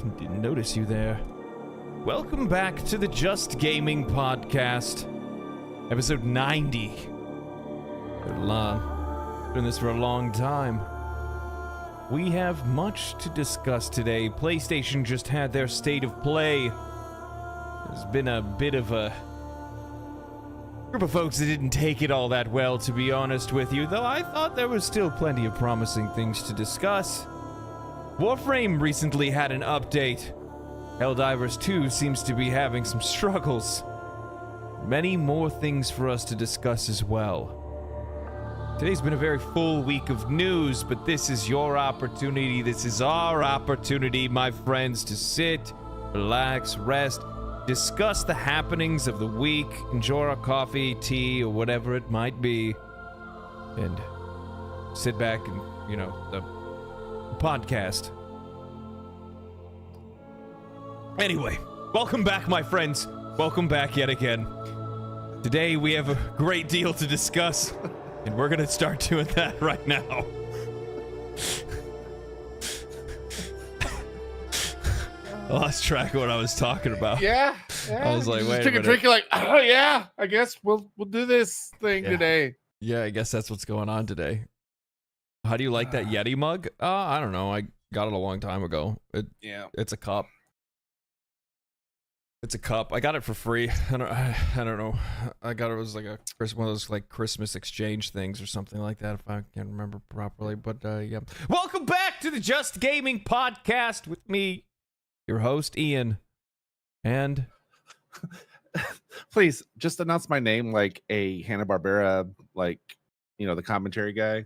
Didn't notice you there. Welcome back to the Just Gaming Podcast, episode 90. Been long. Doing this for a long time. We have much to discuss today. PlayStation just had their state of play. There's been a bit of a group of folks that didn't take it all that well, to be honest with you, though I thought there was still plenty of promising things to discuss. Warframe recently had an update. Helldivers 2 seems to be having some struggles. Many more things for us to discuss as well. Today's been a very full week of news, but this is your opportunity, this is our opportunity, my friends, to sit, relax, rest, discuss the happenings of the week, enjoy our coffee, tea, or whatever it might be, and sit back and, the podcast. Anyway, welcome back, my friends. Welcome back yet again. Today we have a great deal to discuss, and we're gonna start doing that right now. I lost track of what I was talking about. Yeah. I was like, wait a minute. Drink, you're like, oh yeah, I guess we'll do this thing today. Yeah, I guess that's what's going on today. How do you like that Yeti mug? I don't know. I got it a long time ago. It's a cup. It's a cup. I got it for free. I don't know. I got it was like one of those like Christmas exchange things or something like that, if I can't remember properly. But yeah. Welcome back to the Just Gaming Podcast with me, your host Ian, and please just announce my name like a Hanna-Barbera, like the commentary guy.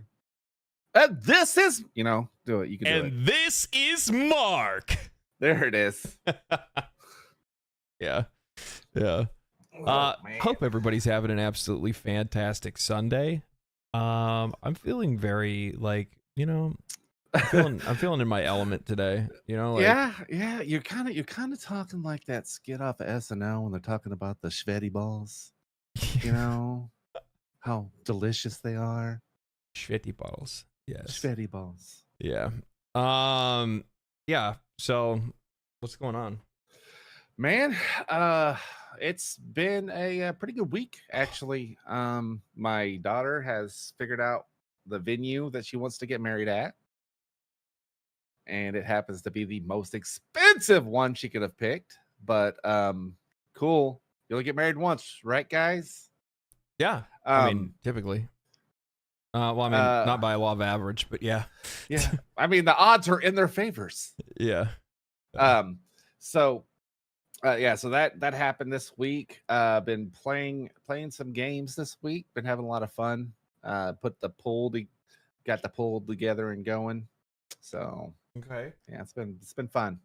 This is do it. You can do it. And this is Mark. There it is. Yeah. Hope everybody's having an absolutely fantastic Sunday. I'm feeling very I'm feeling in my element today. Yeah. You're kind of talking like that skit off of SNL when they're talking about the Schvetty balls. How delicious they are. Schvetty balls. Yes. Schvetty balls. Yeah. Yeah. So, what's going on? Man, it's been a pretty good week, actually. My daughter has figured out the venue that she wants to get married at. And it happens to be the most expensive one she could have picked. But cool. You only get married once, right, guys? Yeah. I mean, typically. Not by a law of average, but yeah. Yeah. I mean, the odds are in their favors. Yeah. So that happened this week. Been playing some games this week. Been having a lot of fun. Got the pool together and going. So okay, yeah, it's been fun.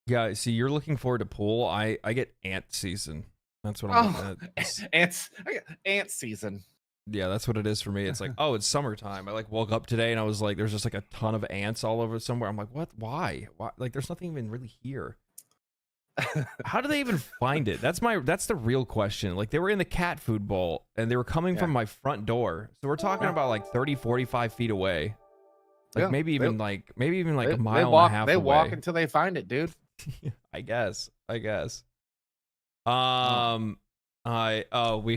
Yeah, see, you're looking forward to pool. I get ant season. That's what I'm looking at. Ants. I got ant season. Yeah, that's what it is for me. It's like, oh, it's summertime. I woke up today and I was like, there's just like a ton of ants all over somewhere. I'm like, what? Why? Like, there's nothing even really here. How do they even find it? That's the real question. Like, they were in the cat food bowl and they were coming from my front door. So we're talking about like 30, 45 feet away. Like maybe even like a mile and a half away. They walk until they find it, dude. I guess. We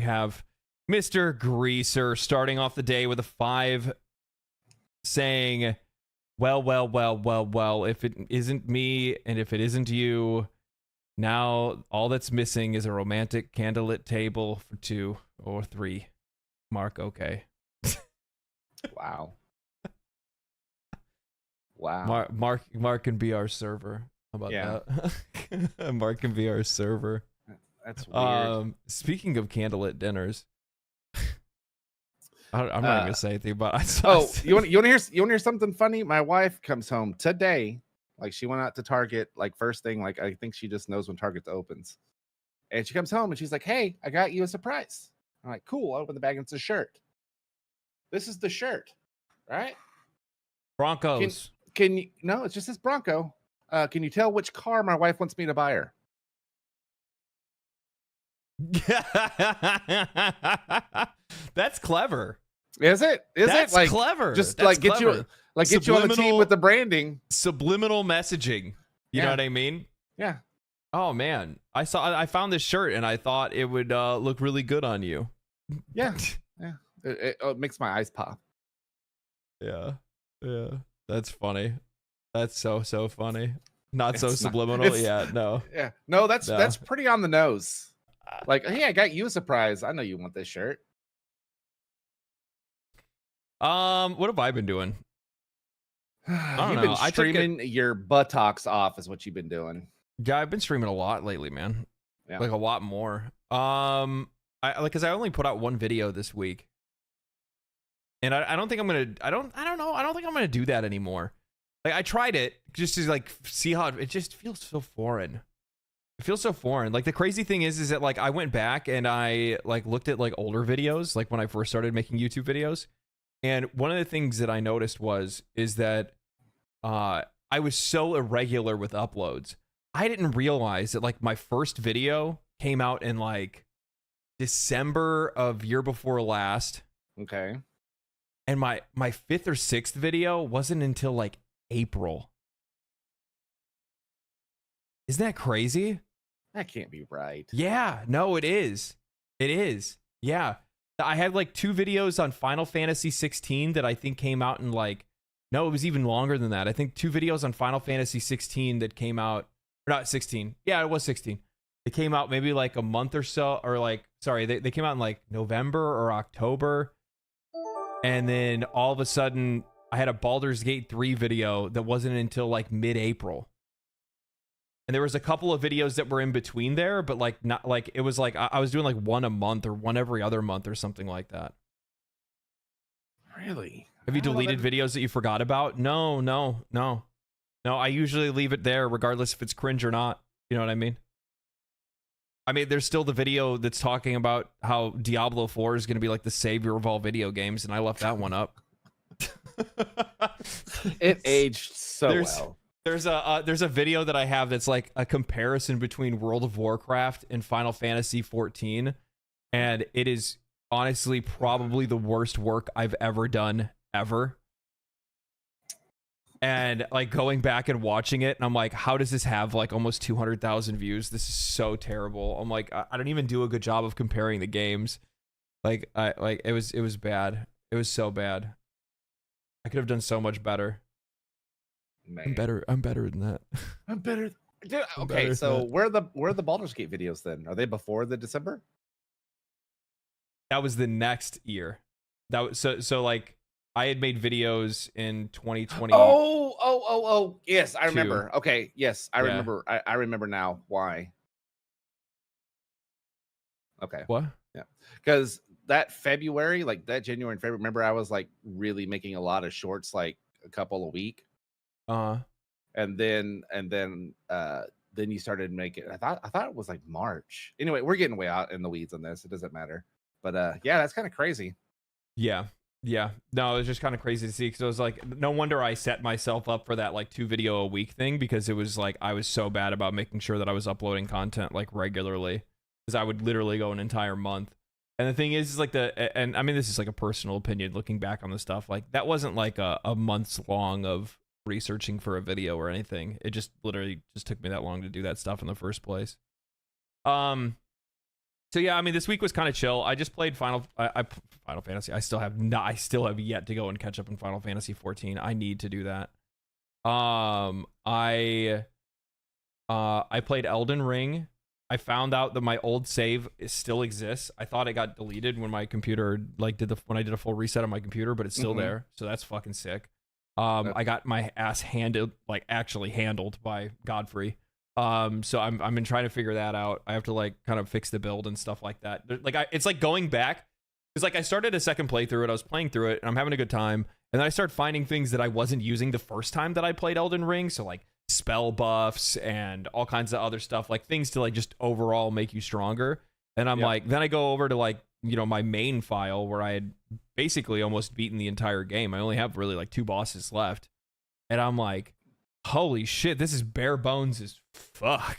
have Mr. Greaser starting off the day with a 5, saying, well, if it isn't me and if it isn't you, now all that's missing is a romantic candlelit table for 2 or 3. Mark, okay. Wow. Mark can be our server. How about that? Mark can be our server. That's weird. Speaking of candlelit dinners, I'm not gonna say anything about it. You want to hear something funny? My wife comes home today. Like, she went out to Target, like, first thing. Like, I think she just knows when Target opens. And she comes home and she's like, "Hey, I got you a surprise." I'm like, "Cool." I open the bag and it's a shirt. This is the shirt, right? Broncos. No, it's just this Bronco. Can you tell which car my wife wants me to buy her? That's clever. Is it? That's like clever. Just That's like get clever. you on the team with the branding. Subliminal messaging. You know what I mean? Yeah. Oh man, I found this shirt and I thought it would look really good on you. Yeah. Yeah. It makes my eyes pop. Yeah. That's funny. That's so funny. Not so It's not- subliminal. it's- Yeah, no. Yeah. No, that's pretty on the nose. Like, hey, I got you a surprise. I know you want this shirt. What have I been doing? don't You've know. been streaming your buttocks off, is what you've been doing. Yeah, I've been streaming a lot lately, man. Yeah. Like a lot more. Because I only put out one video this week, and I don't think I'm gonna. I don't know. I don't think I'm gonna do that anymore. Like I tried it just to like see how it just feels so foreign. It feels so foreign. Like the crazy thing is that like I went back and I like looked at like older videos, like when I first started making YouTube videos, and one of the things that I noticed is that I was so irregular with uploads. I didn't realize that like my first video came out in like December of year before last. Okay. And my fifth or sixth video wasn't until like April. Isn't that crazy? That can't be right. Yeah, no, it is. It is. Yeah. I had like 2 videos on Final Fantasy 16 that I think came out in like, no, it was even longer than that. I think 2 videos on Final Fantasy 16 that came out, or not 16. Yeah, it was 16. It came out maybe like a month or so, or like, sorry, they came out in like November or October. And then all of a sudden, I had a Baldur's Gate 3 video that wasn't until like mid-April. And there was a couple of videos that were in between there, but like not like it was like I was doing like one a month or one every other month or something like that. Really? Have you deleted videos that you forgot about? No. I usually leave it there regardless if it's cringe or not. You know what I mean? I mean, there's still the video that's talking about how Diablo 4 is going to be like the savior of all video games, and I left that one up. It aged so well. There's a video that I have that's like a comparison between World of Warcraft and Final Fantasy 14, and it is honestly probably the worst work I've ever done ever. And like going back and watching it, and I'm like, how does this have like almost 200,000 views? This is so terrible. I'm like, I don't even do a good job of comparing the games. Like it was bad. It was so bad. I could have done so much better. Man. I'm better than that. I'm better. Dude, I'm okay, better so than where are the Baldur's Gate videos then? Are they before the December? That was the next year. That was so like I had made videos in 2020. Oh. Yes, I remember. Okay, yes, I remember. I remember now why. Okay. What? Yeah. Because that February, like that January and February, remember I was like really making a lot of shorts, like a couple a week. And then you started making. I thought it was like March. Anyway, we're getting way out in the weeds on this. It doesn't matter. But yeah, that's kind of crazy. Yeah. No, it was just kind of crazy to see because it was like, no wonder I set myself up for that like 2 video a week thing, because it was like I was so bad about making sure that I was uploading content like regularly, because I would literally go an entire month. And the thing is like and I mean, this is like a personal opinion looking back on the stuff, like that wasn't like a month's long of researching for a video or anything. It just literally just took me that long to do that stuff in the first place. So yeah, I mean, this week was kind of chill. I just played Final Fantasy. I still have yet to go and catch up in Final Fantasy 14. I need to do that. I played Elden Ring. I found out that my old save still exists. I thought it got deleted when my computer like when I did a full reset on my computer, but it's still there. So that's fucking sick. I got my ass actually handled by Godfrey. So I've been trying to figure that out. I have to like kind of fix the build and stuff like that. Like it's like going back, because like I started a second playthrough and I was playing through it and I'm having a good time, and then I started finding things that I wasn't using the first time that I played Elden Ring. So like spell buffs and all kinds of other stuff, like things to like just overall make you stronger. And I'm like, then I go over to like, you know, my main file where I had basically almost beaten the entire game. I only have really like 2 bosses left, and I'm like, holy shit, this is bare bones as fuck.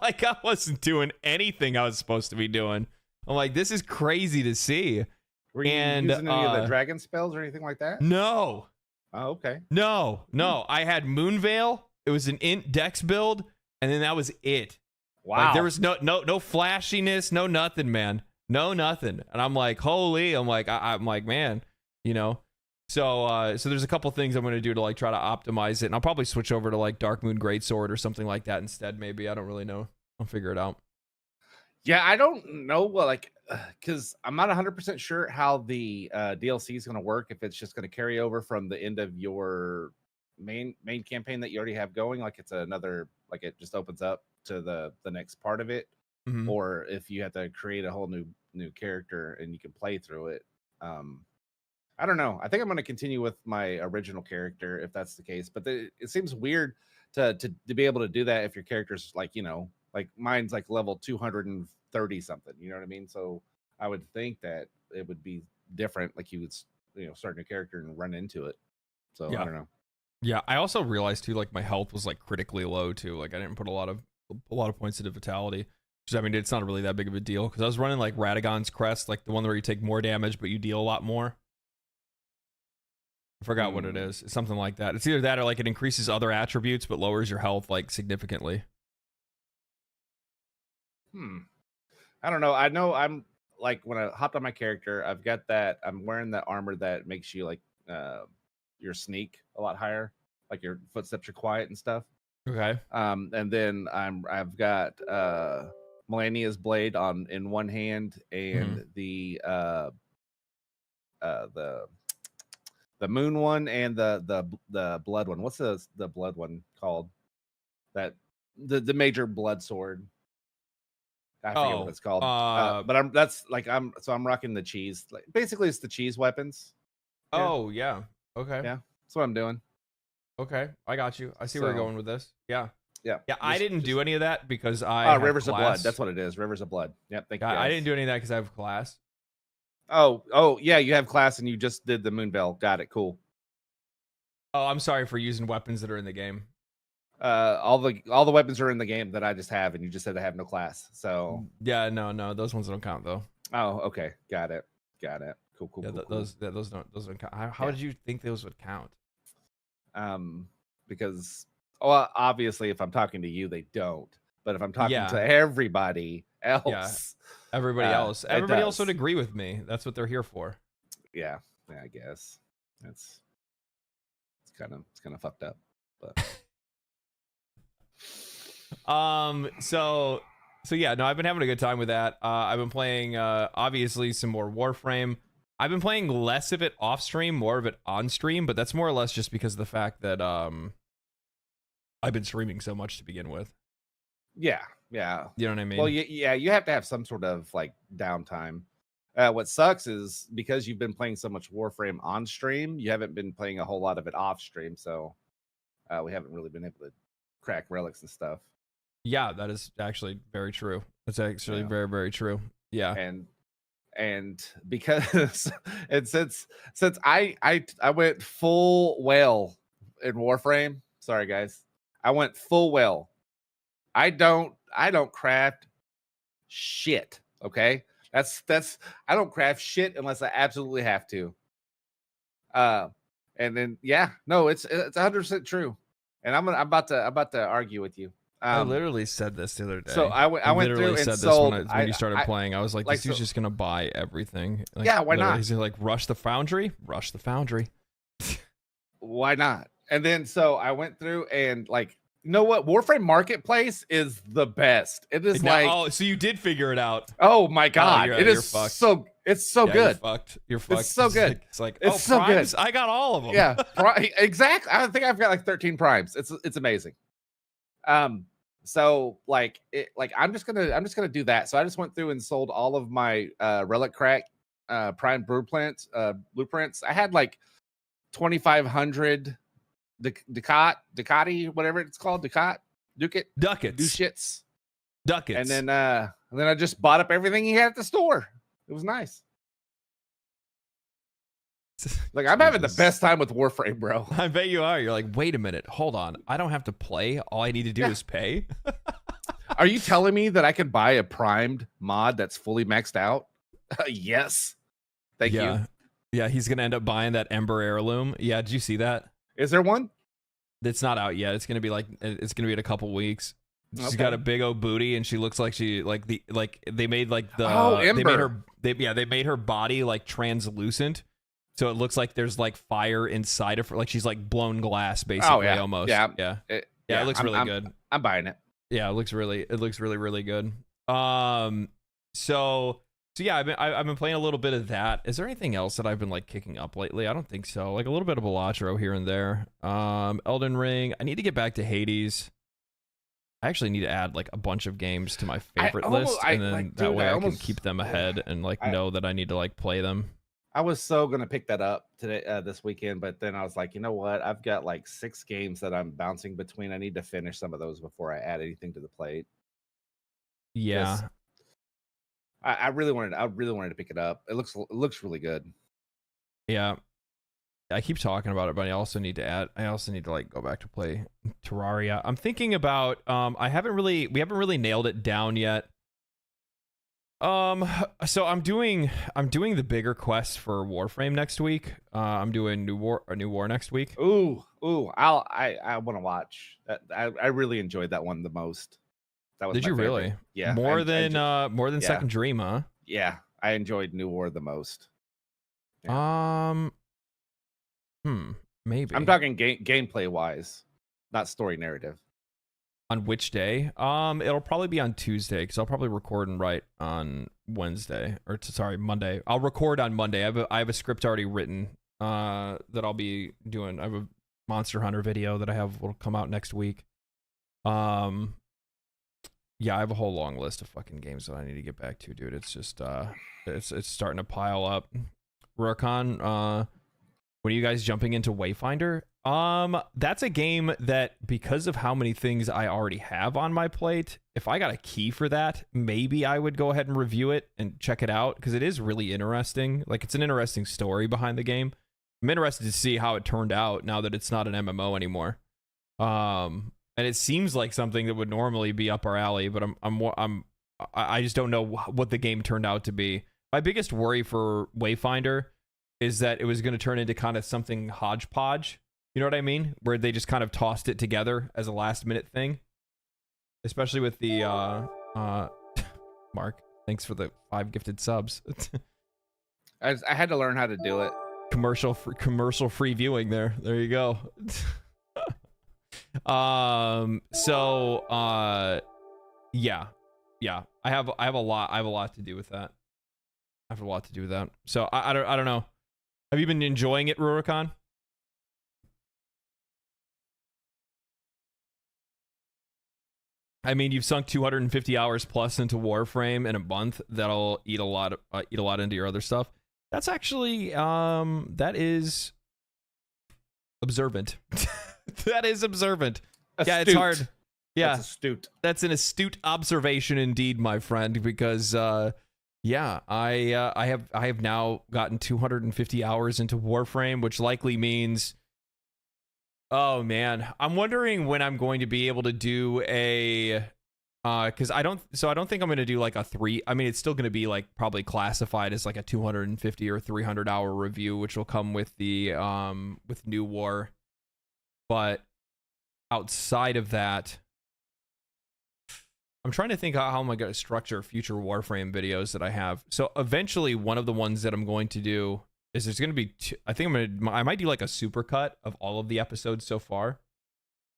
Like I wasn't doing anything I was supposed to be doing. I'm like, this is crazy to see. Were you using any of the dragon spells or anything like that? No. Oh, okay. No. I had Moonveil. It was an int dex build, and then that was it. Wow. Like there was no flashiness, no nothing, man. No nothing. And I'm like, holy, I'm like, I'm like, man, you know. So there's a couple things I'm gonna do to like try to optimize it, and I'll probably switch over to like Dark Moon Greatsword or something like that instead. Maybe, I don't really know. I'll figure it out. Yeah, I don't know what like because I'm not 100% sure how the DLC is going to work. If it's just going to carry over from the end of your main campaign that you already have going, like it's another, like it just opens up to the next part of it, Mhm. or if you have to create a whole new character and you can play through it. I don't know. I think I'm going to continue with my original character if that's the case. But it seems weird to be able to do that if your character's like, you know, like mine's like level 230 something. You know what I mean? So I would think that it would be different. Like you would, you know, start a new character and run into it. So Yeah. I don't know. Yeah, I also realized too, like my health was like critically low too. Like I didn't put a lot of points into vitality. Which, I mean, it's not really that big of a deal because I was running like Radagon's Crest, like the one where you take more damage but you deal a lot more. I forgot what it is. It's something like that. It's either that or like it increases other attributes but lowers your health like significantly. I don't know. I know I'm like when I hopped on my character, I've got that. I'm wearing the armor that makes you like your sneak a lot higher, like your footsteps are quiet and stuff. Okay. And then I've got Melania's blade in one hand and the moon one and the blood one. What's the blood one called? That the major blood sword. I forget what it's called. But I'm rocking the cheese. Like basically, it's the cheese weapons. Oh yeah. Okay. Yeah, that's what I'm doing. Okay, I got you. I see where you're going with this. Yeah. Yeah. I didn't do any of that because I have Rivers of class. Blood. That's what it is. Rivers of Blood. Yep. Thank you. Guys. I didn't do any of that because I have class. Oh yeah, you have class and you just did the Moonveil. Got it. Cool. Oh, I'm sorry for using weapons that are in the game. All the weapons are in the game that I just have, and you just said I have no class. So yeah, no, those ones don't count though. Oh, okay, got it. Cool. Yeah, cool. Those don't count. How did you think those would count? Because obviously, if I'm talking to you, they don't. But if I'm talking to everybody else, everybody else would agree with me. That's what they're here for. Yeah, I guess it's kind of fucked up, but. So yeah, no, I've been having a good time with that. I've been playing obviously some more Warframe. I've been playing less of it off stream, more of it on stream, but that's more or less just because of the fact that I've been streaming so much to begin with. Yeah. You know what I mean? Well, yeah, you have to have some sort of like downtime. What sucks is because you've been playing so much Warframe on stream, you haven't been playing a whole lot of it off stream, so we haven't really been able to crack relics and stuff. Yeah, that is actually very true. That's actually very, very true. Yeah. And because and since I went full whale in Warframe, sorry guys, I went full whale. I don't craft shit. Okay, that's I don't craft shit unless I absolutely have to. And then it's 100% true. And I'm about to argue with you. I literally said this the other day. So I went through and sold. When you started playing, I was like, this dude's just gonna buy everything. Like, yeah, why not? He's like, rush the foundry. Why not? And then so I went through and like, you know what? Warframe Marketplace is the best. It is so you did figure it out. Oh my god, it's so good. You're fucked. It's so good. It's like it's so primes? good. I got all of them. Yeah, exactly. I think I've got like 13 primes. It's amazing. So like I'm just gonna do that. So I just went through and sold all of my relic crack prime blueprints. I had like 2,500 Ducati, whatever it's called, ducats, and then I just bought up everything he had at the store. It was nice. Like I'm having the best time with Warframe, bro. I bet you are. You're like, wait a minute, hold on. I don't have to play. All I need to do is pay. Are you telling me that I could buy a primed mod that's fully maxed out? Yes. Thank you. Yeah, he's gonna end up buying that Ember heirloom. Yeah, did you see that? Is there one? It's not out yet. It's gonna be in a couple weeks. She's Okay. got a big old booty, and she looks like they made like the Ember. they made her body like translucent, so it looks like there's like fire inside of her, like she's like blown glass basically. Almost. It looks really good. I'm buying it. Yeah, it looks really really good. So yeah, I've been playing a little bit of that. Is there anything else that I've been like kicking up lately? I don't think so. Like a little bit of Balatro here and there. Elden Ring. I need to get back to Hades. I actually need to add like a bunch of games to my favorite list, and then that way I can keep them ahead and like know that I need to like play them. I was so gonna pick that up today, this weekend, but then I was like, you know what? I've got like 6 games that I'm bouncing between. I need to finish some of those before I add anything to the plate. Yeah, I really wanted to pick it up. It looks really good. Yeah. I keep talking about it, but I also need to like go back to play Terraria. I'm thinking about we haven't really nailed it down yet. So I'm doing the bigger quest for Warframe next week. I'm doing New War next week. Ooh, I want to watch that. I really enjoyed that one the most. That was Did you favorite. really? Yeah. More than yeah. Second Dream, huh? Yeah, I enjoyed New War the most. Yeah. Maybe. I'm talking gameplay wise, not story narrative. On which day? It'll probably be on Tuesday because I'll probably record and write on Wednesday Monday. I'll record on Monday. I have a script already written that I'll be doing. I have a Monster Hunter video that will come out next week. Yeah, I have a whole long list of fucking games that I need to get back to, dude. It's just it's starting to pile up. Rurikon, when are you guys jumping into Wayfinder? That's a game that, because of how many things I already have on my plate, if I got a key for that, maybe I would go ahead and review it and check it out, because it is really interesting. Like, it's an interesting story behind the game. I'm interested to see how it turned out now that it's not an MMO anymore. And it seems like something that would normally be up our alley, but I just don't know what the game turned out to be. My biggest worry for Wayfinder is that it was going to turn into kind of something hodgepodge. You know what I mean? Where they just kind of tossed it together as a last minute thing. Especially with the Mark, thanks for the 5 gifted subs. I had to learn how to do it. Commercial free viewing there. There you go. Yeah. I have a lot to do with that. So I don't know. Have you been enjoying it, Rurikon? I mean, you've sunk 250 hours plus into Warframe in a month. That'll eat a lot into your other stuff. That's actually that is observant. That is observant. Astute. Yeah, it's hard. Yeah, that's astute. That's an astute observation indeed, my friend. Because yeah, I have now gotten 250 hours into Warframe, which likely means, oh man, I'm wondering when I'm going to be able to do a because I don't think I'm going to do like a 3. I mean, it's still going to be like probably classified as like a 250 or 300 hour review, which will come with the with New War. But outside of that, I'm trying to think how am I going to structure future Warframe videos that I have. So eventually, one of the ones that I'm going to do is there's going to be I might do like a supercut of all of the episodes so far,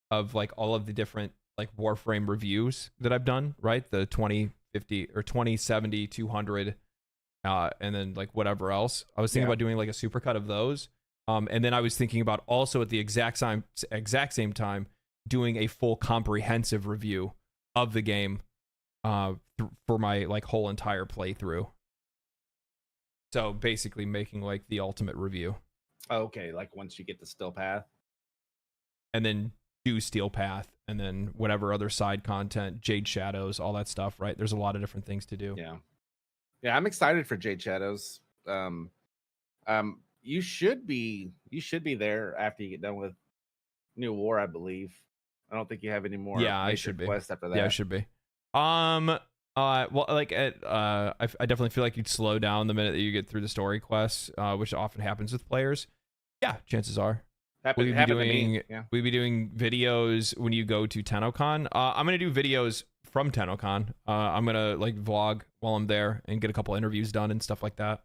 of like all of the different like Warframe reviews that I've done, right? The 2050 or 2070, 200, and then like whatever else. I was thinking about doing like a supercut of those. And then I was thinking about also at the exact same time doing a full comprehensive review of the game for my like whole entire playthrough. So basically making like the ultimate review. Oh, okay, like once you get the Still Path. And then do Steel Path and then whatever other side content, Jade Shadows, all that stuff, right? There's a lot of different things to do. Yeah, I'm excited for Jade Shadows. You should be there after you get done with New War, I believe. I don't think you have any more. Yeah, I should be. Quests after that. Yeah, I should be. Well, like I definitely feel like you'd slow down the minute that you get through the story quests, which often happens with players. Yeah, chances are. Happened to me. Yeah. we'll be doing videos when you go to TennoCon. I'm gonna do videos from TennoCon. I'm gonna like vlog while I'm there and get a couple interviews done and stuff like that.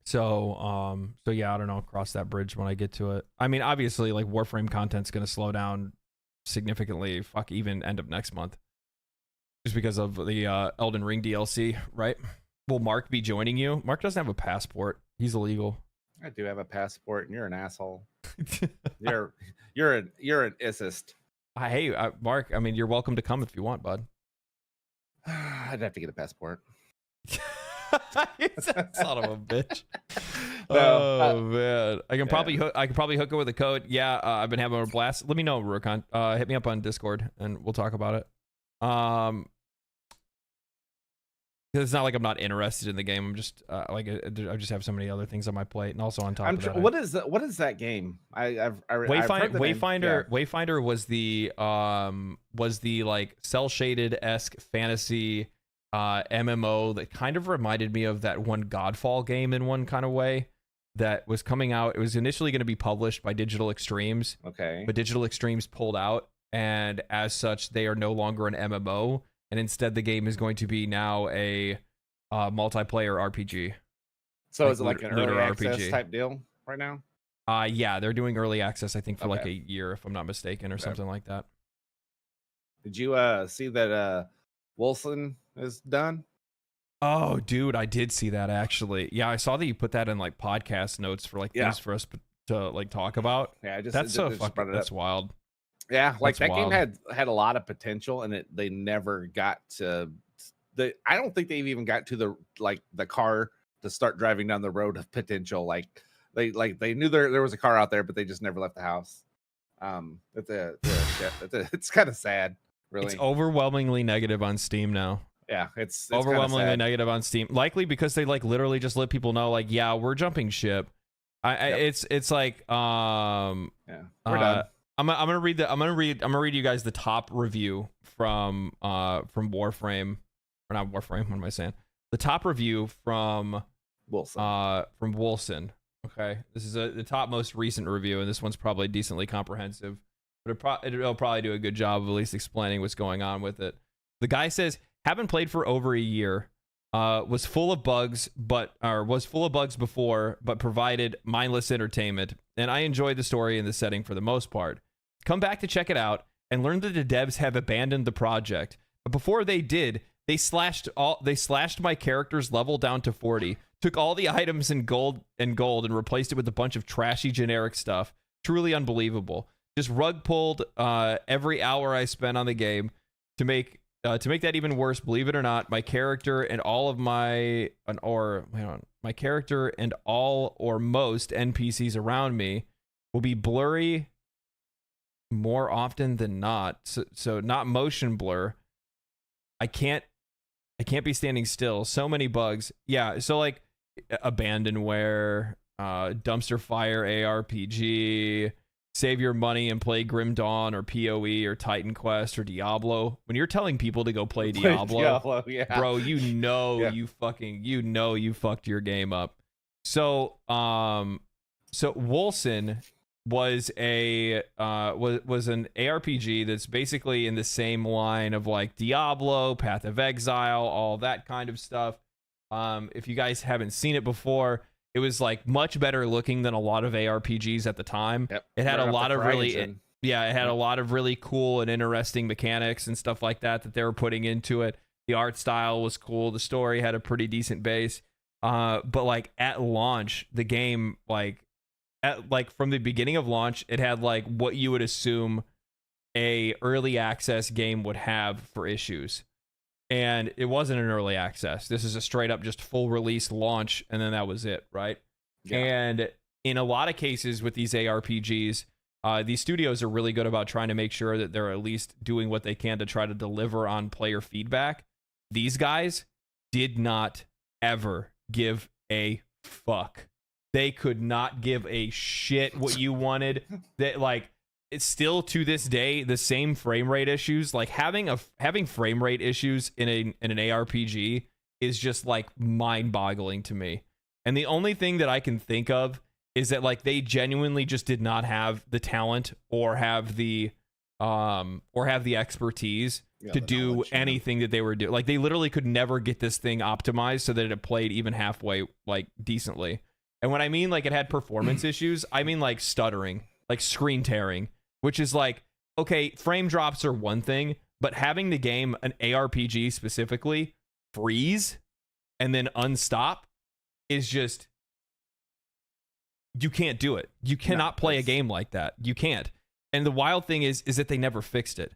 So yeah, I don't know. I'll cross that bridge when I get to it. I mean, obviously, like Warframe content's gonna slow down significantly. Fuck, even end of next month, just because of the Elden Ring DLC, right? Will Mark be joining you? Mark doesn't have a passport. He's illegal. I do have a passport, and you're an asshole. you're an assist. Hey, Mark. I mean, you're welcome to come if you want, bud. I'd have to get a passport. Son of a bitch. No, oh man, I can probably hook it with a code. Yeah, I've been having a blast. Let me know, Rukan. Hit me up on Discord and we'll talk about it. 'Cause it's not like I'm not interested in the game. I'm just I just have so many other things on my plate, and also on top of that. What is that game? Wayfinder was the like cell shaded-esque fantasy MMO that kind of reminded me of that one Godfall game in one kind of way that was coming out. It was initially going to be published by Digital Extremes. Okay. But Digital Extremes pulled out, and as such, they are no longer an MMO. And instead, the game is going to be now a multiplayer RPG. So is it like an early access type deal right now? Yeah, they're doing early access, I think, for like a year, if I'm not mistaken, or something like that. Did you see that Wilson is done? Oh, dude, I did see that actually. Yeah, I saw that you put that in like podcast notes for like things for us to like talk about. Yeah, that's wild. Yeah, like that game had a lot of potential, and they never got to I don't think they've even got to the car to start driving down the road of potential. Like they knew there was a car out there, but they just never left the house. It's kind of sad, really. It's overwhelmingly negative on Steam now. Yeah, it's overwhelmingly negative on Steam. Likely because they like literally just let people know like, yeah, we're jumping ship. It's like we're done. I'm gonna read you guys the top review from Warframe, or not Warframe. What am I saying? The top review from Wilson. Okay, this is the top most recent review, and this one's probably decently comprehensive, but it'll probably do a good job of at least explaining what's going on with it. The guy says, haven't played for over a year. Was full of bugs before, but provided mindless entertainment, and I enjoyed the story and the setting for the most part. Come back to check it out and learn that the devs have abandoned the project. But before they did, they slashed my character's level down to 40, took all the items in gold and replaced it with a bunch of trashy generic stuff. Truly unbelievable. Just rug pulled every hour I spent on the game to make that even worse. Believe it or not, my character and all or most NPCs around me will be blurry more often than not. So not motion blur. I can't be standing still. So many bugs. Yeah. So like abandonware, dumpster fire ARPG, save your money and play Grim Dawn or PoE or Titan Quest or Diablo. When you're telling people to go play Diablo, yeah. Bro, you fucked your game up. So Wolson was an ARPG that's basically in the same line of like Diablo, Path of Exile, all that kind of stuff. If you guys haven't seen it before, it was like much better looking than a lot of ARPGs at the time. Yep. It had a lot of a lot of really cool and interesting mechanics and stuff like that they were putting into it. The art style was cool. The story had a pretty decent base. But like at launch, the game from the beginning of launch, it had like what you would assume a early access game would have for issues. And it wasn't an early access. This is a straight up just full release launch, and then that was it, right? Yeah. And in a lot of cases with these ARPGs, these studios are really good about trying to make sure that they're at least doing what they can to try to deliver on player feedback. These guys did not ever give a fuck. They could not give a shit what you wanted. That like it's still to this day the same frame rate issues. Like having frame rate issues in an ARPG is just like mind-boggling to me. And the only thing that I can think of is that like they genuinely just did not have the talent or have the expertise to do knowledge, anything that they were doing. Like they literally could never get this thing optimized so that it played even halfway like decently. And when I mean like it had performance issues, I mean like stuttering, like screen tearing, which is like, okay, frame drops are one thing, but having the game, an ARPG specifically, freeze and then unstop is just, you can't do it. You cannot play a game like that. You can't. And the wild thing is that they never fixed it.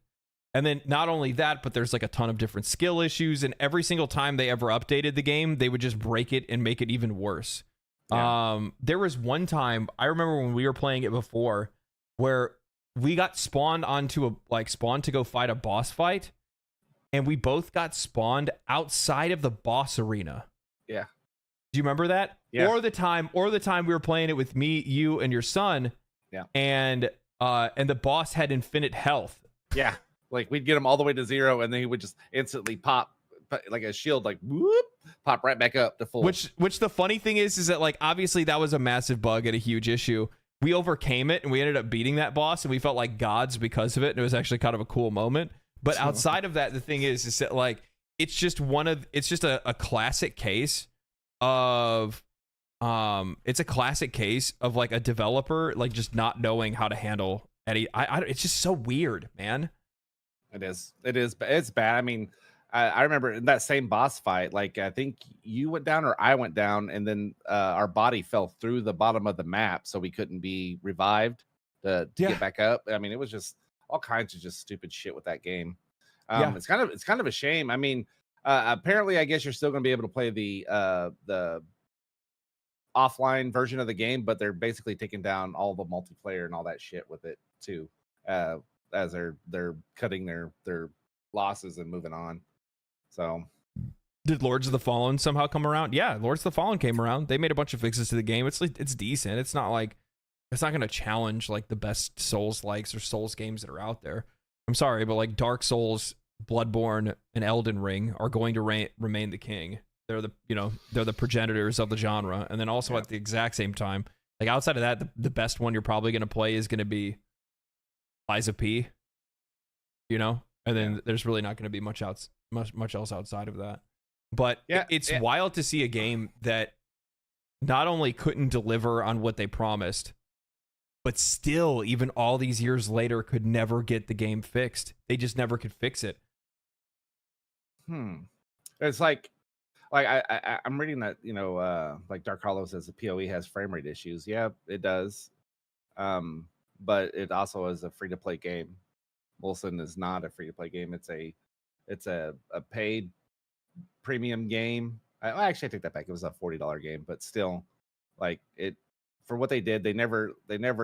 And then not only that, but there's like a ton of different skill issues, and every single time they ever updated the game, they would just break it and make it even worse. Yeah. There was one time, I remember when we were playing it before, where we got spawned spawned to go fight a boss fight, and we both got spawned outside of the boss arena. Yeah. Do you remember that? Yeah. Or the time we were playing it with me, you, and your son. Yeah. And the boss had infinite health. Yeah. Like we'd get him all the way to 0, and then he would just instantly pop like a shield, like whoop, pop right back up to full. Which the funny thing is that like obviously that was a massive bug and a huge issue. We overcame it and we ended up beating that boss, and we felt like gods because of it. And it was actually kind of a cool moment. But outside of that, the thing is that like it's just a classic case of it's a classic case of like a developer like just not knowing how to handle any. It's just so weird, man. It is. It's bad. I mean, I remember in that same boss fight, like I think you went down or I went down, and then our body fell through the bottom of the map, so we couldn't be revived to get back up. I mean, it was just all kinds of just stupid shit with that game. It's kind of a shame. I mean, apparently, I guess you're still going to be able to play the offline version of the game, but they're basically taking down all the multiplayer and all that shit with it too. As they're cutting their losses and moving on. So did Lords of the Fallen somehow come around? Yeah, Lords of the Fallen came around. They made a bunch of fixes to the game. It's decent. It's not going to challenge like the best Souls likes or Souls games that are out there. I'm sorry, but like Dark Souls, Bloodborne, and Elden Ring are going to remain the king. They're the progenitors of the genre. And then also at the exact same time, like outside of that, the best one you're probably going to play is going to be Lies of P, and then there's really not going to be much else outside of that. But it's wild to see a game that not only couldn't deliver on what they promised, but still, even all these years later, could never get the game fixed. They just never could fix it. It's like I'm reading that, like Dark Hollow says the PoE has frame rate issues. Yeah, it does. But it also is a free-to-play game. Wilson is not a free-to-play game. It's a paid premium game. Actually, I take that back. It was a $40 game, but still, like it for what they did, they never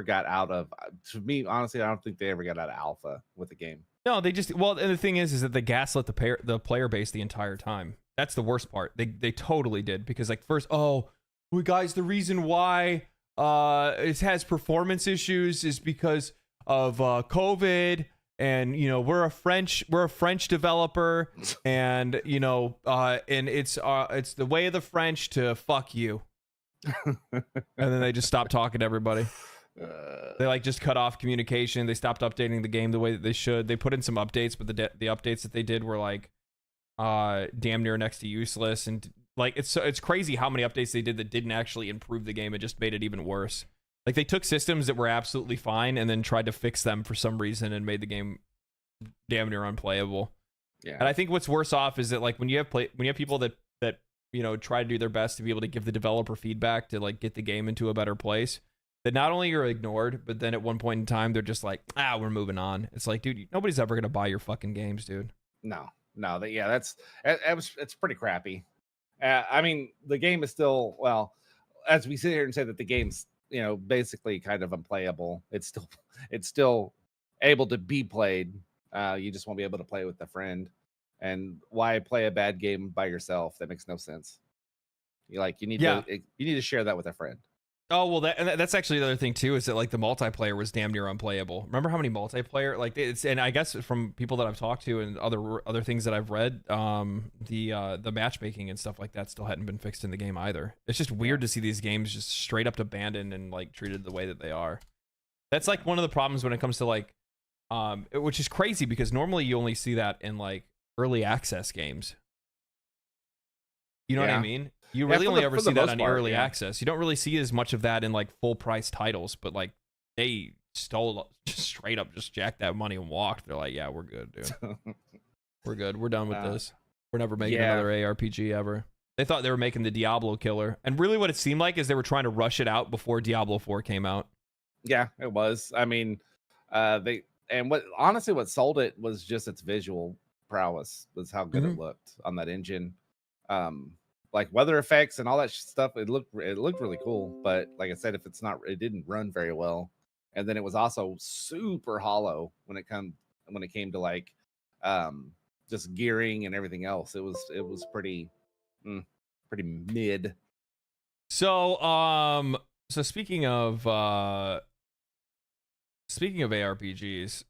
got out of. To me, honestly, I don't think they ever got out of alpha with the game. No, they just and the thing is that they gaslit the player base the entire time. That's the worst part. They totally did, because like first, guys, the reason why it has performance issues is because of COVID, and we're a French developer, and and it's the way of the French to fuck you. And then they just stopped talking to everybody. They like just cut off communication. They stopped updating the game the way that they should. They put in some updates, but the updates that they did were like damn near next to useless, and like it's crazy how many updates they did that didn't actually improve the game. It just made it even worse. Like they took systems that were absolutely fine and then tried to fix them for some reason and made the game damn near unplayable. Yeah. And I think what's worse off is that like when you have people that try to do their best to be able to give the developer feedback to like get the game into a better place, that not only you're ignored, but then at one point in time they're just like, we're moving on. It's like, dude, nobody's ever gonna buy your fucking games, dude. No, it's pretty crappy. I mean, the game is still, well, as we sit here and say that the game's, basically kind of unplayable, it's still able to be played. You just won't be able to play with a friend. And why play a bad game by yourself? That makes no sense. You need to share that with a friend. Oh well, that's actually the other thing too. Is that like the multiplayer was damn near unplayable. Remember how many multiplayer like it's, and I guess from people that I've talked to and other things that I've read, the matchmaking and stuff like that still hadn't been fixed in the game either. It's just weird to see these games just straight up abandoned and like treated the way that they are. That's like one of the problems when it comes to like, which is crazy because normally you only see that in like early access games. You know what I mean? You really only ever see that on early access. You don't really see as much of that in like full price titles, but like they stole just straight up just jacked that money and walked. They're like, yeah, we're good, dude. We're good. We're done with this. We're never making another ARPG ever. They thought they were making the Diablo killer. And really what it seemed like is they were trying to rush it out before Diablo 4 came out. Yeah, it was. I mean, what sold it was just its visual prowess, was how good it looked on that engine. Like weather effects and all that stuff, it looked really cool. But like I said, it didn't run very well, and then it was also super hollow when it came to like just gearing and everything else. It was pretty mid. So speaking of ARPGs,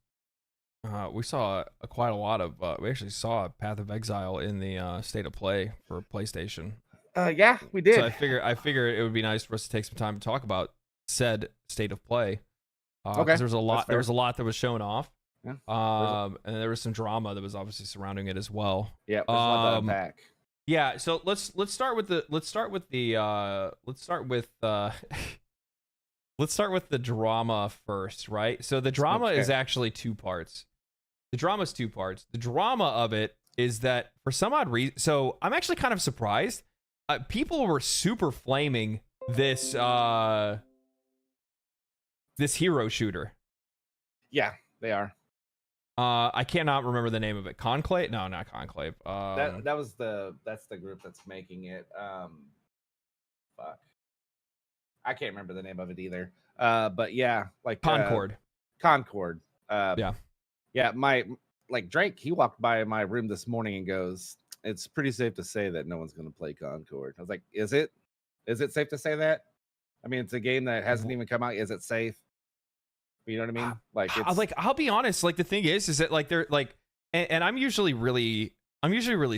we saw quite a lot of. We actually saw Path of Exile in the State of Play for PlayStation. Yeah, we did. So I figured it would be nice for us to take some time to talk about said State of Play. Okay, there was a lot. There was a lot that was shown off. Yeah. And there was some drama that was obviously surrounding it as well. Yeah, there's a lot to unpack. Yeah, so let's start with the let's start with the drama first, right? So the drama is actually two parts. The drama is two parts. The drama of it is that for some odd reason, so I'm actually kind of surprised. People were super flaming this this hero shooter. Yeah, they are. I cannot remember the name of it. Conclave? No, not Conclave. That's the group that's making it. Fuck. I can't remember the name of it either. But yeah, like Concord. Concord. Yeah, like Drake, he walked by my room this morning and goes, "It's pretty safe to say that no one's going to play Concord." I was like, "Is it? Is it safe to say that? I mean, it's a game that hasn't even come out. Is it safe? You know what I mean? Like, I'll be honest. Like, the thing is that like they're like, and I'm usually really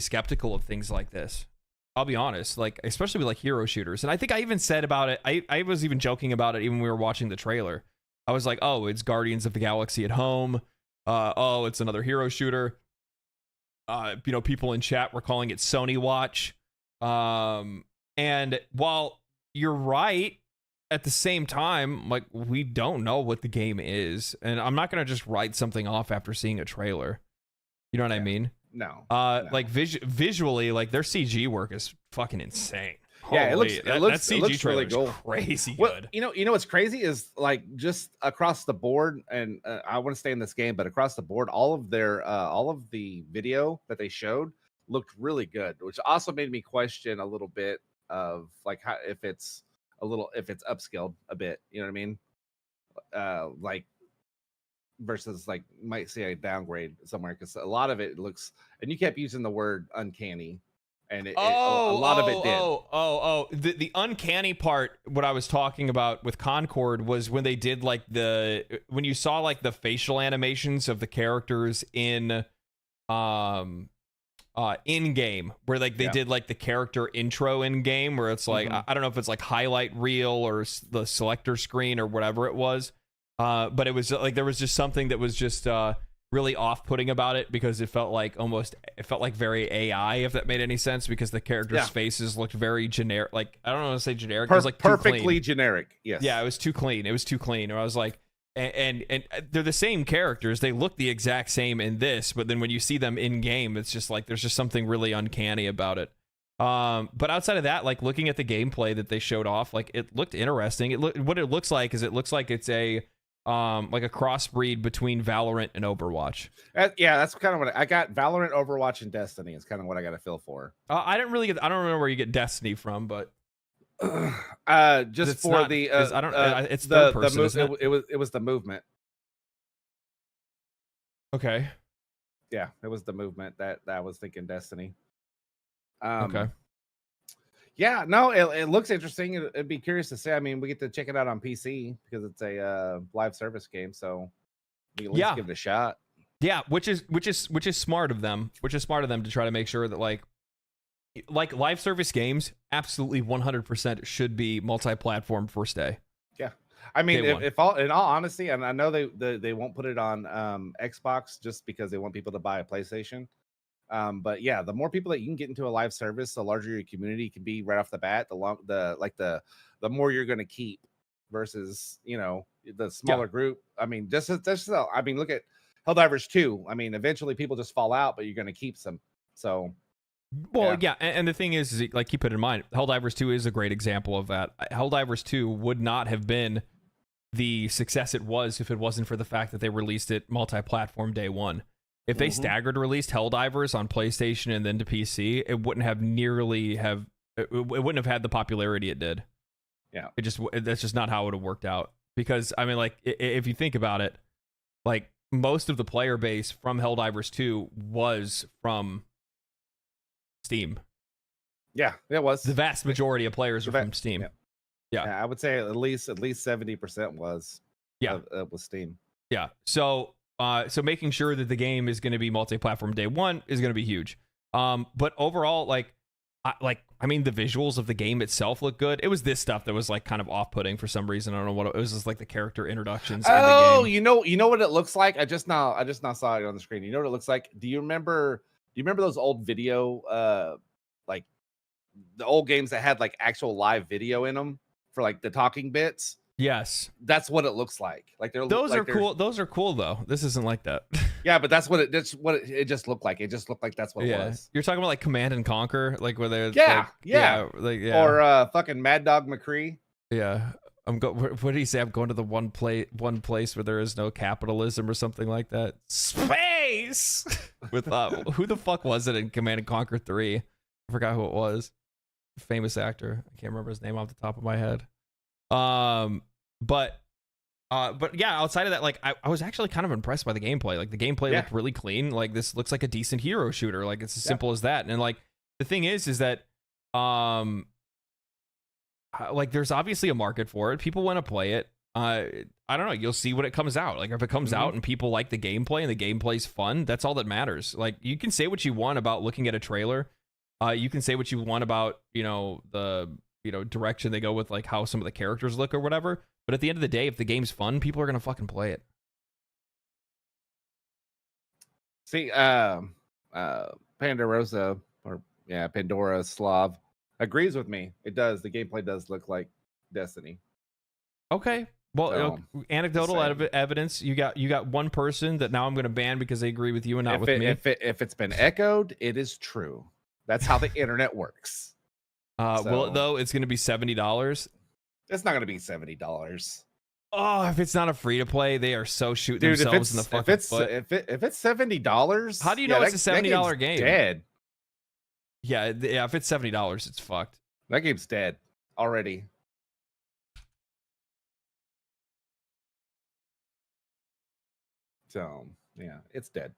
skeptical of things like this. I'll be honest, like especially with like hero shooters. And I think I even said about it. I was even joking about it even when we were watching the trailer. I was like, oh, it's Guardians of the Galaxy at home. Oh, it's another hero shooter. People in chat were calling it Sony Watch. And while you're right, at the same time, like we don't know what the game is, and I'm not gonna just write something off after seeing a trailer. You know what I mean? No. Like visually, like their CG work is fucking insane. Yeah, Holy, it looks really cool. Crazy good. Good. You know what's crazy is like just across the board, and I want to stay in this game, but across the board, all of the video that they showed looked really good, which also made me question a little bit of like how if it's upscaled a bit, you know what I mean? Like versus like might see a downgrade somewhere, because a lot of it looks, and you kept using the word uncanny. And a lot of it did. The uncanny part, what I was talking about with Concord, was when they did like when you saw like the facial animations of the characters in game, where like they did like the character intro in game, where it's like I don't know if it's like highlight reel or the selector screen or whatever it was, but it was like there was just something that was just really off-putting about it, because it felt like very AI, if that made any sense, because the characters' faces looked very generic. Like, I don't know how to say generic. It was like perfectly generic. Yes. Yeah, it was too clean. Or I was like, and they're the same characters. They look the exact same in this, but then when you see them in game, it's just like there's just something really uncanny about it. But outside of that, like looking at the gameplay that they showed off, like it looked interesting. What it looks like it's a like a crossbreed between Valorant and Overwatch. Yeah, that's kind of what I got. Valorant, Overwatch, and Destiny is kind of what I got a feel for. I don't remember where you get Destiny from, but just for not, the I don't. It's third person. It was the movement. Okay. Yeah, it was the movement that I was thinking Destiny. Okay. Yeah, no, it looks interesting. It'd be curious to see. I mean, we get to check it out on PC because it's a live service game, so we can at least give it a shot. Yeah, which is smart of them. Which is smart of them to try to make sure that like live service games absolutely 100% should be multi-platform first day. Yeah, I mean, if all in all honesty, and I know they won't put it on Xbox just because they want people to buy a PlayStation. But yeah, the more people that you can get into a live service, the larger your community can be right off the bat. The more you're going to keep versus the smaller group. I mean, I mean, look at Helldivers 2. I mean, eventually people just fall out, but you're going to keep some. So, well, yeah, and the thing is like keep it in mind, Helldivers 2 is a great example of that. Helldivers 2 would not have been the success it was if it wasn't for the fact that they released it multi-platform day one. If they staggered released Helldivers on PlayStation and then to PC, it wouldn't have it wouldn't have had the popularity it did. Yeah, that's just not how it would have worked out. Because I mean, like if you think about it, like most of the player base from Helldivers 2 was from Steam. Yeah, it was. The vast majority of players are from Steam. Yeah, I would say at least 70% was. Was Steam. Yeah, so making sure that the game is going to be multi-platform day one is going to be huge. But overall, I mean, the visuals of the game itself look good. It was this stuff that was like kind of off-putting for some reason. I don't know what it was. Just like the character introductions. Oh, in the game. You know what it looks like. I just now saw it on the screen. You know what it looks like. Do you remember those old video, like the old games that had like actual live video in them for like the talking bits? Yes, that's what it looks like. Like those are cool. Those are cool though. This isn't like that. Yeah, but that's what it just looked like. It just looked like that's what it was. You're talking about like Command and Conquer, like where they're or fucking Mad Dog McCree. Yeah, what did he say? I'm going to the one place where there is no capitalism or something like that. Space with who the fuck was it in Command and Conquer 3? I forgot who it was. Famous actor. I can't remember his name off the top of my head. But yeah, outside of that, like I was actually kind of impressed by the gameplay. Like the gameplay looked really clean. Like this looks like a decent hero shooter. Like it's as simple as that. And like the thing is that like there's obviously a market for it. People want to play it. I don't know. You'll see when it comes out. Like if it comes out and people like the gameplay and the gameplay's fun, that's all that matters. Like you can say what you want about looking at a trailer. You can say what you want about the direction they go with like how some of the characters look or whatever. But at the end of the day, if the game's fun, people are gonna fucking play it. See, Pandora Slav agrees with me. It does. The gameplay does look like Destiny. Okay. Well, anecdotal evidence. You got one person that now I'm going to ban because they agree with you and not with me. If it's been echoed, it is true. That's how the internet works. Will it though? It's going to be $70. It's not going to be $70. Oh, if it's not a free to play, they are so shooting themselves in the fucking foot. If it's $70, how do you know it's a $70 game? Dead. Yeah. If it's $70, it's fucked. That game's dead already. So yeah, it's dead.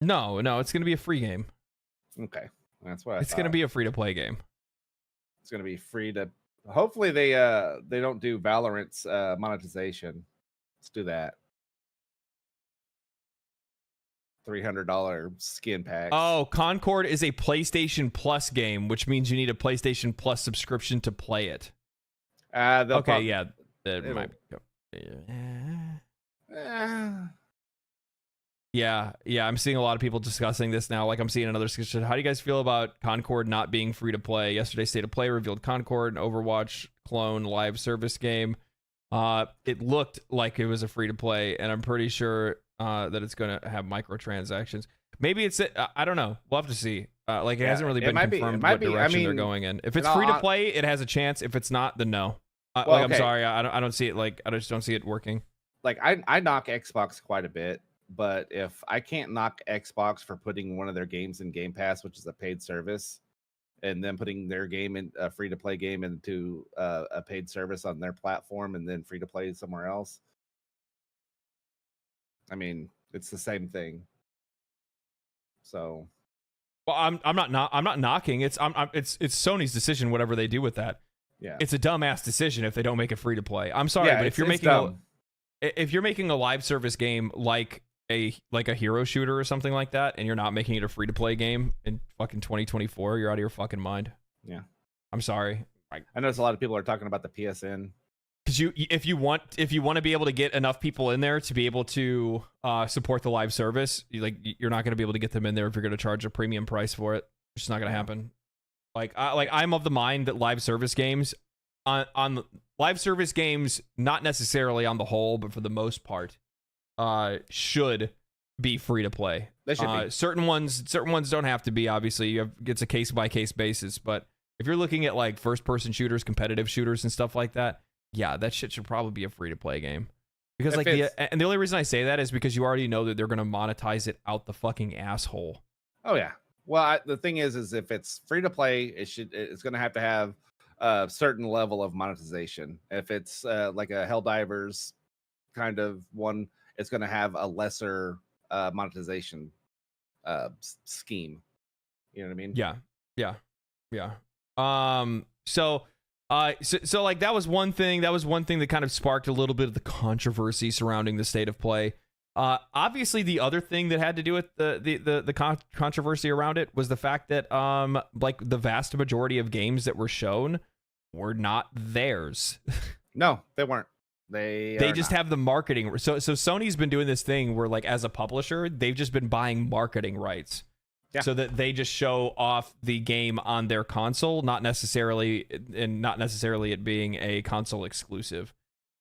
No, it's going to be a free game. Okay, that's what it's going to be a free to play game. It's going to be free to. Hopefully they don't do Valorant's monetization. Let's do that. $300 skin packs. Oh, Concord is a PlayStation Plus game, which means you need a PlayStation Plus subscription to play it. Okay, it might be. I'm seeing a lot of people discussing this now. Like I'm seeing another discussion. How do you guys feel about Concord not being free to play? Yesterday, State of Play revealed Concord, an Overwatch clone live service game. It looked like it was a free to play, and I'm pretty sure that it's going to have microtransactions. Maybe it's I don't know. We'll have to see. It hasn't really been confirmed what direction they're going in. If it's free to play, it has a chance. If it's not, then no. I'm sorry. I don't see it. I just don't see it working. Like I knock Xbox quite a bit. But if I can't knock Xbox for putting one of their games in Game Pass, which is a paid service, and then putting their game in a free to play game into a paid service on their platform and then free to play somewhere else, I mean, it's the same thing. So Well, I'm not knocking. It's Sony's decision. Whatever they do with that, Yeah, it's a dumbass decision if they don't make it free to play. I'm sorry, but if you're making a live service game like a hero shooter or something like that, and you're not making it a free to play game in fucking 2024, you're out of your fucking mind. Yeah, I'm sorry. I notice a lot of people are talking about the PSN. Because if you want to be able to get enough people in there to be able to support the live service, you're not going to be able to get them in there if you're going to charge a premium price for it. It's just not going to happen. I'm of the mind that live service games, on live service games, not necessarily on the whole, but for the most part, should be free to play. They should be. Certain ones don't have to be. Obviously, it's a case by case basis. But if you're looking at like first person shooters, competitive shooters, and stuff like that. Yeah, that shit should probably be a free-to-play game. Because and the only reason I say that is because you already know that they're going to monetize it out the fucking asshole. Oh yeah. Well, the thing is if it's free-to-play, it's going to have a certain level of monetization. If it's like a Helldivers kind of one, it's going to have a lesser monetization scheme. You know what I mean? Yeah. So like that was one thing that kind of sparked a little bit of the controversy surrounding the state of play. Obviously the other thing that had to do with the controversy around it was the fact that like the vast majority of games that were shown were not theirs. No, they weren't. They just have the marketing. So Sony's been doing this thing where, like, as a publisher, they've just been buying marketing rights. Yeah. So that they just show off the game on their console, not necessarily it being a console exclusive.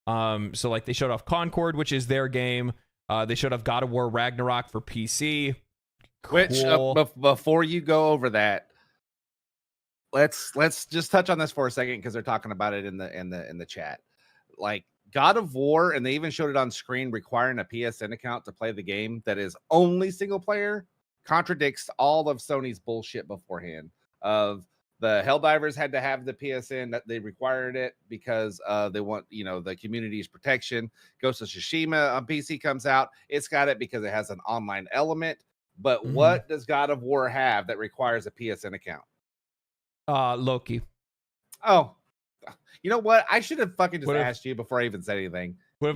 So like they showed off Concord, which is their game. They showed off God of War Ragnarok for PC. Cool. Which before you go over that, let's just touch on this for a second because they're talking about it in the chat. Like God of War, and they even showed it on screen, requiring a PSN account to play the game that is only single player. Contradicts all of Sony's bullshit beforehand of the Helldivers had to have the PSN, that they required it because they want, the community's protection. Ghost of Tsushima on PC comes out. It's got it because it has an online element. But what does God of War have that requires a PSN account? Loki. Oh, you know what? I should have fucking just asked you before I even said anything. What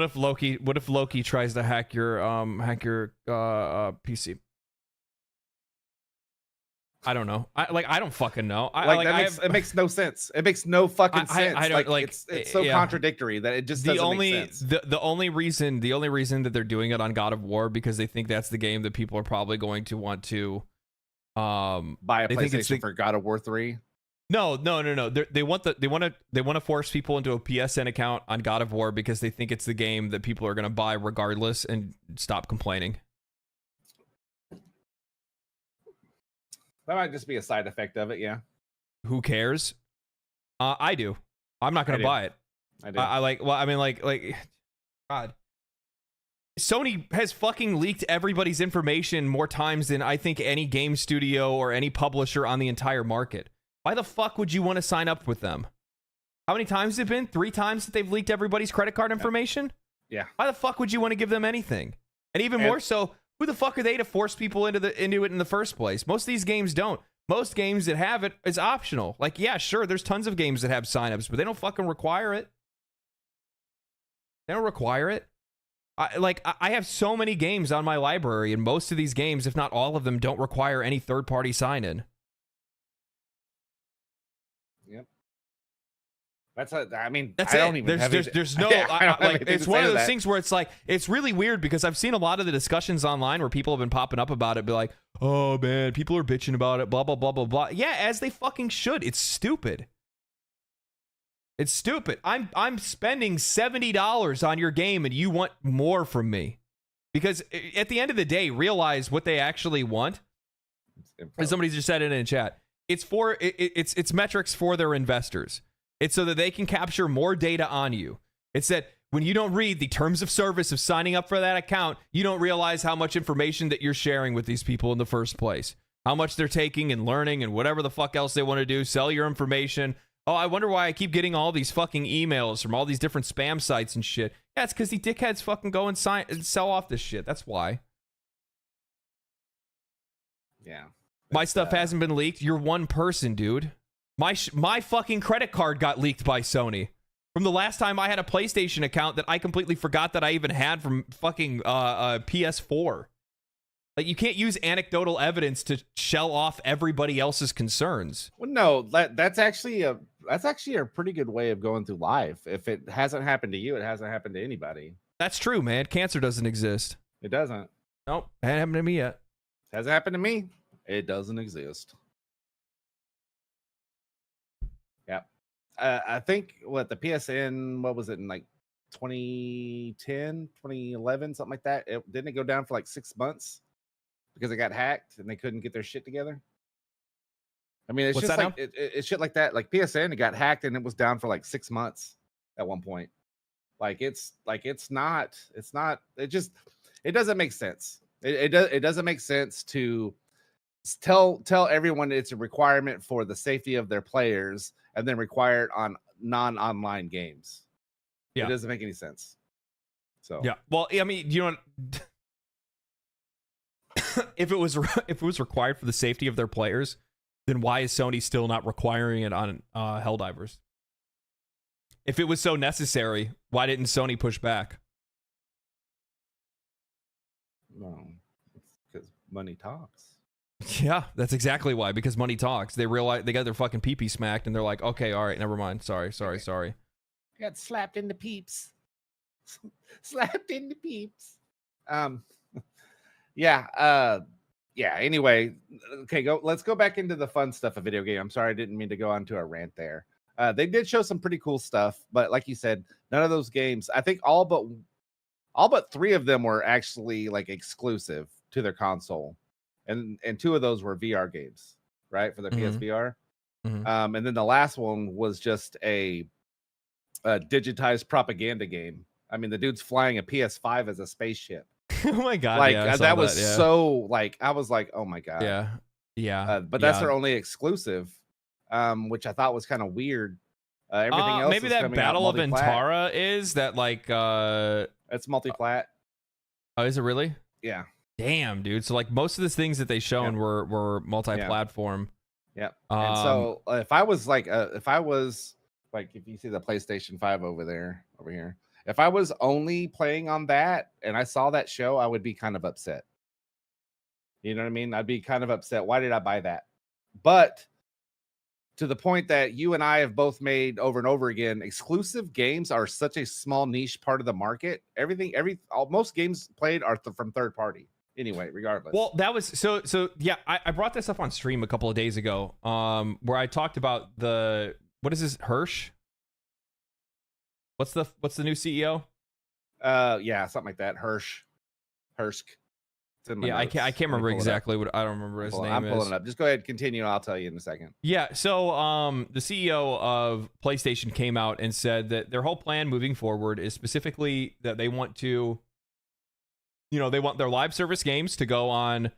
if Loki tries to hack your PC? I don't know. I don't fucking know. It makes no sense. It makes no fucking sense. I don't it's so contradictory that it just doesn't make sense. The only reason that they're doing it on God of War because they think that's the game that people are probably going to want to buy a PlayStation for God of War 3. No. They want to force people into a PSN account on God of War because they think it's the game that people are going to buy regardless and stop complaining. That might just be a side effect of it, yeah. Who cares? I do. I'm not going to buy it. I do. God. Sony has fucking leaked everybody's information more times than I think any game studio or any publisher on the entire market. Why the fuck would you want to sign up with them? How many times has it been? 3 times that they've leaked everybody's credit card information? Yeah. Why the fuck would you want to give them anything? And even more so, who the fuck are they to force people into it in the first place? Most of these games don't. Most games that have it is optional. Like, yeah, sure, there's tons of games that have signups, but they don't fucking require it. They don't require it. I have so many games on my library, and most of these games, if not all of them, don't require any third-party sign-in. Yep. That's I don't even there's no it's one of those things where it's like it's really weird because I've seen a lot of the discussions online where people have been popping up about it, be like, oh man, people are bitching about it, blah blah blah blah blah. Yeah, as they fucking should. It's stupid. It's stupid. I'm spending $70 on your game and you want more from me. Because at the end of the day, realize what they actually want. And somebody just said it in chat. It's metrics for their investors. It's so that they can capture more data on you. It's that when you don't read the terms of service of signing up for that account, you don't realize how much information that you're sharing with these people in the first place. How much they're taking and learning and whatever the fuck else they want to do. Sell your information. Oh, I wonder why I keep getting all these fucking emails from all these different spam sites and shit. Yeah, it's because the dickheads fucking go and sell off this shit. That's why. Yeah. My stuff hasn't been leaked. You're one person, dude. My fucking credit card got leaked by Sony from the last time I had a PlayStation account that I completely forgot that I even had from fucking PS4. Like, you can't use anecdotal evidence to shell off everybody else's concerns. Well, no, that's actually a pretty good way of going through life. If it hasn't happened to you, it hasn't happened to anybody. That's true, man. Cancer doesn't exist. It doesn't. Nope, it hasn't happened to me yet. Hasn't happened to me. It doesn't exist. Yeah. I think the PSN, what was it in like 2010, 2011, something like that? Didn't it go down for like 6 months because it got hacked and they couldn't get their shit together? I mean, it's just like it's shit like that. Like PSN, it got hacked and it was down for like 6 months at one point. It doesn't make sense. It doesn't make sense to tell everyone it's a requirement for the safety of their players and then require it on non-online games. Yeah. It doesn't make any sense. So yeah, well, I mean, you know, if it was required for the safety of their players, then why is Sony still not requiring it on Helldivers? If it was so necessary, why didn't Sony push back? No, it's because money talks. Yeah, that's exactly why. Because money talks. They realize they got their fucking pee-pee smacked, and they're like, okay, all right, never mind. Sorry. I got slapped in the peeps. Slapped in the peeps. Yeah. Anyway, okay, let's go back into the fun stuff of video game. I'm sorry, I didn't mean to go on to a rant there. They did show some pretty cool stuff, but like you said, none of those games, I think all but 3 of them were actually like exclusive to their console. And 2 of those were VR games, right? For the PSVR. And then the last one was just a digitized propaganda game. I mean, the dude's flying a PS5 as a spaceship. Oh my god! Like yeah, that was so like I was like, oh my god. Yeah. But that's their only exclusive, which I thought was kind of weird. Everything else, maybe that Battle of Antara is that like it's multi-plat. Oh, is it really? Yeah. Damn, dude. So like most of the things that they shown were multi-platform. Yeah. And so if you see the PlayStation 5 over here, if I was only playing on that and I saw that show, I would be kind of upset. You know what I mean? I'd be kind of upset. Why did I buy that? But to the point that you and I have both made over and over again, exclusive games are such a small niche part of the market. Most games played are from third party. Anyway, regardless. Well, that was so yeah, I brought this up on stream a couple of days ago, where I talked about what is this, Hirsch? What's the new CEO? Yeah, something like that. Hirsch. Yeah, I can't remember exactly what, I don't remember his name. I'm pulling it up. Just go ahead, continue. I'll tell you in a second. Yeah, so the CEO of PlayStation came out and said that their whole plan moving forward is specifically that they want to, they want their live service games to go on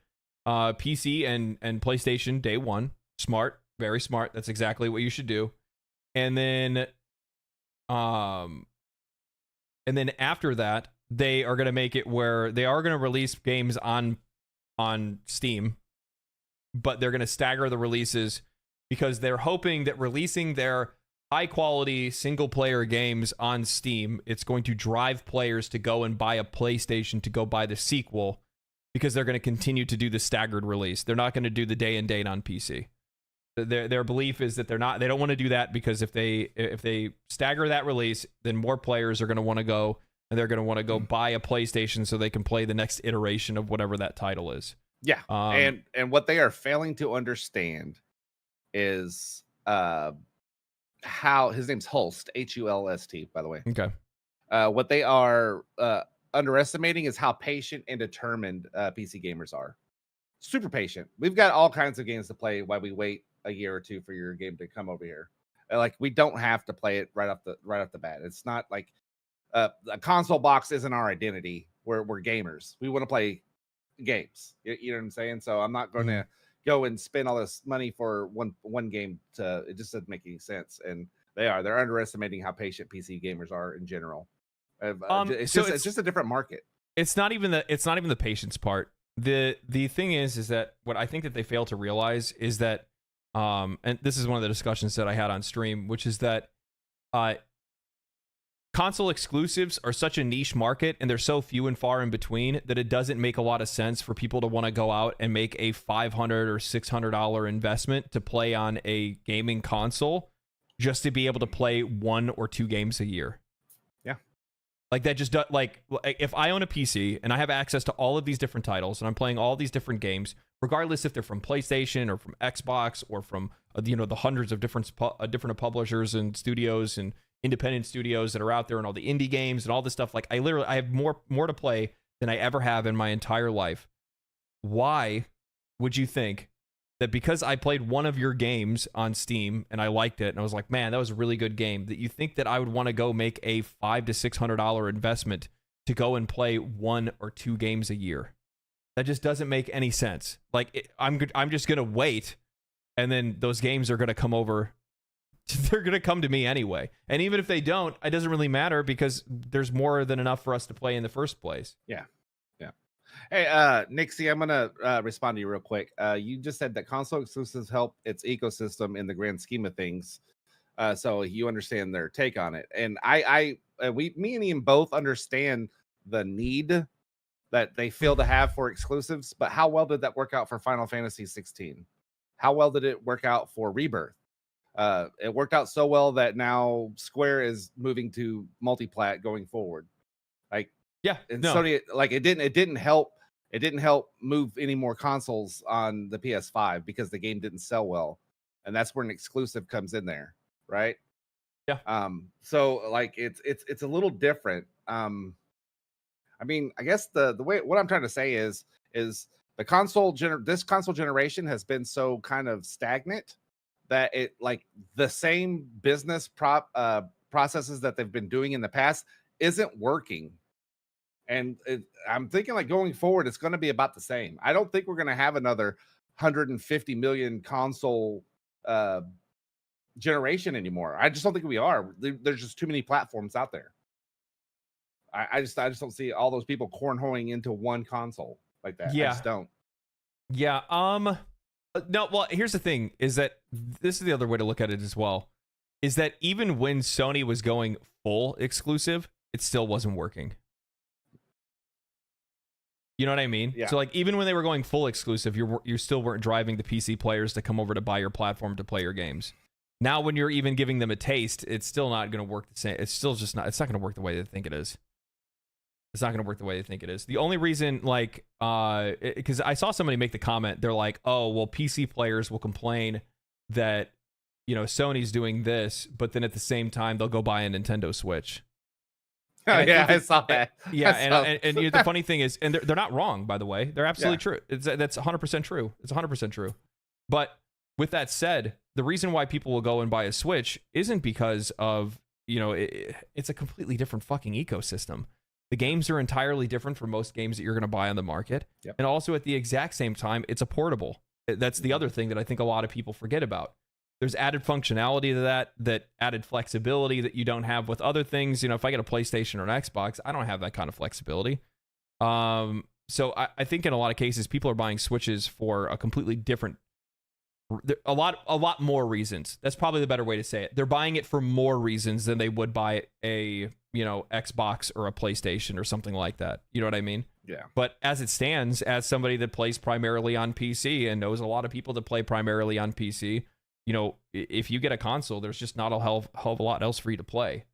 PC and PlayStation day one. Smart, very smart. That's exactly what you should do. And then after that, they are going to make it where they are going to release games on Steam, but they're going to stagger the releases because they're hoping that releasing their high quality single player games on Steam, it's going to drive players to go and buy a PlayStation to go buy the sequel, because they're going to continue to do the staggered release. They're not going to do the day and date on PC. Their belief is that they don't want to do that, because if they stagger that release, then more players are going to want to go, and they're going to want to go buy a PlayStation so they can play the next iteration of whatever that title is. Yeah. And what they are failing to understand is how his name's Hulst, Hulst, by the way. Okay. What they are underestimating is how patient and determined PC gamers are. Super patient. We've got all kinds of games to play while we wait a year or two for your game to come over here. Like, we don't have to play it right off the bat. It's not like a console box isn't our identity. We're gamers. We want to play games. You know what I'm saying? So I'm not going to go and spend all this money for one game. It just doesn't make any sense. And they're underestimating how patient PC gamers are in general. It's just a different market. It's not even the patience part. the thing is that what I think that they fail to realize is that, and this is one of the discussions that I had on stream, which is that console exclusives are such a niche market and they're so few and far in between that it doesn't make a lot of sense for people to want to go out and make a $500 or $600 investment to play on a gaming console just to be able to play 1 or 2 games a year. Yeah. Like that just like if I own a PC and I have access to all of these different titles and I'm playing all these different games, regardless if they're from PlayStation or from Xbox or from the hundreds of different publishers and studios and independent studios that are out there and all the indie games and all this stuff, like I have more to play than I ever have in my entire life. Why would you think that because I played one of your games on Steam and I liked it and I was like, man, that was a really good game, that you think that I would want to go make a $500 to $600 investment to go and play 1 or 2 games a year? That just doesn't make any sense. Like I'm just gonna wait, and then those games are gonna come over. They're gonna come to me anyway, and even if they don't, it doesn't really matter because there's more than enough for us to play in the first place. Yeah. Hey, Nixie, I'm gonna respond to you real quick. You just said that console exclusives help its ecosystem in the grand scheme of things, so you understand their take on it. And me and Ian both understand the need that they feel to have for exclusives. But how well did that work out for Final Fantasy 16? How well did it work out for Rebirth? It worked out so well that now Square is moving to multi-plat going forward. Like, yeah, and no. Sony, like it didn't help move any more consoles on the PS5 because the game didn't sell well, and that's where an exclusive comes in there, right? Yeah. So like it's a little different. I mean, I guess the way, what I'm trying to say is the this console generation has been so kind of stagnant that it, like, the same business processes that they've been doing in the past isn't working. And I'm thinking, like, going forward, it's going to be about the same. I don't think we're going to have another 150 million console generation anymore. I just don't think we are. There's just too many platforms out there. I just don't see all those people cornholing into one console like that. Yeah. I just don't. Yeah. No, well, here's the thing, is that this is the other way to look at it as well, is that even when Sony was going full exclusive, it still wasn't working. You know what I mean? Yeah. So like even when they were going full exclusive, you still weren't driving the PC players to come over to buy your platform to play your games. Now when you're even giving them a taste, it's still not going to work the same. It's still just not. It's not going to work the way they think it is. It's not going to work the way they think it is. The only reason, like, because I saw somebody make the comment, they're like, "Oh, well, PC players will complain that, you know, Sony's doing this, but then at the same time they'll go buy a Nintendo Switch." Oh, yeah, I saw that. Yeah, and you know, the funny thing is, and they're not wrong, by the way. They're absolutely true. That's 100% true. It's 100% true. But with that said, the reason why people will go and buy a Switch isn't because of, you know, it's a completely different fucking ecosystem. The games are entirely different from most games that you're going to buy on the market. Yep. And also at the exact same time, it's a portable. That's the other thing that I think a lot of people forget about. There's added functionality to that added flexibility that you don't have with other things. You know, if I get a PlayStation or an Xbox, I don't have that kind of flexibility. So I think in a lot of cases, people are buying Switches for a completely different, a lot more reasons. That's probably the better way to say it. They're buying it for more reasons than they would buy a, you know, Xbox or a PlayStation or something like that. You know what I mean? Yeah. But as it stands, as somebody that plays primarily on PC and knows a lot of people that play primarily on PC, you know, if you get a console, there's just not a hell of a lot else for you to play.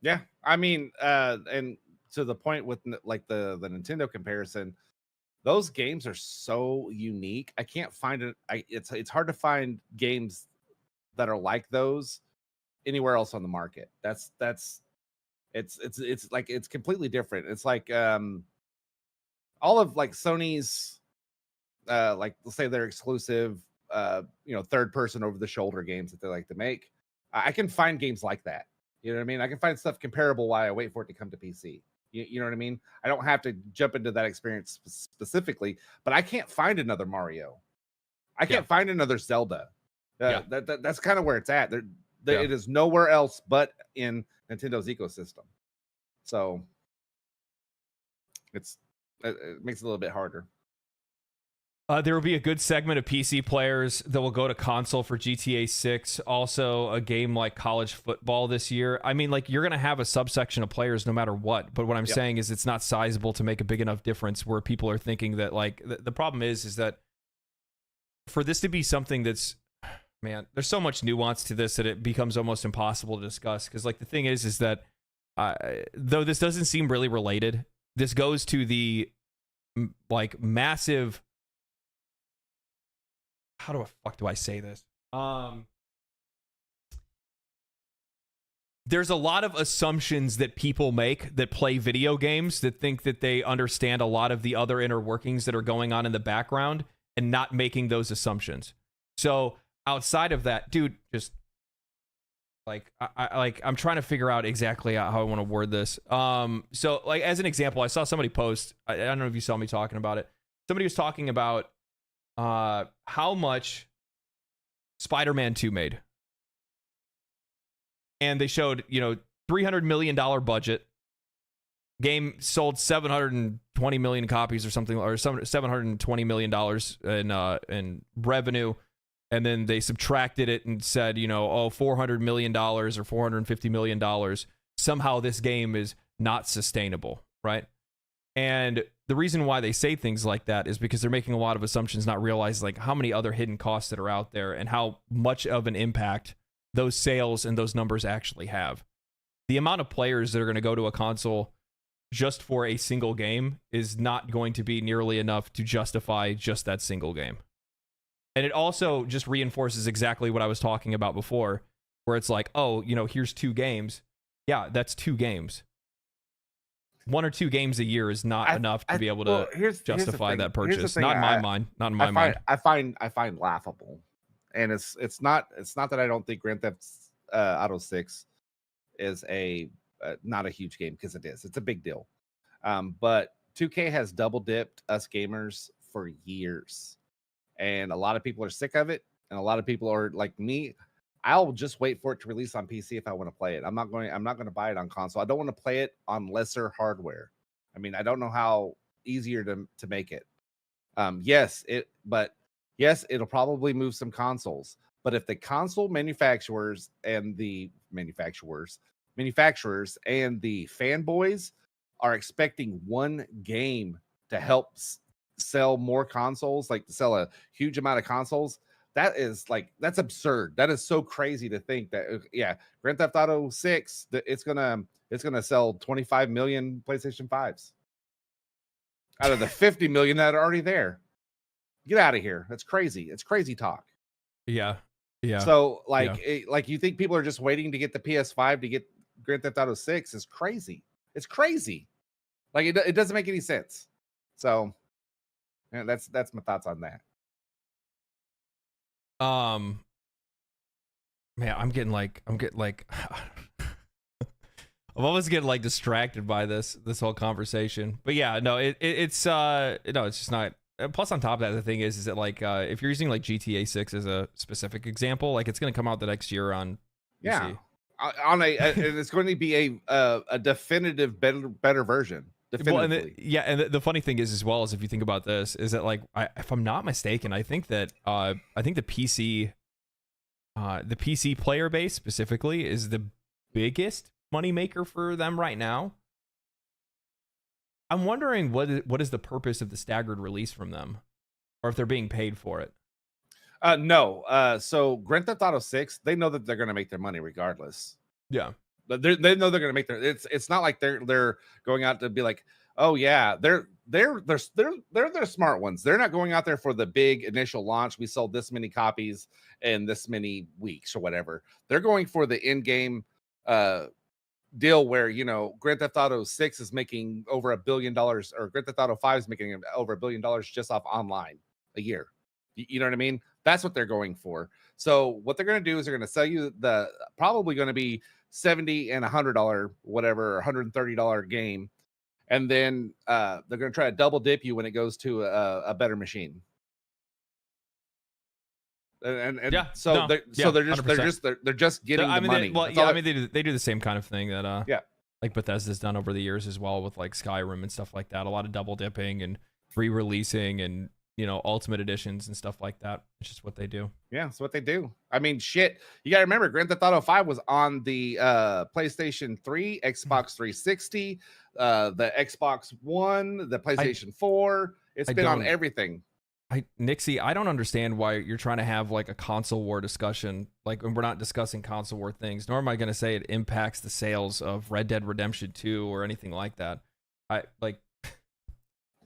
Yeah. I mean, and to the point with like the Nintendo comparison, those games are so unique. I can't find it. It's hard to find games that are like those anywhere else on the market. It's like, it's completely different. It's like all of, like, Sony's like, let's say they're exclusive, you know, third person over the shoulder games that they like to make. I can find games like that. You know what I mean? I can find stuff comparable while I wait for it to come to PC. You know what I mean? I don't have to jump into that experience specifically, but I can't find another Mario. I can't find another Zelda. That's kind of where it's at. It is nowhere else but in Nintendo's ecosystem. So it's it makes it a little bit harder. There will be a good segment of PC players that will go to console for GTA 6. Also, a game like college football this year. I mean, like, you're going to have a subsection of players no matter what. But what I'm saying is it's not sizable to make a big enough difference where people are thinking that, like, the problem is that for this to be something that's, man, there's so much nuance to this that it becomes almost impossible to discuss. Because, like, the thing is that though this doesn't seem really related, this goes to the, like, massive... How the fuck do I say this? There's a lot of assumptions that people make that play video games that think that they understand a lot of the other inner workings that are going on in the background and not making those assumptions. So outside of that, dude, just like I'm trying to figure out exactly how I want to word this. So like as an example, I saw somebody post. I don't know if you saw me talking about it. Somebody was talking about how much Spider-Man 2 made. And they showed, $300 million budget. Game sold 720 million copies or something, or $720 million in revenue. And then they subtracted it and said, $400 million or $450 million. Somehow this game is not sustainable, right? And the reason why they say things like that is because they're making a lot of assumptions, not realizing like how many other hidden costs that are out there and how much of an impact those sales and those numbers actually have. The amount of players that are going to go to a console just for a single game is not going to be nearly enough to justify just that single game. And it also just reinforces exactly what I was talking about before, where it's like, oh, here's 2 games. Yeah, that's 2 games. 1 or 2 games a year is not enough to be able to justify that purchase. Not in my mind. Not in my mind. I find laughable, and it's not that I don't think Grand Theft Auto 6 is not a huge game, because it is. It's a big deal. But 2K has double dipped us gamers for years, and a lot of people are sick of it, and a lot of people are like me. I'll just wait for it to release on PC if I want to play it. I'm not going to buy it on console. I don't want to play it on lesser hardware. I mean, I don't know how easier to make it. Yes, it'll probably move some consoles. But if the console manufacturers and the fanboys are expecting one game to help sell more consoles, like to sell a huge amount of consoles, that's absurd. That is so crazy to think that, Grand Theft Auto 6, it's gonna sell 25 million PlayStation 5s out of the 50 million that are already there. Get out of here. That's crazy. It's crazy talk. Yeah. So you think people are just waiting to get the PS5 to get Grand Theft Auto 6 is crazy. It's crazy. Like it doesn't make any sense. So that's my thoughts on that. Man, I'm getting like I'm always getting like distracted by this whole conversation. But yeah, no, it's just not. Plus, on top of that, the thing is that like if you're using like GTA 6 as a specific example, like it's going to come out the next year on PC. It's going to be a definitive better version. Definitively. Well, and the funny thing is, as well, as if you think about this, is that like if I'm not mistaken, I think the PC player base specifically is the biggest moneymaker for them right now. I'm wondering what is the purpose of the staggered release from them, or if they're being paid for it. No. So Grand Theft Auto 6, they know that they're going to make their money regardless. Yeah. They know they're going to make their. It's not like they're going out to be like, oh yeah, they're the smart ones. They're not going out there for the big initial launch. We sold this many copies in this many weeks or whatever. They're going for the in-game deal where Grand Theft Auto 6 is making over $1 billion, or Grand Theft Auto 5 is making over $1 billion just off online a year. You know what I mean? That's what they're going for. So what they're going to do is they're going to sell you probably going to be $70 and $100 whatever, or $130 game, and then they're going to try to double dip you when it goes to a better machine. And they're just getting the money. They do the same kind of thing that like Bethesda's done over the years as well with like Skyrim and stuff like that. A lot of double dipping and re-releasing and, you know, ultimate editions and stuff like that. It's just what they do. Yeah, it's what they do. I mean, shit. You gotta remember, Grand Theft Auto 5 was on the PlayStation 3, Xbox 360, the Xbox One, the PlayStation 4. It's been on everything. Nixie, I don't understand why you're trying to have like a console war discussion. Like, when we're not discussing console war things, nor am I going to say it impacts the sales of Red Dead Redemption 2 or anything like that.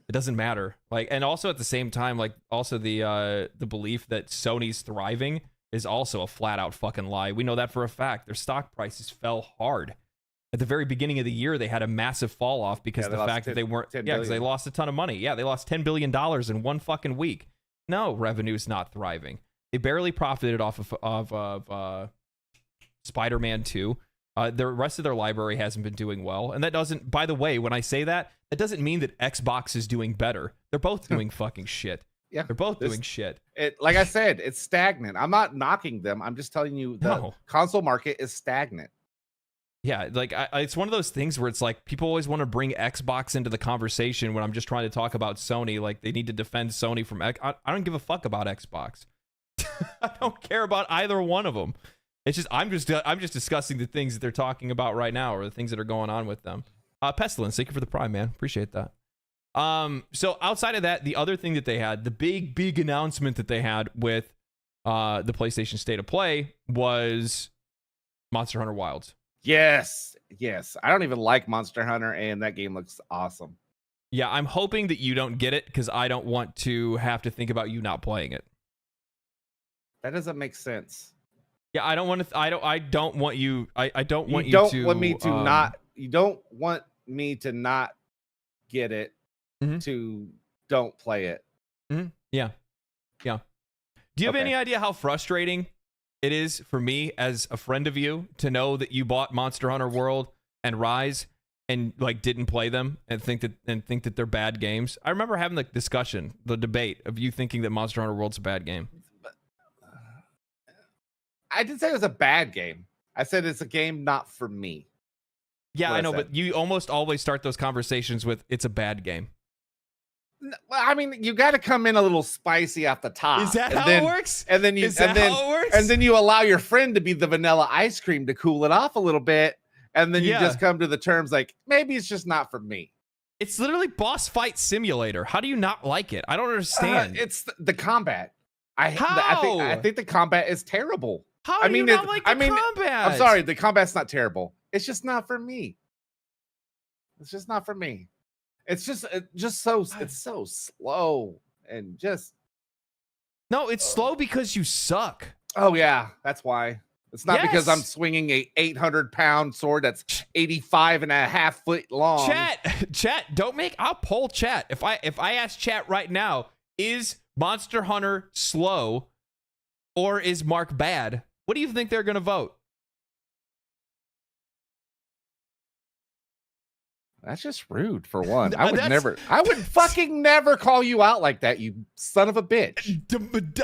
It doesn't matter. Like, and also at the same time, like, also the belief that Sony's thriving is also a flat out fucking lie. We know that for a fact. Their stock prices fell hard. At the very beginning of the year, they had a massive fall off because of the fact that they weren't. Yeah, because they lost a ton of money. Yeah, they lost $10 billion in one fucking week. No, revenue's not thriving. They barely profited off of Spider-Man 2. The rest of their library hasn't been doing well. And that doesn't, by the way, when I say that, it doesn't mean that Xbox is doing better. They're both doing fucking shit. Yeah, they're both doing shit. Like I said, it's stagnant. I'm not knocking them. I'm just telling you the console market is stagnant. Yeah, like it's one of those things where it's like people always want to bring Xbox into the conversation when I'm just trying to talk about Sony. Like, they need to defend Sony from I don't give a fuck about Xbox. I don't care about either one of them. It's just I'm just discussing the things that they're talking about right now, or the things that are going on with them. Pestilence, thank you for the Prime, man. Appreciate that. So outside of that, the other thing that they had, the big announcement that they had with the PlayStation State of Play was Monster Hunter Wilds. Yes. I don't even like Monster Hunter, and that game looks awesome. Yeah, I'm hoping that you don't get it because I don't want to have to think about you not playing it. That doesn't make sense. Yeah, I don't want to. I don't want you. I don't want you to. You don't want me to not get it. Mm-hmm. To don't play it. Mm-hmm. Yeah. Do you have any idea how frustrating it is for me as a friend of you to know that you bought Monster Hunter World and Rise and like didn't play them and think that they're bad games? I remember having the discussion, the debate of you thinking that Monster Hunter World's a bad game. I didn't say it was a bad game. I said it's a game not for me. Yeah, I know, but you almost always start those conversations with "it's a bad game." I mean, you got to come in a little spicy off the top. Is that how it works? And then you allow your friend to be the vanilla ice cream to cool it off a little bit, and then you just come to the terms like, maybe it's just not for me. It's literally boss fight simulator. How do you not like it? I don't understand. It's the combat. I think the combat is terrible. How do you not like the combat? I'm sorry, the combat's not terrible. It's just not for me. It's just not for me. It's so slow and just. No, it's slow because you suck. Oh yeah, that's why. It's not because I'm swinging a 800-pound sword that's 85.5 foot long. Chat, don't make. I'll poll chat. If I ask chat right now, is Monster Hunter slow or is Mark bad? What do you think they're gonna vote? That's just rude, for one. I would fucking never call you out like that, you son of a bitch.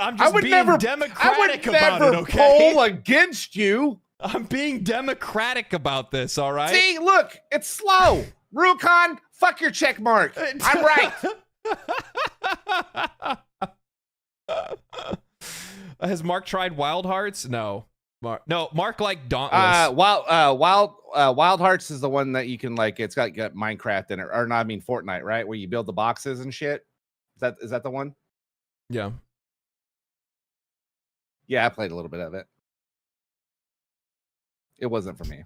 I'm just being democratic about it, okay? Poll against you. I'm being democratic about this, all right? See, look, it's slow. Rukon, fuck your check mark. I'm right. Has Mark tried Wild Hearts? No. Mark like Dauntless. Wild Hearts is the one that you can like. It's got Minecraft in it, or not? I mean Fortnite, right? Where you build the boxes and shit. Is that the one? Yeah. Yeah, I played a little bit of it. It wasn't for me.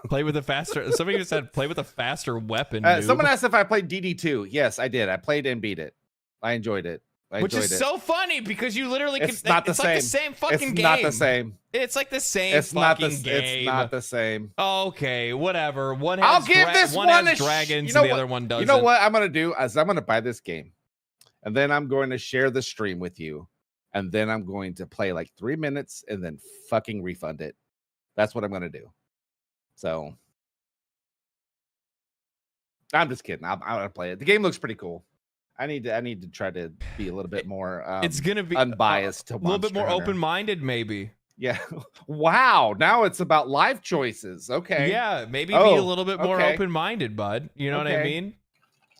Play with a faster. Somebody just said play with a faster weapon. Someone asked if I played DD2. Yes, I did. I played and beat it. I enjoyed it. Which is so funny because you literally it's not the same. Like the same fucking game. It's not the same. It's like the same fucking game. It's not the same. Okay, whatever. One has dragons and the other one doesn't. You know what I'm going to do? Is I'm going to buy this game. And then I'm going to share the stream with you. And then I'm going to play like 3 minutes and then fucking refund it. That's what I'm going to do. So I'm just kidding. I'm going to play it. The game looks pretty cool. I need to try to be a little bit more. It's gonna be unbiased, to a little bit more open-minded, maybe. Yeah. Wow. Now it's about life choices. Okay. Yeah, maybe be Oh, a little bit more okay. open-minded, bud. You know what I Okay. mean?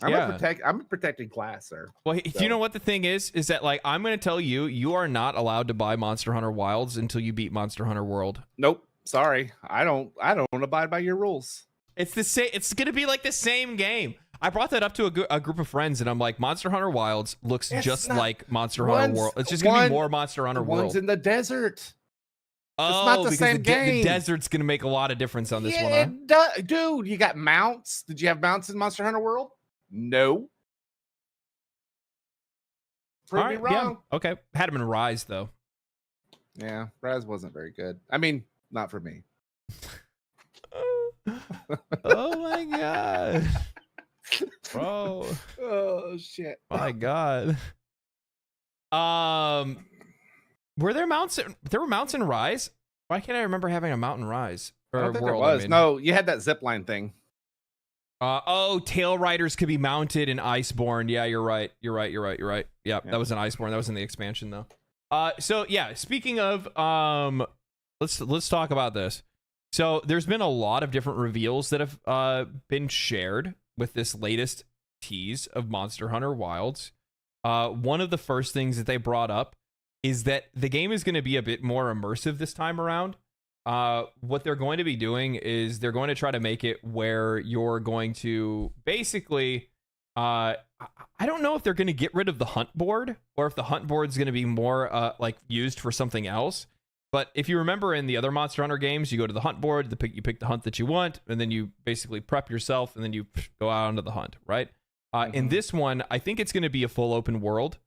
I'm Yeah. a protecting class, sir. Well, So. you know what the thing is that like I'm going to tell you, you are not allowed to buy Monster Hunter Wilds until you beat Monster Hunter World. Nope. Sorry. I don't abide by your rules. It's the same. It's going to be like the same game. I brought that up to a group of friends, and I'm like, Monster Hunter Wilds looks just like Monster Hunter World. It's just going to be more Monster Hunter World. One's in the desert. Oh, it's not the because same game. The desert's going to make a lot of difference on this one, huh? Dude, you got mounts. Did you have mounts in Monster Hunter World? No. Prove me wrong. Yeah. Okay. Had him in Rise, though. Yeah, Rise wasn't very good. I mean, not for me. Oh, my God. Bro. Oh, shit. My God. Were there mounts? There were mounts in Rise. Why can't I remember having a mountain Rise? Or I don't think there was. No, you had that zipline thing. Tail Riders could be mounted in Iceborne. Yeah, you're right. You're right. Yeah, that was in Iceborne. That was in the expansion though. So yeah, speaking of let's talk about this. So there's been a lot of different reveals that have been shared with this latest tease of Monster Hunter Wilds. One of the first things that they brought up is that the game is going to be a bit more immersive this time around. What they're going to be doing is they're going to try to make it where you're going to basically, I don't know if they're going to get rid of the hunt board or if the hunt board is going to be more like used for something else. But if you remember in the other Monster Hunter games, you go to the hunt board, you pick the hunt that you want, and then you basically prep yourself, and then you go out onto the hunt, right? In this one, I think it's going to be a full open world.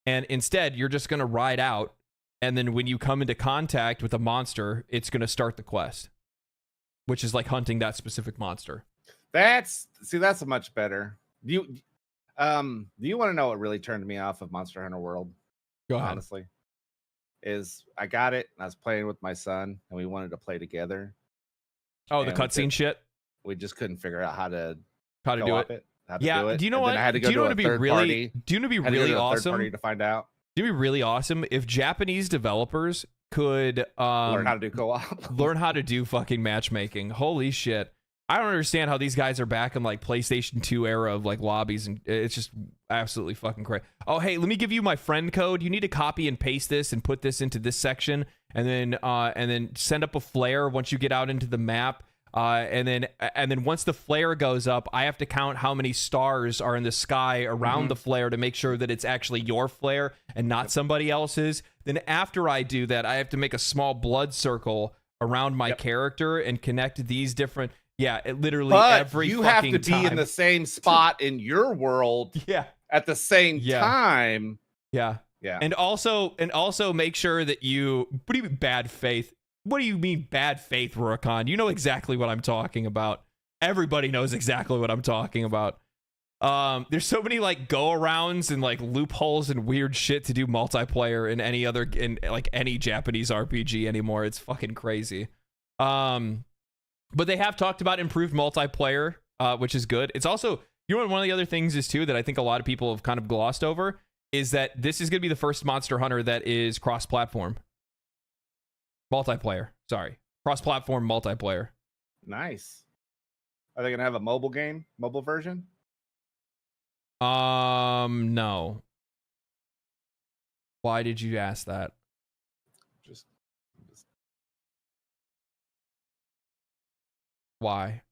And instead, you're just going to ride out. And then when you come into contact with a monster, it's going to start the quest, which is like hunting that specific monster. That's a much better. Do you want to know what really turned me off of Monster Hunter World? Go ahead. Honestly, is I got it and I was playing with my son and we wanted to play together. Oh, the cutscene shit. We just couldn't figure out how to do it. Yeah. Do you know what? I had to go to a third party. Do you know what'd be really awesome? To find out. It'd be really awesome if Japanese developers could learn how to do co-op. Learn how to do fucking matchmaking. Holy shit. I don't understand how these guys are back in like PlayStation 2 era of like lobbies, and it's just absolutely fucking crazy. Oh, hey, let me give you my friend code. You need to copy and paste this and put this into this section, and then send up a flare once you get out into the map. And then once the flare goes up, I have to count how many stars are in the sky around the flare to make sure that it's actually your flare and not somebody else's. Then after I do that, I have to make a small blood circle around my character and connect these different. Yeah, it literally every you fucking have to be in the same spot in your world. Yeah, at the same time. Yeah. And also make sure that you. What do you mean bad faith? What do you mean bad faith, Rurakan? You know exactly what I'm talking about. Everybody knows exactly what I'm talking about. There's so many like go-arounds and like loopholes and weird shit to do multiplayer in any Japanese RPG anymore. It's fucking crazy. But they have talked about improved multiplayer, which is good. It's also, you know what, one of the other things is too that I think a lot of people have kind of glossed over is that this is going to be the first Monster Hunter that is cross-platform. Multiplayer, sorry. Cross-platform multiplayer. Nice. Are they gonna have a mobile version? No. Why did you ask that? Just... Why?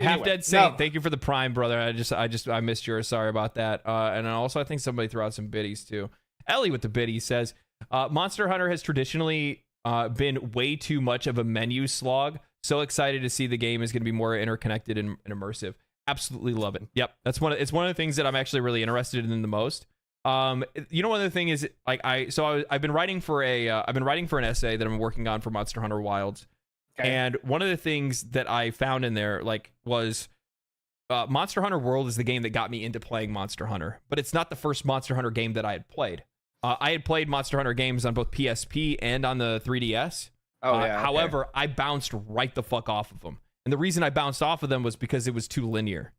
Anyway, Half Dead Saint, thank you for the Prime, brother. I missed yours. Sorry about that. And also, I think somebody threw out some biddies too. Ellie with the biddies says, Monster Hunter has traditionally been way too much of a menu slog. So excited to see the game is going to be more interconnected and immersive. Absolutely love it. Yep, it's one of the things that I'm actually really interested in the most. You know, one of the thing is like I've been writing for an essay that I'm working on for Monster Hunter Wilds. Okay. And one of the things that I found in there was Monster Hunter World is the game that got me into playing Monster Hunter, but it's not the first Monster Hunter game that I had played. I had played Monster Hunter games on both PSP and on the 3DS. However, I bounced right the fuck off of them. And the reason I bounced off of them was because it was too linear.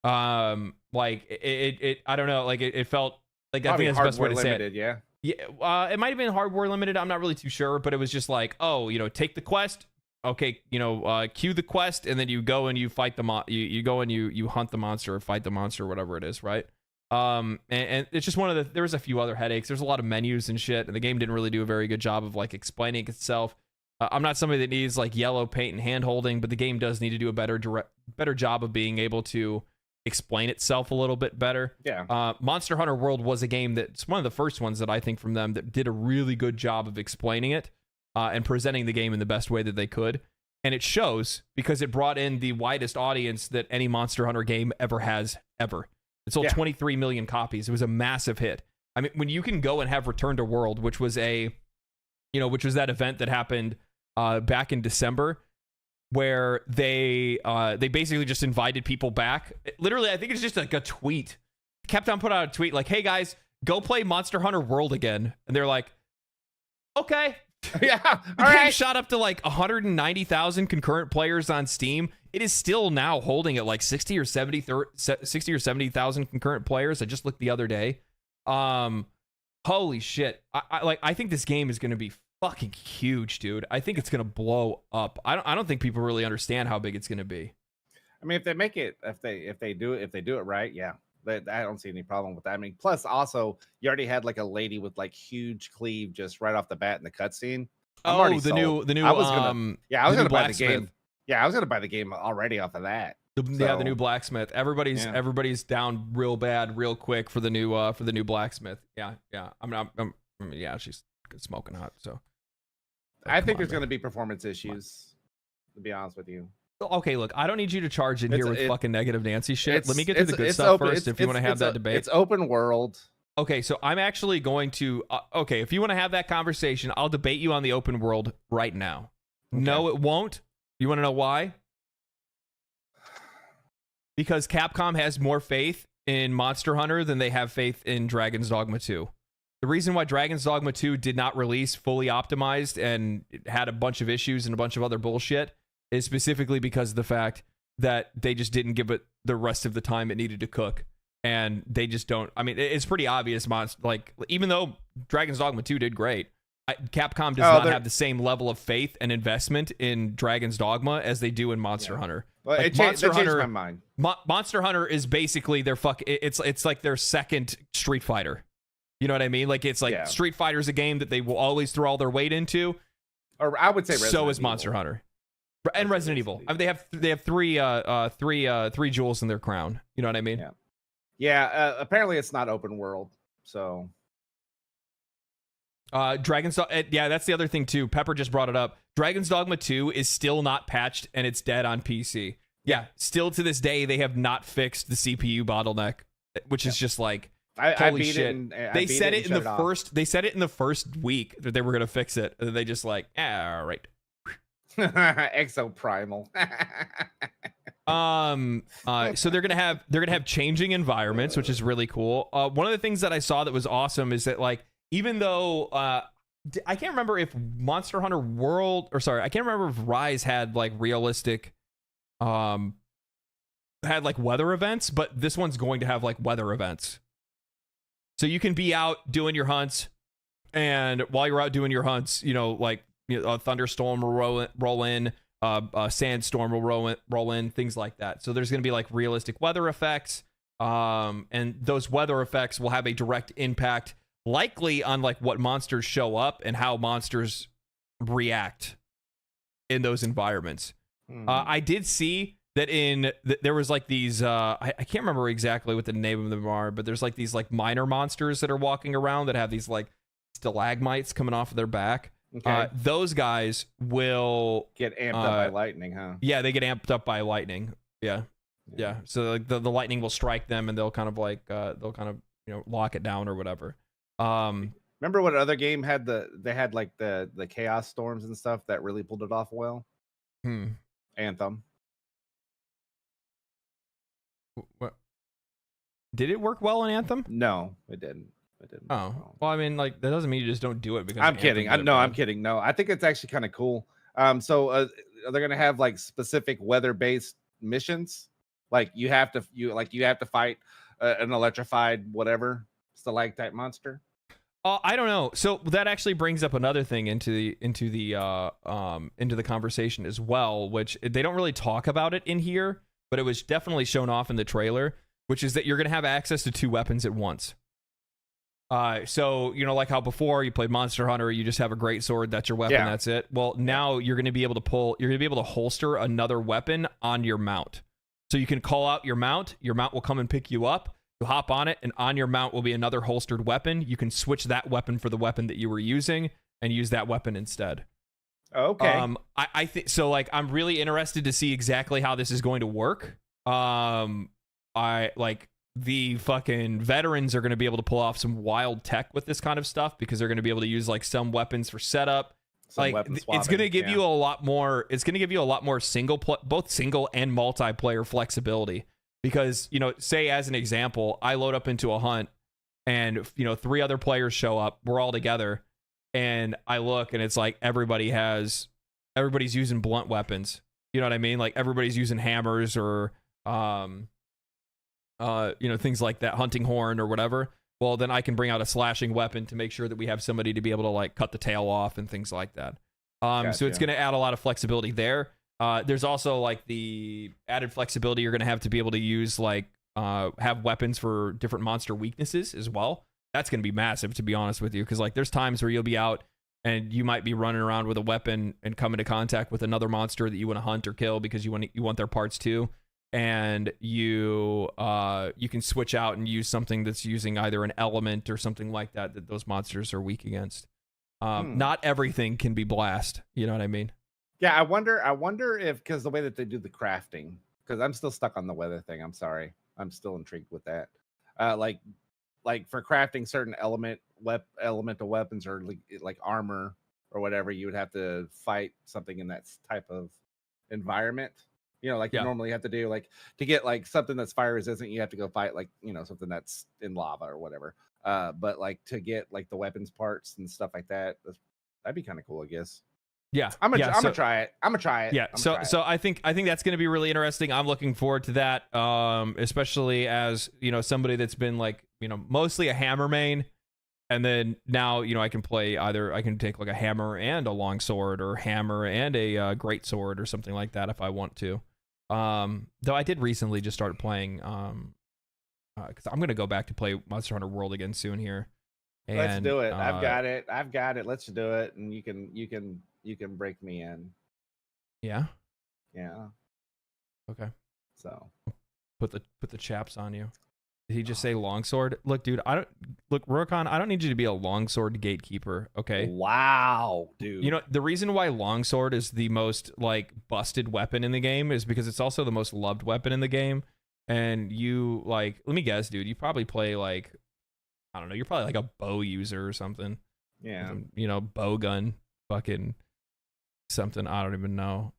Like it I don't know, like it felt like, I think that's the best way to say it. Yeah, it might have been hardware limited. I'm not really too sure, but it was just like, oh, take the quest. Okay, queue the quest, and then you go and you fight the you go and you hunt the monster or fight the monster or whatever it is, right? And it's just one of the. There was a few other headaches. There's a lot of menus and shit, and the game didn't really do a very good job of like explaining itself. I'm not somebody that needs like yellow paint and hand holding, but the game does need to do a better job of being able to explain itself a little bit better. Yeah. Monster Hunter World was a game that's one of the first ones that I think from them that did a really good job of explaining it and presenting the game in the best way that they could. And it shows because it brought in the widest audience that any Monster Hunter game ever has ever. It sold 23 million copies. It was a massive hit. I mean, when you can go and have Return to World, which was that event that happened back in December, where they basically just invited people back. Literally, I think it's just like a tweet. Capcom put out a tweet like, "Hey guys, go play Monster Hunter World again," and they're like, "Okay." Yeah, The game shot up to like 190,000 concurrent players on Steam. It is still now holding at like 60 or 70,000 concurrent players. I just looked the other day. Holy shit! I think this game is going to be fucking huge, dude. I think it's gonna blow up. I don't think people really understand how big it's gonna be. I mean, if they make it, if they do it right, yeah. I don't see any problem with that. I mean, plus also you already had like a lady with like huge cleave just right off the bat in the cutscene. The new I was gonna buy the game. Yeah, I was gonna buy the game already off of that. The new blacksmith. Everybody's down real bad, real quick for the new blacksmith. Yeah. She's smoking hot. So I think there's going to be performance issues, to be honest with you. Okay, look, I don't need you to charge in here with fucking negative Nancy shit. Let me get to the good stuff first if you want to have that debate. It's open world. Okay, so I'm actually going to... okay, if you want to have that conversation, I'll debate you on the open world right now. Okay. No, it won't. You want to know why? Because Capcom has more faith in Monster Hunter than they have faith in Dragon's Dogma 2. The reason why Dragon's Dogma 2 did not release fully optimized and it had a bunch of issues and a bunch of other bullshit is specifically because of the fact that they just didn't give it the rest of the time it needed to cook. And they just don't... I mean, it's pretty obvious. Like, even though Dragon's Dogma 2 did great, Capcom does not have the same level of faith and investment in Dragon's Dogma as they do in Monster Hunter. Well, like Monster Hunter, changed my mind. Monster Hunter is basically their it's like their second Street Fighter. You know what I mean? Like it's like Street Fighter is a game that they will always throw all their weight into. Or I would say Resident so is Monster Hunter and Resident Evil. I mean, they have three jewels in their crown. You know what I mean? Yeah. Yeah. Apparently, it's not open world. So. Dragon's yeah, that's the other thing too. Pepper just brought it up. Dragon's Dogma 2 is still not patched and it's dead on PC. Yeah, still to this day they have not fixed the CPU bottleneck, which is just like holy shit. They said it in the first week that they were gonna fix it. And they just like, all right. Exo Primal. So they're gonna have changing environments, which is really cool. One of the things that I saw that was awesome is that like even though I can't remember if Monster Hunter World I can't remember if Rise had like realistic had like weather events, but this one's going to have like weather events. So you can be out doing your hunts, and while you're out doing your hunts, a thunderstorm will roll in, a sandstorm will roll in, things like that. So there's going to be like realistic weather effects, and those weather effects will have a direct impact likely on like what monsters show up and how monsters react in those environments. I did see that there was like these I can't remember exactly what the name of them are, but there's like these like minor monsters that are walking around that have these like stalagmites coming off of their back. Okay. Those guys will get amped up by lightning, huh? Yeah, they get amped up by lightning. Yeah. So like the lightning will strike them and they'll kind of lock it down or whatever. Remember what other game had the chaos storms and stuff that really pulled it off well? Anthem. What? Did it work well in Anthem? No, it didn't. Oh, well, I mean, like that doesn't mean you just don't do it because I'm kidding. I'm kidding. No, I think it's actually kind of cool. So they're gonna have like specific weather-based missions. Like you have to fight an electrified whatever stalactite monster. I don't know. So that actually brings up another thing into the conversation as well, which they don't really talk about it in here, but it was definitely shown off in the trailer, which is that you're going to have access to 2 weapons at once. So like how before you played Monster Hunter, you just have a great sword, that's your weapon, that's it. Well, now you're going to be able to holster another weapon on your mount. So you can call out your mount will come and pick you up. You hop on it, and on your mount will be another holstered weapon. You can switch that weapon for the weapon that you were using and use that weapon instead. Okay. I think so. Like, I'm really interested to see exactly how this is going to work. I like the fucking veterans are going to be able to pull off some wild tech with this kind of stuff because they're going to be able to use like some weapons for setup. Like, it's going to give you a lot more. It's going to give you a lot more both single and multiplayer flexibility. Because, say as an example, I load up into a hunt and, 3 other players show up. We're all together and I look and it's like everybody's using blunt weapons. You know what I mean? Like everybody's using hammers or, things like that, hunting horn or whatever. Well, then I can bring out a slashing weapon to make sure that we have somebody to be able to like cut the tail off and things like that. Gotcha. So it's going to add a lot of flexibility there. There's also like the added flexibility you're going to have to be able to use like have weapons for different monster weaknesses as well. That's going to be massive, to be honest with you, because like there's times where you'll be out and you might be running around with a weapon and come into contact with another monster that you want to hunt or kill because you want their parts too, and you can switch out and use something that's using either an element or something like that those monsters are weak against. Not everything can be blast. You know what I mean? Yeah, I wonder if, because the way that they do the crafting, because I'm still stuck on the weather thing. I'm sorry. I'm still intrigued with that. Like for crafting certain elemental weapons or like armor or whatever, you would have to fight something in that type of environment. You normally have to do, like, to get like something that's fire resistant, you have to go fight like, something that's in lava or whatever. But like to get like the weapons parts and stuff like that, that'd be kind of cool, I guess. Yeah, I'm gonna try it. Yeah, so I think that's going to be really interesting. I'm looking forward to that, especially as somebody that's been like mostly a hammer main, and then now I can play I can take like a hammer and a long sword, or hammer and a great sword, or something like that if I want to. Though I did recently just start playing, because I'm gonna go back to play Monster Hunter World again soon here. And, let's do it. I've got it. Let's do it, and you can break me in. Yeah. Okay. So put the chaps on you. Did he just say longsword? Look, dude, Rurikon, I don't need you to be a longsword gatekeeper, okay? Wow, dude. The reason why longsword is the most like busted weapon in the game is because it's also the most loved weapon in the game. And you like, let me guess, dude, you probably play like, I don't know, you're probably like a bow user or something. Yeah. Bow gun, fucking something, I don't even know.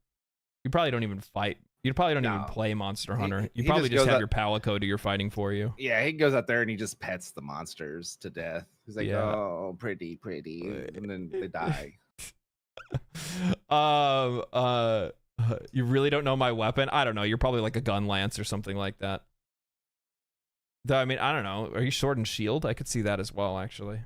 You probably don't even fight. You probably don't even play Monster Hunter. You probably just have your Palico do your fighting for you. Yeah, he goes out there and he just pets the monsters to death. He's like, oh, pretty, and then they die. You really don't know my weapon? I don't know. You're probably like a gun lance or something like that. Though, I mean, I don't know. Are you sword and shield? I could see that as well, actually.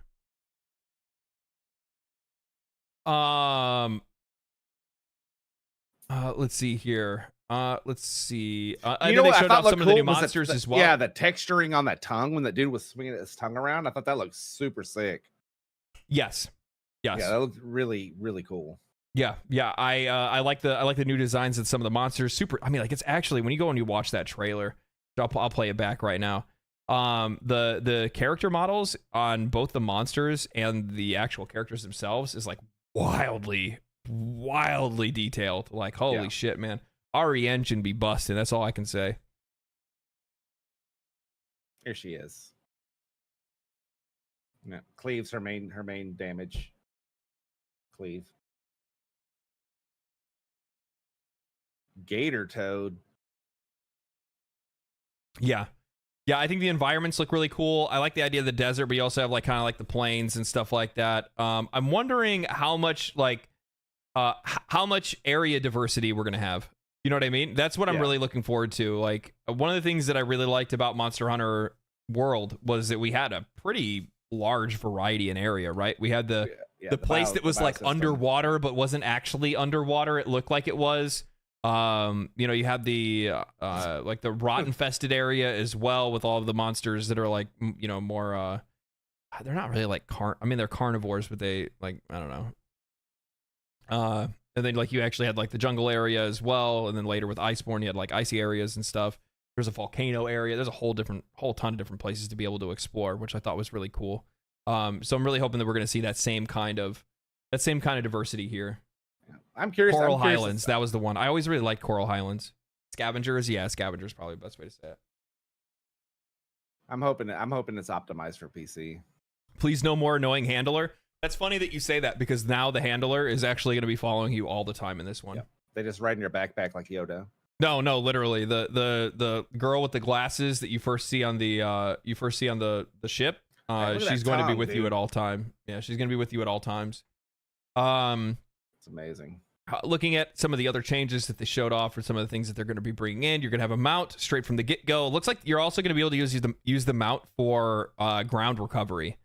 Let's see here. Let's see. And then they showed off some of the new monsters as well. Yeah, the texturing on that tongue when that dude was swinging his tongue around. I thought that looked super sick. Yes. Yeah, that looked really, really cool. Yeah. I like the new designs and some of the monsters. Super. I mean, like, it's actually, when you go and you watch that trailer, I'll play it back right now. The character models on both the monsters and the actual characters themselves is like wildly detailed. Like, holy shit, man. RE engine be busting. That's all I can say. Here she is. Yeah, Cleave's her main damage. Cleave. Gator Toad. Yeah, I think the environments look really cool. I like the idea of the desert, but you also have like kind of like the plains and stuff like that. I'm wondering how much area diversity we're gonna have. You know what I mean? That's what I'm really looking forward to. Like, one of the things that I really liked about Monster Hunter World was that we had a pretty large variety in area, right? We had the place that was like biosystem. underwater but wasn't actually underwater. It looked like it was. You had the like the rot infested area as well, with all of the monsters that are like more they're not really like they're carnivores, but they like, I don't know. And then like you actually had like the jungle area as well, and then later with Iceborne you had like icy areas and stuff. There's a volcano area. There's a whole ton of different places to be able to explore, which I thought was really cool. So I'm really hoping that we're going to see that same kind of diversity here. I'm curious. Coral Highlands, that was the one. I always really liked Coral Highlands. Scavengers, yeah, Scavengers probably the best way to say it. I'm hoping it's optimized for PC. Please no more annoying handler. That's funny that you say that, because now the handler is actually going to be following you all the time in this one. Yep. They just ride in your backpack like Yoda. No, literally the girl with the glasses that you first see on the ship. She's going to be with you at all time. Yeah, she's going to be with you at all times. It's amazing. Looking at some of the other changes that they showed off, or some of the things that they're going to be bringing in, you're going to have a mount straight from the get-go. Looks like you're also going to be able to use the mount for ground recovery.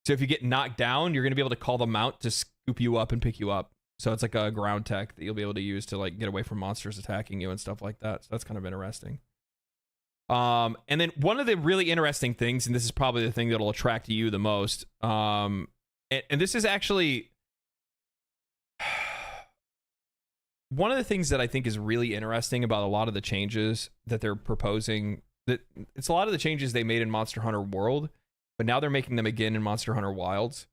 So if you get knocked down, you're going to be able to call the mount to scoop you up and pick you up. So it's like a ground tech that you'll be able to use to like get away from monsters attacking you and stuff like that. So that's kind of interesting. And then one of the really interesting things, and this is probably the thing that'll attract you the most, and this is actually one of the things that I think is really interesting about a lot of the changes that they're proposing. That it's a lot of the changes they made in Monster Hunter World, but now they're making them again in Monster Hunter Wilds.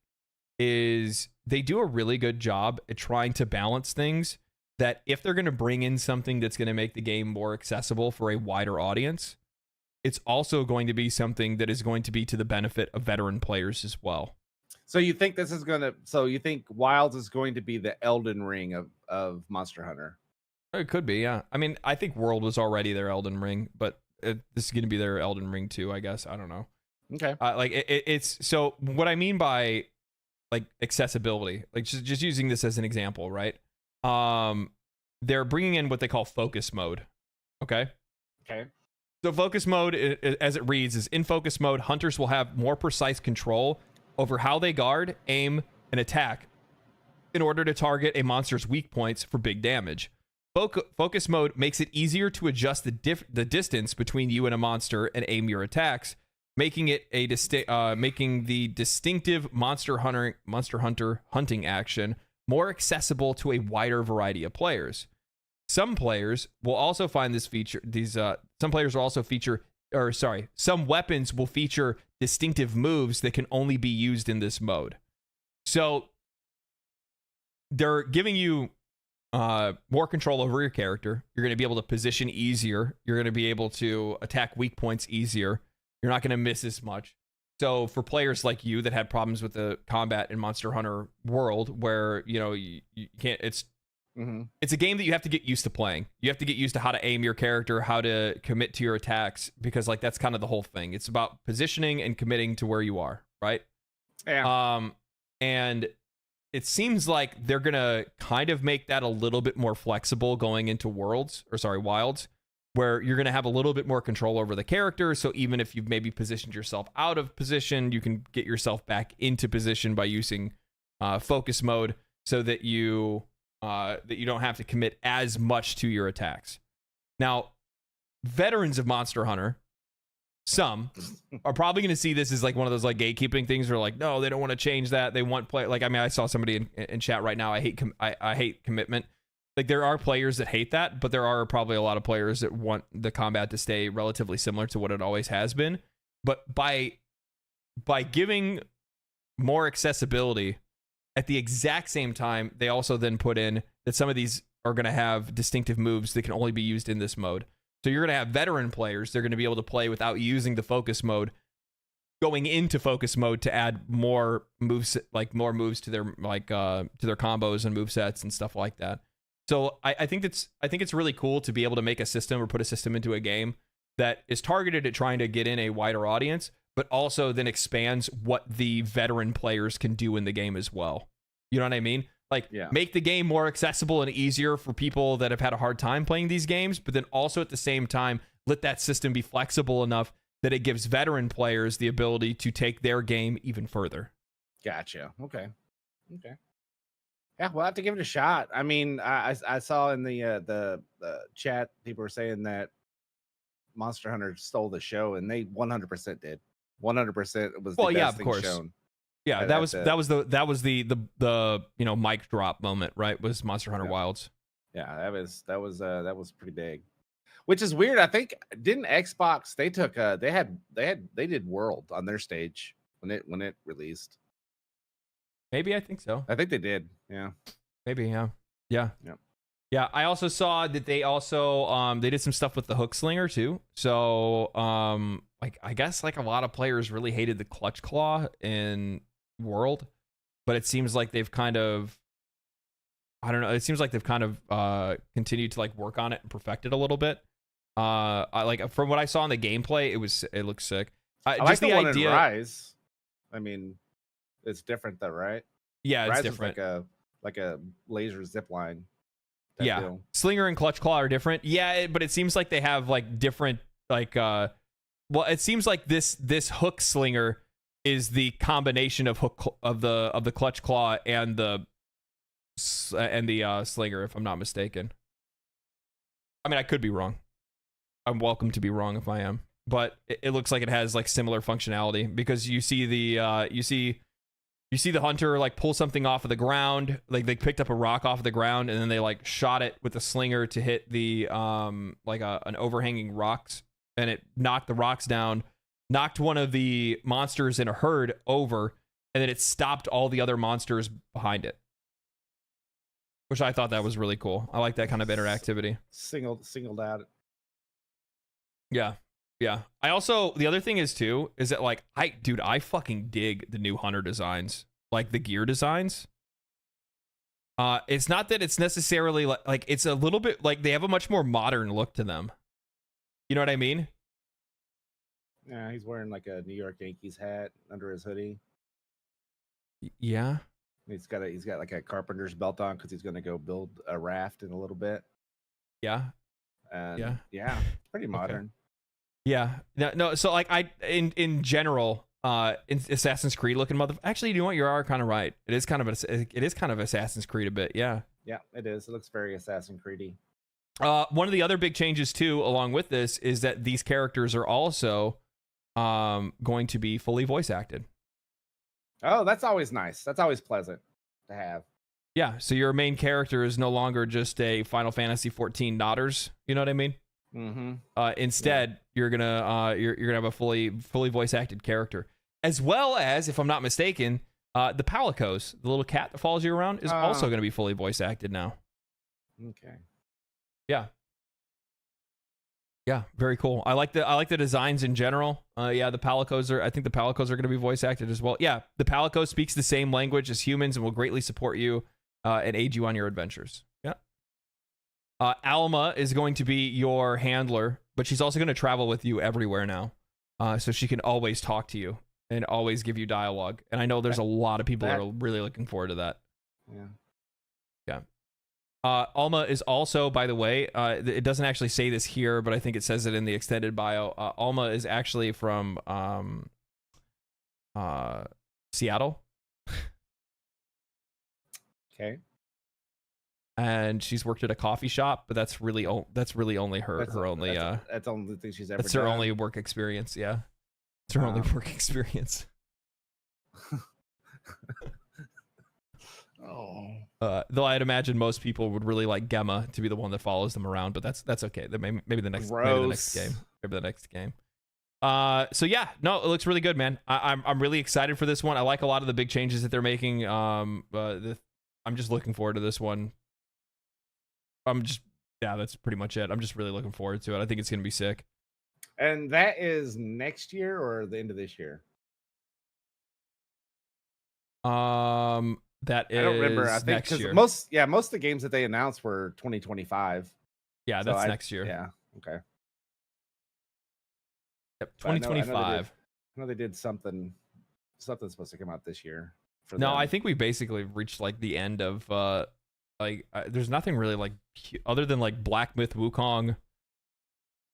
Is they do a really good job at trying to balance things, that if they're going to bring in something that's going to make the game more accessible for a wider audience, it's also going to be something that is going to be to the benefit of veteran players as well. So you think you think Wilds is going to be the Elden Ring of Monster Hunter? It could be, yeah. I mean, I think World was already their Elden Ring, but this is going to be their Elden Ring too, I guess. I don't know. Okay. It's so what I mean by like accessibility, like just using this as an example, right? They're bringing in what they call focus mode. Okay. So focus mode, as it reads, is in focus mode, hunters will have more precise control over how they guard, aim, and attack in order to target a monster's weak points for big damage. Focus mode makes it easier to adjust the distance between you and a monster and aim your attacks, making it making the distinctive Monster Hunter hunting action more accessible to a wider variety of players. Some players will also find this feature. Some weapons will feature distinctive moves that can only be used in this mode. So they're giving you more control over your character. You're going to be able to position easier. You're going to be able to attack weak points easier. You're not going to miss as much. So for players like you that had problems with the combat in Monster Hunter World, where you can't, it's a game that you have to get used to playing. You have to get used to how to aim your character, how to commit to your attacks, because like that's kind of the whole thing. It's about positioning and committing to where you are, right? Yeah. And it seems like they're gonna kind of make that a little bit more flexible going into Wilds, where you're gonna have a little bit more control over the character. So even if you've maybe positioned yourself out of position, you can get yourself back into position by using focus mode, so that you don't have to commit as much to your attacks. Now, veterans of Monster Hunter, some are probably going to see this as like one of those like gatekeeping things, where like, no, they don't want to change that. They want play. Like, I mean, I saw somebody in chat right now. I hate commitment. Like, there are players that hate that, but there are probably a lot of players that want the combat to stay relatively similar to what it always has been. But by giving more accessibility, at the exact same time, they also then put in that some of these are going to have distinctive moves that can only be used in this mode. So you're going to have veteran players. They're going to be able to play without using the focus mode, going into focus mode to add more moves to their to their combos and move sets and stuff like that. So I think it's really cool to be able to make a system or put a system into a game that is targeted at trying to get in a wider audience, but also then expands what the veteran players can do in the game as well. You know what I mean? Like, make the game more accessible and easier for people that have had a hard time playing these games, but then also at the same time, let that system be flexible enough that it gives veteran players the ability to take their game even further. Gotcha. Okay. Yeah, we'll have to give it a shot. I mean, I saw in the chat people were saying that Monster Hunter stole the show, and they 100% did. 100% was the Well, yeah, best of thing course. shown. Yeah, that was the mic drop moment, right? Was Monster Hunter Wilds. Yeah, that was pretty big. Which is weird. I think didn't Xbox they took they did World on their stage when it released. Maybe, I think so. I think they did. Yeah. Maybe, yeah. Yeah. Yep. Yeah, I also saw that they also they did some stuff with the hook slinger too. So like I guess like a lot of players really hated the clutch claw in World, but it seems like they've kind of, I don't know, it seems like they've kind of continued to like work on it and perfect it a little bit. I like from what I saw in the gameplay, it looks sick. I just like the one idea. In Rise. I mean, it's different though, right? Yeah, it's Rise different. Is like a laser zip line. Yeah, deal. Slinger and Clutch Claw are different. Yeah, but it seems like they have like different like well, it seems like this hook slinger is the combination of the Clutch Claw and the slinger, if I'm not mistaken. I mean, I could be wrong. I'm welcome to be wrong if I am, but it looks like it has like similar functionality because you see the you see the hunter like pull something off of the ground, like they picked up a rock off of the ground and then they like shot it with the slinger to hit the like an overhanging rocks, and it knocked the rocks down, knocked one of the monsters in a herd over, and then it stopped all the other monsters behind it. Which I thought that was really cool. I like that kind of interactivity. Singled out. Yeah. Yeah. I also, the other thing is too, is that like, I fucking dig the new hunter designs. Like the gear designs. It's not that it's necessarily like it's a little bit like they have a much more modern look to them. You know what I mean? Yeah, he's wearing like a New York Yankees hat under his hoodie. Yeah. He's got like a carpenter's belt on because he's going to go build a raft in a little bit. Yeah. And yeah, pretty modern. Okay. Yeah. No. So like in general, in Assassin's Creed looking actually, you know what? You are kind of right. It is kind of Assassin's Creed a bit. Yeah. Yeah, it is. It looks very Assassin's Creedy. One of the other big changes too, along with this, is that these characters are also going to be fully voice acted. Oh, that's always nice. That's always pleasant to have. Yeah, so your main character is no longer just a Final Fantasy 14 nodders. You know what I mean? Mm-hmm. Instead, you're gonna have a fully voice acted character, as well as, if I'm not mistaken, the Palicos, the little cat that follows you around, is also going to be fully voice acted now. Okay. Yeah. Yeah, very cool. I like the designs in general. Yeah, the Palicos are going to be voice acted as well. Yeah, the Palico speaks the same language as humans and will greatly support you and aid you on your adventures. Yeah. Alma is going to be your handler, but she's also going to travel with you everywhere now, so she can always talk to you and always give you dialogue. And I know there's a lot of people that are really looking forward to that. Yeah. Yeah. Alma is also, by the way, it doesn't actually say this here, but I think it says it in the extended bio. Alma is actually from Seattle. Okay. And she's worked at a coffee shop, but that's really only That's the only thing she's ever that's done. her only work experience. Yeah, it's her only work experience. Though I'd imagine most people would really like Gemma to be the one that follows them around, but that's okay. Maybe the next game. So yeah, no, it looks really good, man. I'm really excited for this one. I like a lot of the big changes that they're making. I'm just looking forward to this one. That's pretty much it. I'm just really looking forward to it. I think it's gonna be sick. And that is next year or the end of this year? That is, I don't remember. I think next year. most of the games that they announced were 2025. Yeah, so that's next year. Yeah. Okay. Yep, 2025. I know they did something. Something's supposed to come out this year. No, I think we basically reached like the end of there's nothing really like other than like Black Myth Wukong,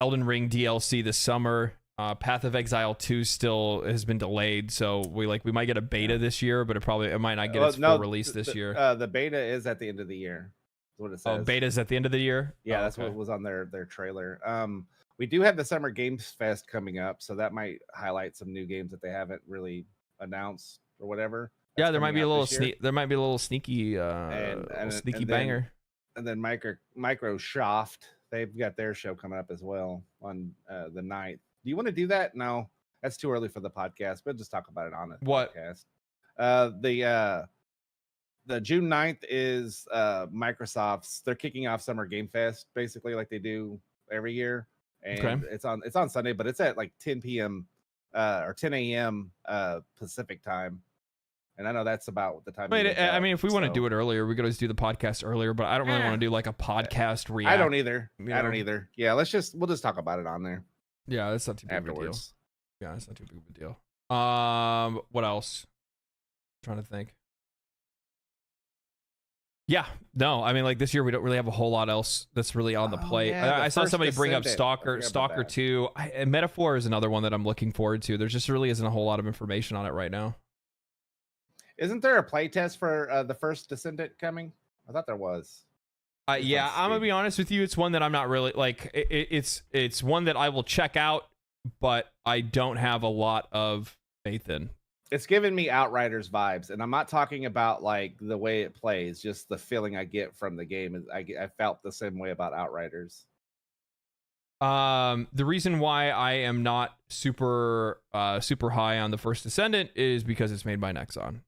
Elden Ring DLC this summer, Path of Exile 2 still has been delayed, so we might get a beta this year, but it might not get its full release this year. The beta is at the end of the year. That's what it says. Oh, beta's at the end of the year? Yeah, that's what was on their trailer. We do have the Summer Games Fest coming up, so that might highlight some new games that they haven't really announced or whatever. Yeah, there might be a little sneaky banger. And then Microsoft, they've got their show coming up as well on the 9th. Do you want to do that? No, that's too early for the podcast, but just talk about it on the podcast. The June 9th is Microsoft's. They're kicking off Summer Game Fest, basically like they do every year. And it's on Sunday, but it's at like 10 p.m. Or 10 a.m. Pacific time. And I know that's about the time. I mean, if we want to do it earlier, we could always do the podcast earlier, but I don't really want to do like a podcast react. I don't either. Yeah, we'll just talk about it on there. Yeah, that's not too big of a deal. Yeah, that's not too big of a deal. What else? I'm trying to think. Yeah, no, I mean, like this year we don't really have a whole lot else that's really on the plate. Yeah, I saw somebody bring up Stalker 2. And Metaphor is another one that I'm looking forward to. There just really isn't a whole lot of information on it right now. Isn't there a playtest for the first Descendant coming? I thought there was. Yeah, I'm gonna be honest with you. It's one that I'm not really like. It's one that I will check out, but I don't have a lot of faith in. It's giving me Outriders vibes, and I'm not talking about like the way it plays, just the feeling I get from the game. I felt the same way about Outriders. The reason why I am not super high on the first Descendant is because it's made by Nexon.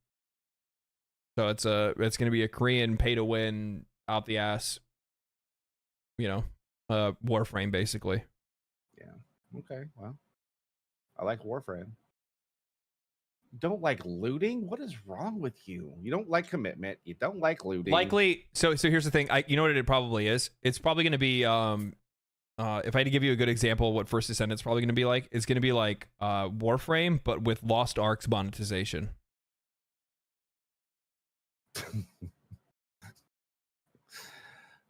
So it's going to be a Korean pay to win out the ass, Warframe basically. Yeah. Okay. Well, I like Warframe. Don't like looting? What is wrong with you? You don't like commitment. You don't like looting. Likely. So here's the thing. You know what it probably is? It's probably going to be if I had to give you a good example of what First Descendant's probably going to be like, it's going to be like Warframe, but with Lost Ark's monetization.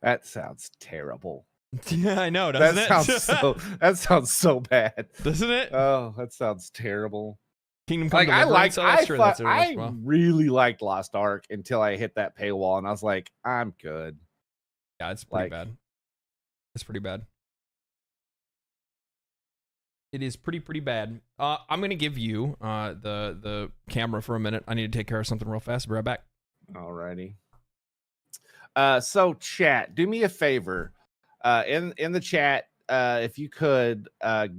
That sounds terrible. Yeah, I know. That sounds so bad, doesn't it? Oh, that sounds terrible. Kingdom Come I really liked Lost Ark until I hit that paywall, and I was like, I'm good. Yeah, it's pretty bad. It's pretty bad. It is pretty bad. I'm gonna give you the camera for a minute. I need to take care of something real fast. Be right back. Alrighty. So chat, do me a favor. In the chat, if you could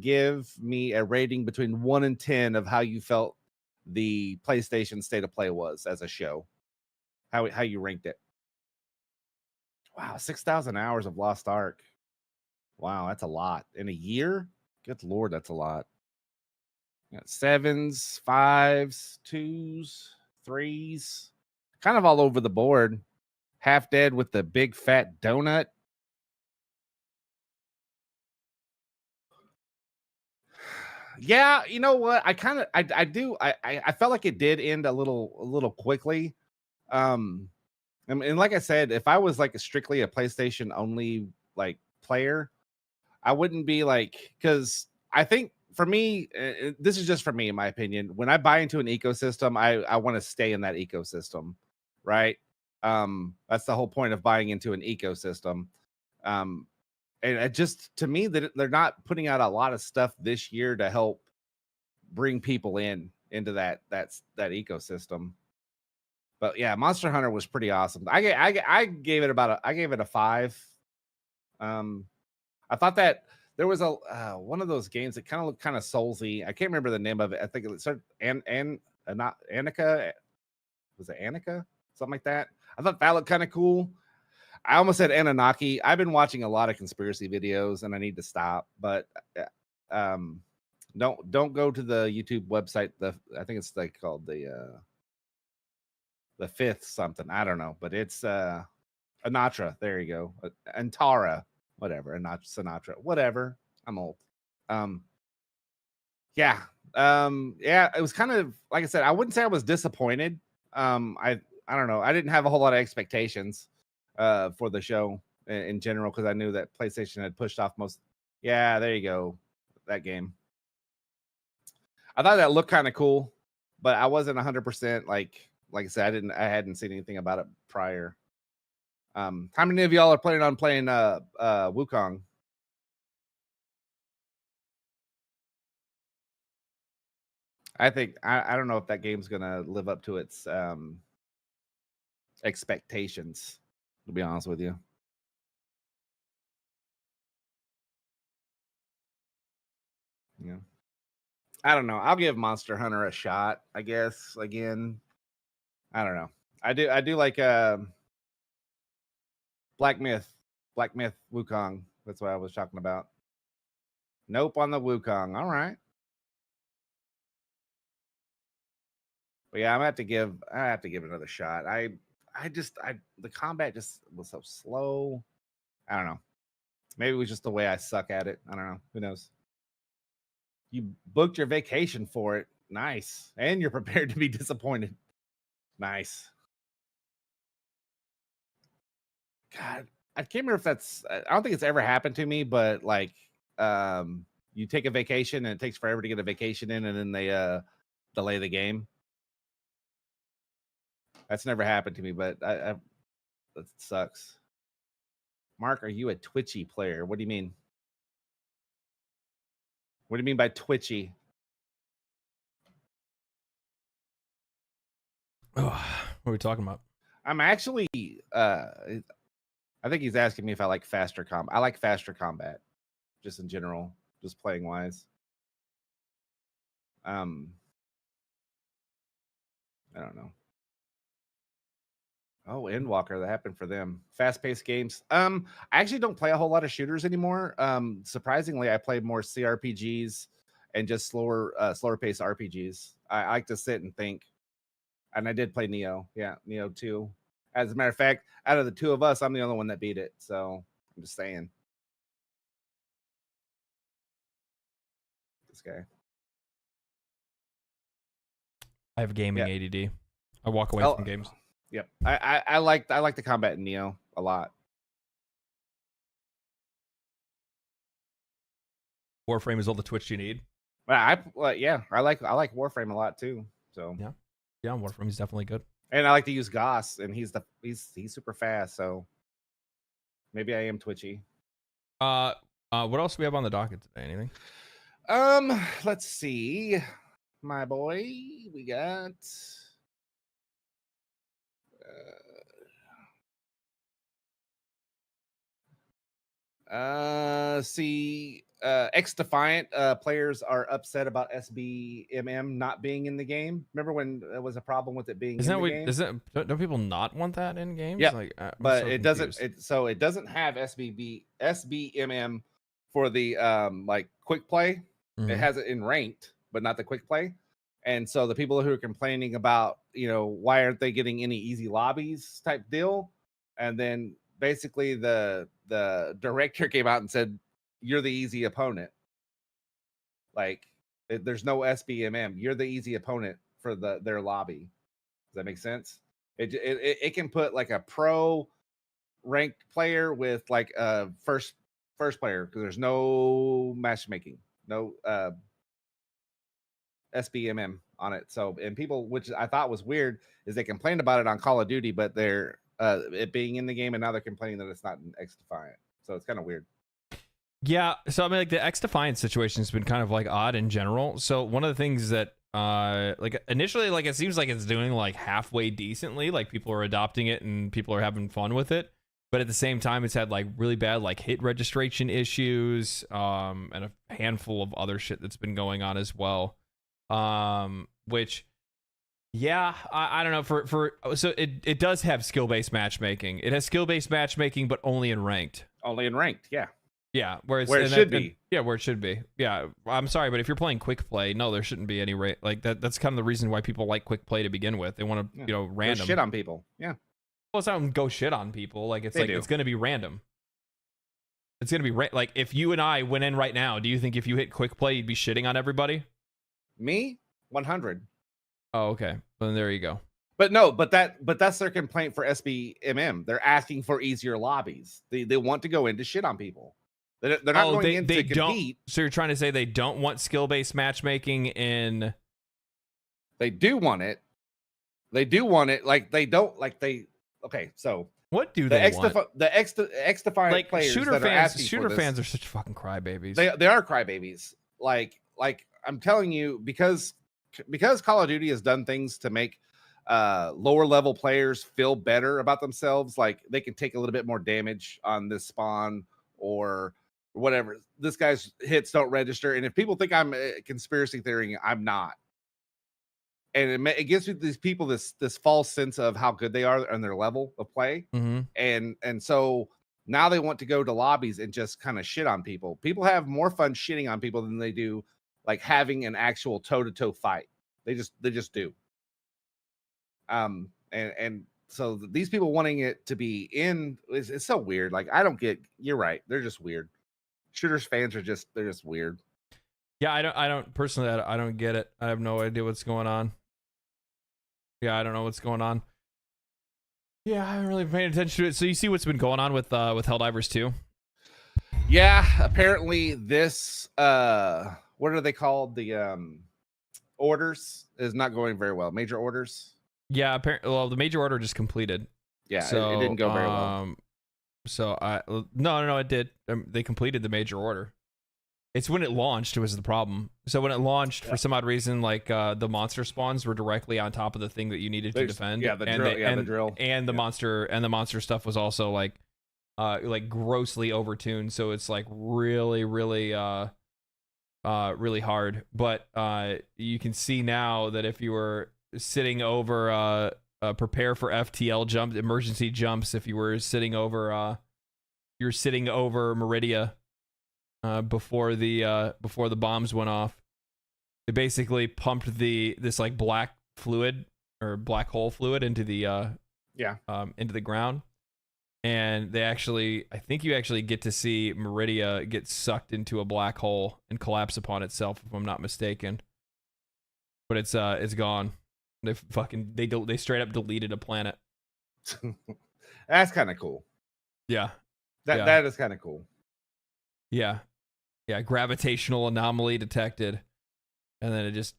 give me a rating between 1 and 10 of how you felt the PlayStation State of Play was as a show. How you ranked it. Wow, 6,000 hours of Lost Ark. Wow, that's a lot. In a year? Good Lord, that's a lot. Got 7s, 5s, 2s, 3s. Kind of all over the board. Half Dead with the big fat donut. Yeah, you know what? I felt like it did end a little quickly. And like I said, if I was like strictly a PlayStation only like player, I wouldn't be like, because I think for me, this is just for me, in my opinion, when I buy into an ecosystem, I want to stay in that ecosystem, right? That's the whole point of buying into an ecosystem. And it just, to me, that they're not putting out a lot of stuff this year to help bring people into that ecosystem. But yeah, Monster Hunter was pretty awesome. I gave it a 5. I thought that there was a one of those games that kind of looked kind of soulsy. I can't remember the name of it. I think it started not Annika. Was it Annika? Something like that. I thought that looked kind of cool. I almost said Anunnaki. I've been watching a lot of conspiracy videos and I need to stop, but don't go to the YouTube website. I think it's like called the fifth something. I don't know, but it's Anatra. There you go. Antara, whatever. Sinatra, whatever. I'm old. Yeah. It was kind of, like I said, I wouldn't say I was disappointed. I don't know. I didn't have a whole lot of expectations for the show in general, because I knew that PlayStation had pushed off most. Yeah, there you go. That game. I thought that looked kind of cool, but I wasn't 100% like I said, I hadn't seen anything about it prior. How many of y'all are planning on playing Wukong? I think I don't know if that game's gonna live up to its expectations, to be honest with you. Yeah. I don't know. I'll give Monster Hunter a shot, I guess. Again, I don't know. I do like Black Myth Wukong. That's what I was talking about. Nope on the Wukong. All right. But yeah, I have to give it another shot. The combat just was so slow. I don't know. Maybe it was just the way I suck at it. I don't know. Who knows? You booked your vacation for it. Nice. And you're prepared to be disappointed. Nice. God, I can't remember if that's, I don't think it's ever happened to me, but like, you take a vacation and it takes forever to get a vacation in, and then they delay the game. That's never happened to me, but that sucks. Mark, are you a Twitchy player? What do you mean? What do you mean by Twitchy? Oh, what are we talking about? I'm actually I think he's asking me if I like faster combat. I like faster combat, just in general, just playing wise. I don't know. Oh, Endwalker, that happened for them. Fast-paced games. I actually don't play a whole lot of shooters anymore. Surprisingly, I play more CRPGs and just slower paced RPGs. I like to sit and think. And I did play Neo. Yeah, Neo 2. As a matter of fact, out of the two of us, I'm the only one that beat it. So I'm just saying. This guy. I have gaming ADD. I walk away from games. Yep. I like the combat in Neo a lot. Warframe is all the Twitch you need. I like Warframe a lot too. So yeah, Warframe is definitely good. And I like to use Goss, and he's super fast. So maybe I am Twitchy. What else do we have on the docket today? Anything? Let's see, my boy. We got. X Defiant players are upset about SBMM not being in the game. Remember when there was a problem with it being in the game? Don't people not want that in games? Yeah, but so it doesn't. It doesn't have SBMM for the like quick play. Mm-hmm. It has it in ranked, but not the quick play. And so the people who are complaining about, why aren't they getting any easy lobbies type deal, and then basically the director came out and said, you're the easy opponent. Like, there's no SBMM. You're the easy opponent for their lobby. Does that make sense? It can put like a pro ranked player with like a first player, because there's no matchmaking, no SBMM on it. So, and people, which I thought was weird, is they complained about it on Call of Duty, but they're it being in the game, and now they're complaining that it's not in X Defiant. So it's kind of weird. Yeah, so I mean, like the X Defiant situation has been kind of like odd in general. So one of the things that like initially, like it seems like it's doing like halfway decently, like people are adopting it and people are having fun with it, but at the same time it's had like really bad like hit registration issues, and a handful of other shit that's been going on as well, which yeah, I don't know, so it does have skill-based matchmaking. It has skill-based matchmaking, but only in ranked. Yeah. Yeah, where it should be. Yeah, where it should be. Yeah, I'm sorry, but if you're playing quick play, no, there shouldn't be any rate like that. That's kind of the reason why people like quick play to begin with. They want to, random go shit on people. Yeah. Well, it's not go shit on people. Like it's it's going to be random. It's going to be like if you and I went in right now, do you think if you hit quick play, you'd be shitting on everybody? Me, 100. Oh, okay. Well, then there you go. But no, but that's their complaint for SBMM. They're asking for easier lobbies. They want to go in to shit on people. They're not going in to don't. compete. So you're trying to say they don't want skill-based matchmaking in? They do want it. They do want it. Like they don't. Like they. Okay, so what do they want? The X-Defiant Like players shooter that fans. are asking Shooter for this, fans are such fucking crybabies. They are crybabies. Like I'm telling you, because Call of Duty has done things to make lower level players feel better about themselves. Like they can take a little bit more damage on this spawn or whatever. This guy's hits don't register, and if people think I'm conspiracy theorying, I'm not. And it gives these people this false sense of how good they are on their level of play, and so now they want to go to lobbies and just kind of shit on people. People have more fun shitting on people than they do like having an actual toe-to-toe fight. They just do. And so these people wanting it to be in it's so weird. Like I don't get. You're right. They're just weird. Shooters fans they're just weird. Yeah, I don't personally. I don't get it. I have no idea what's going on. Yeah, I don't know what's going on. Yeah, I haven't really paid attention to it. So you see what's been going on with Helldivers 2? Yeah, apparently this what are they called? The orders is not going very well. Major orders. Yeah, apparently. Well, the major order just completed. Yeah, so, it didn't go very well. So no, it did. They completed the major order. It's when it launched was the problem. So when it launched, for some odd reason, like the monster spawns were directly on top of the thing that you needed to defend. Yeah, the drill. And the monster stuff was also like grossly overtuned. So it's like really, really, really hard. But you can see now that if you were sitting over prepare for FTL jump emergency jumps, if you were sitting over Meridia. Before the bombs went off, they basically pumped this like black fluid or black hole fluid into the into the ground, and I think you actually get to see Meridia get sucked into a black hole and collapse upon itself, if I'm not mistaken. But it's gone. They straight up deleted a planet. That's kind of cool. Yeah, that is kind of cool. Yeah. Yeah, gravitational anomaly detected, and then it just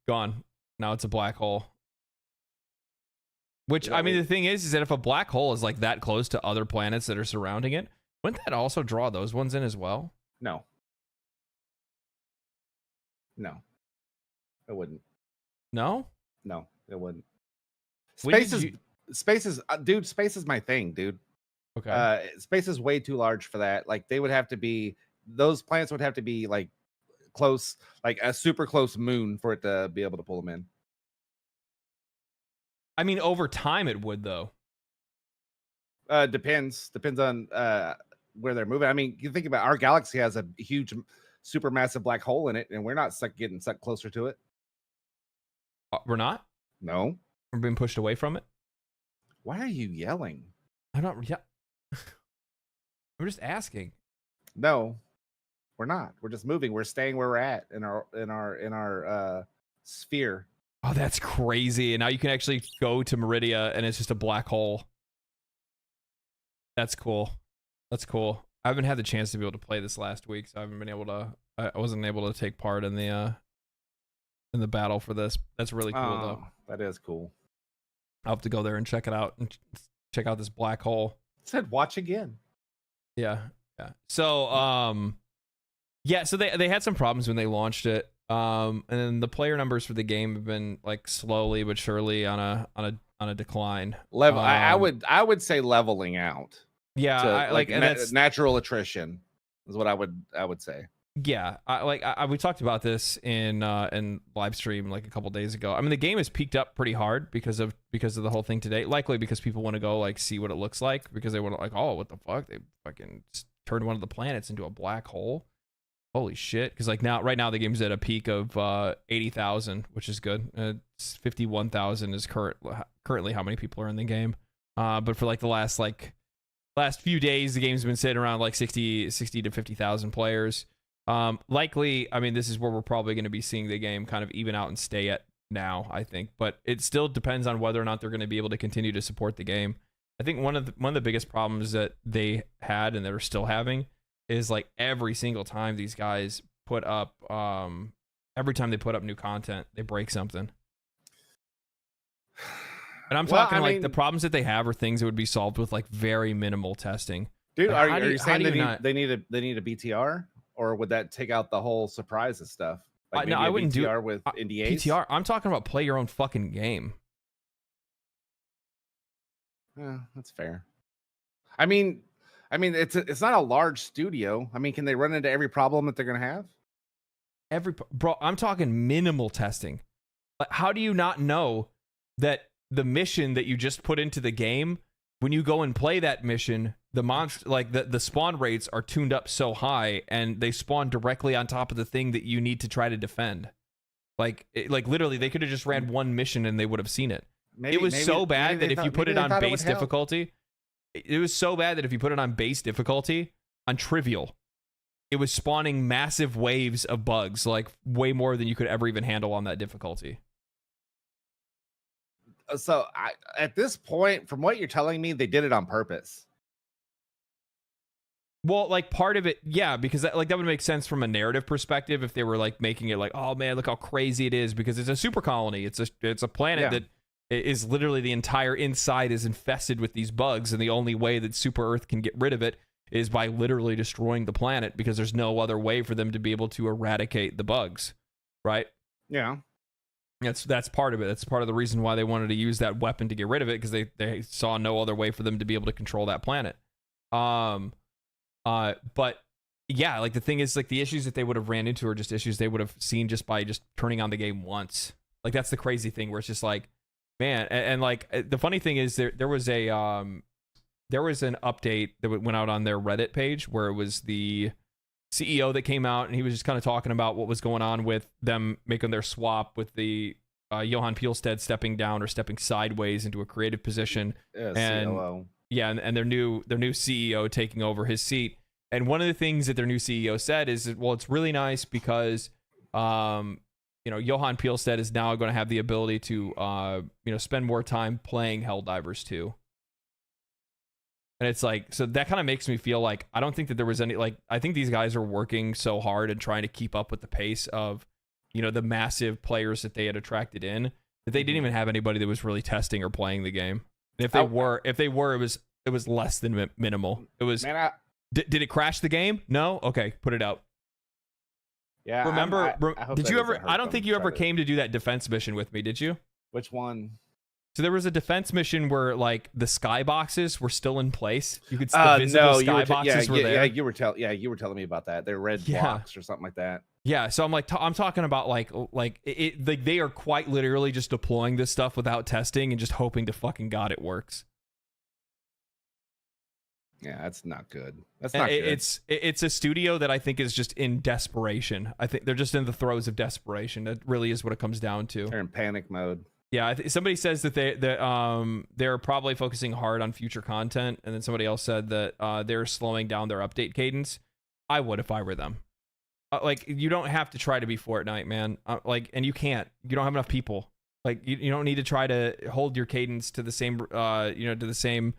gone. Now it's a black hole. Which, I mean, the thing is that if a black hole is like that close to other planets that are surrounding it, wouldn't that also draw those ones in as well? No, it wouldn't. No, it wouldn't. Space is space is my thing, dude. Okay. Space is way too large for that. Like those planets would have to be like close, like a super close moon for it to be able to pull them in. I mean, over time it would, though. Depends on where they're moving. I mean, you think about our galaxy has a huge, super massive black hole in it, and we're not getting sucked closer to it. We're not? No. We're being pushed away from it? Why are you yelling? I'm not. Yeah. I'm just asking. No. We're not. We're just moving. We're staying where we're at in our sphere. Oh, that's crazy. And now you can actually go to Meridia and it's just a black hole. That's cool. I haven't had the chance to be able to play this last week, so I haven't been able to. I wasn't able to take part in the battle for this. That's really cool, though. That is cool. I'll have to go there and check it out and check out this black hole. It said watch again. Yeah. So so they had some problems when they launched it. And then the player numbers for the game have been like slowly but surely on a decline. I would say leveling out. Yeah, natural attrition is what I would say. Yeah, we talked about this in live stream like a couple days ago. I mean, the game has peaked up pretty hard because of the whole thing today. Likely because people want to go like see what it looks like, because they want to like, oh, what the fuck? They fucking turned one of the planets into a black hole. Holy shit! Because like right now the game's at a peak of 80,000, which is good. 51,000 is currently how many people are in the game. But for like the last few days, the game's been sitting around like 60 to 50,000 players. Likely, I mean, this is where we're probably going to be seeing the game kind of even out and stay at now, I think. But it still depends on whether or not they're going to be able to continue to support the game. I think one of the biggest problems that they had and they're still having is like every single time these guys put up, every time they put up new content, they break something. And I'm talking the problems that they have are things that would be solved with like very minimal testing. Dude, like, are you saying they need a BTR, or would that take out the whole surprises stuff? Like no, I wouldn't do BTR with NDAs. PTR. I'm talking about play your own fucking game. Yeah, that's fair. I mean, it's not a large studio. I mean, can they run into every problem that they're gonna have? Bro, I'm talking minimal testing. Like, how do you not know that the mission that you just put into the game, when you go and play that mission, the monster, like the spawn rates are tuned up so high, and they spawn directly on top of the thing that you need to try to defend. Like literally, they could have just ran one mission and they would have seen it. It was so bad that if you put it on base difficulty, it was so bad that if you put it on base difficulty, on trivial, it was spawning massive waves of bugs, like way more than you could ever even handle on that difficulty. So at this point, from what you're telling me, they did it on purpose. Well, like part of it, yeah, because that would make sense from a narrative perspective if they were like making it like, oh man, look how crazy it is, because it's a super colony. It's a planet that is literally the entire inside is infested with these bugs, and the only way that Super Earth can get rid of it is by literally destroying the planet, because there's no other way for them to be able to eradicate the bugs, right? Yeah. That's part of it. That's part of the reason why they wanted to use that weapon to get rid of it, because they saw no other way for them to be able to control that planet. But yeah, like the thing is, like the issues that they would have ran into are just issues they would have seen just by just turning on the game once. Like that's the crazy thing, where it's just like, man, and like the funny thing is there was an update that went out on their Reddit page where it was the CEO that came out, and he was just kind of talking about what was going on with them making their swap with the Johan Pielstead stepping down or stepping sideways into a creative position, and COO. Yeah, and their new CEO taking over his seat. And one of the things that their new CEO said is that, well, it's really nice because Johan Pielstead is now going to have the ability to spend more time playing Helldivers 2. And it's like, so that kind of makes me feel like I don't think that there was any, like, I think these guys are working so hard and trying to keep up with the pace of, the massive players that they had attracted in, that they didn't even have anybody that was really testing or playing the game. And if they were, it was less than minimal. It was, did it crash the game? No? Okay, put it out. Yeah. Remember, did you ever, I don't think you ever came to do that defense mission with me, did you? Which one? So there was a defense mission where like the skyboxes were still in place. You could the visible skyboxes were there. Yeah, you were telling me about that. They're red blocks or something like that. Yeah, so I'm talking about like they are quite literally just deploying this stuff without testing and just hoping to fucking God it works. Yeah, that's not good. That's not good. It's a studio that I think is just in desperation. I think they're just in the throes of desperation. That really is what it comes down to. They're in panic mode. Yeah, somebody says that they're probably focusing hard on future content, and then somebody else said that they're slowing down their update cadence. I would if I were them. Like, you don't have to try to be Fortnite, man. And you can't. You don't have enough people. Like, you don't need to try to hold your cadence to the same, to the same.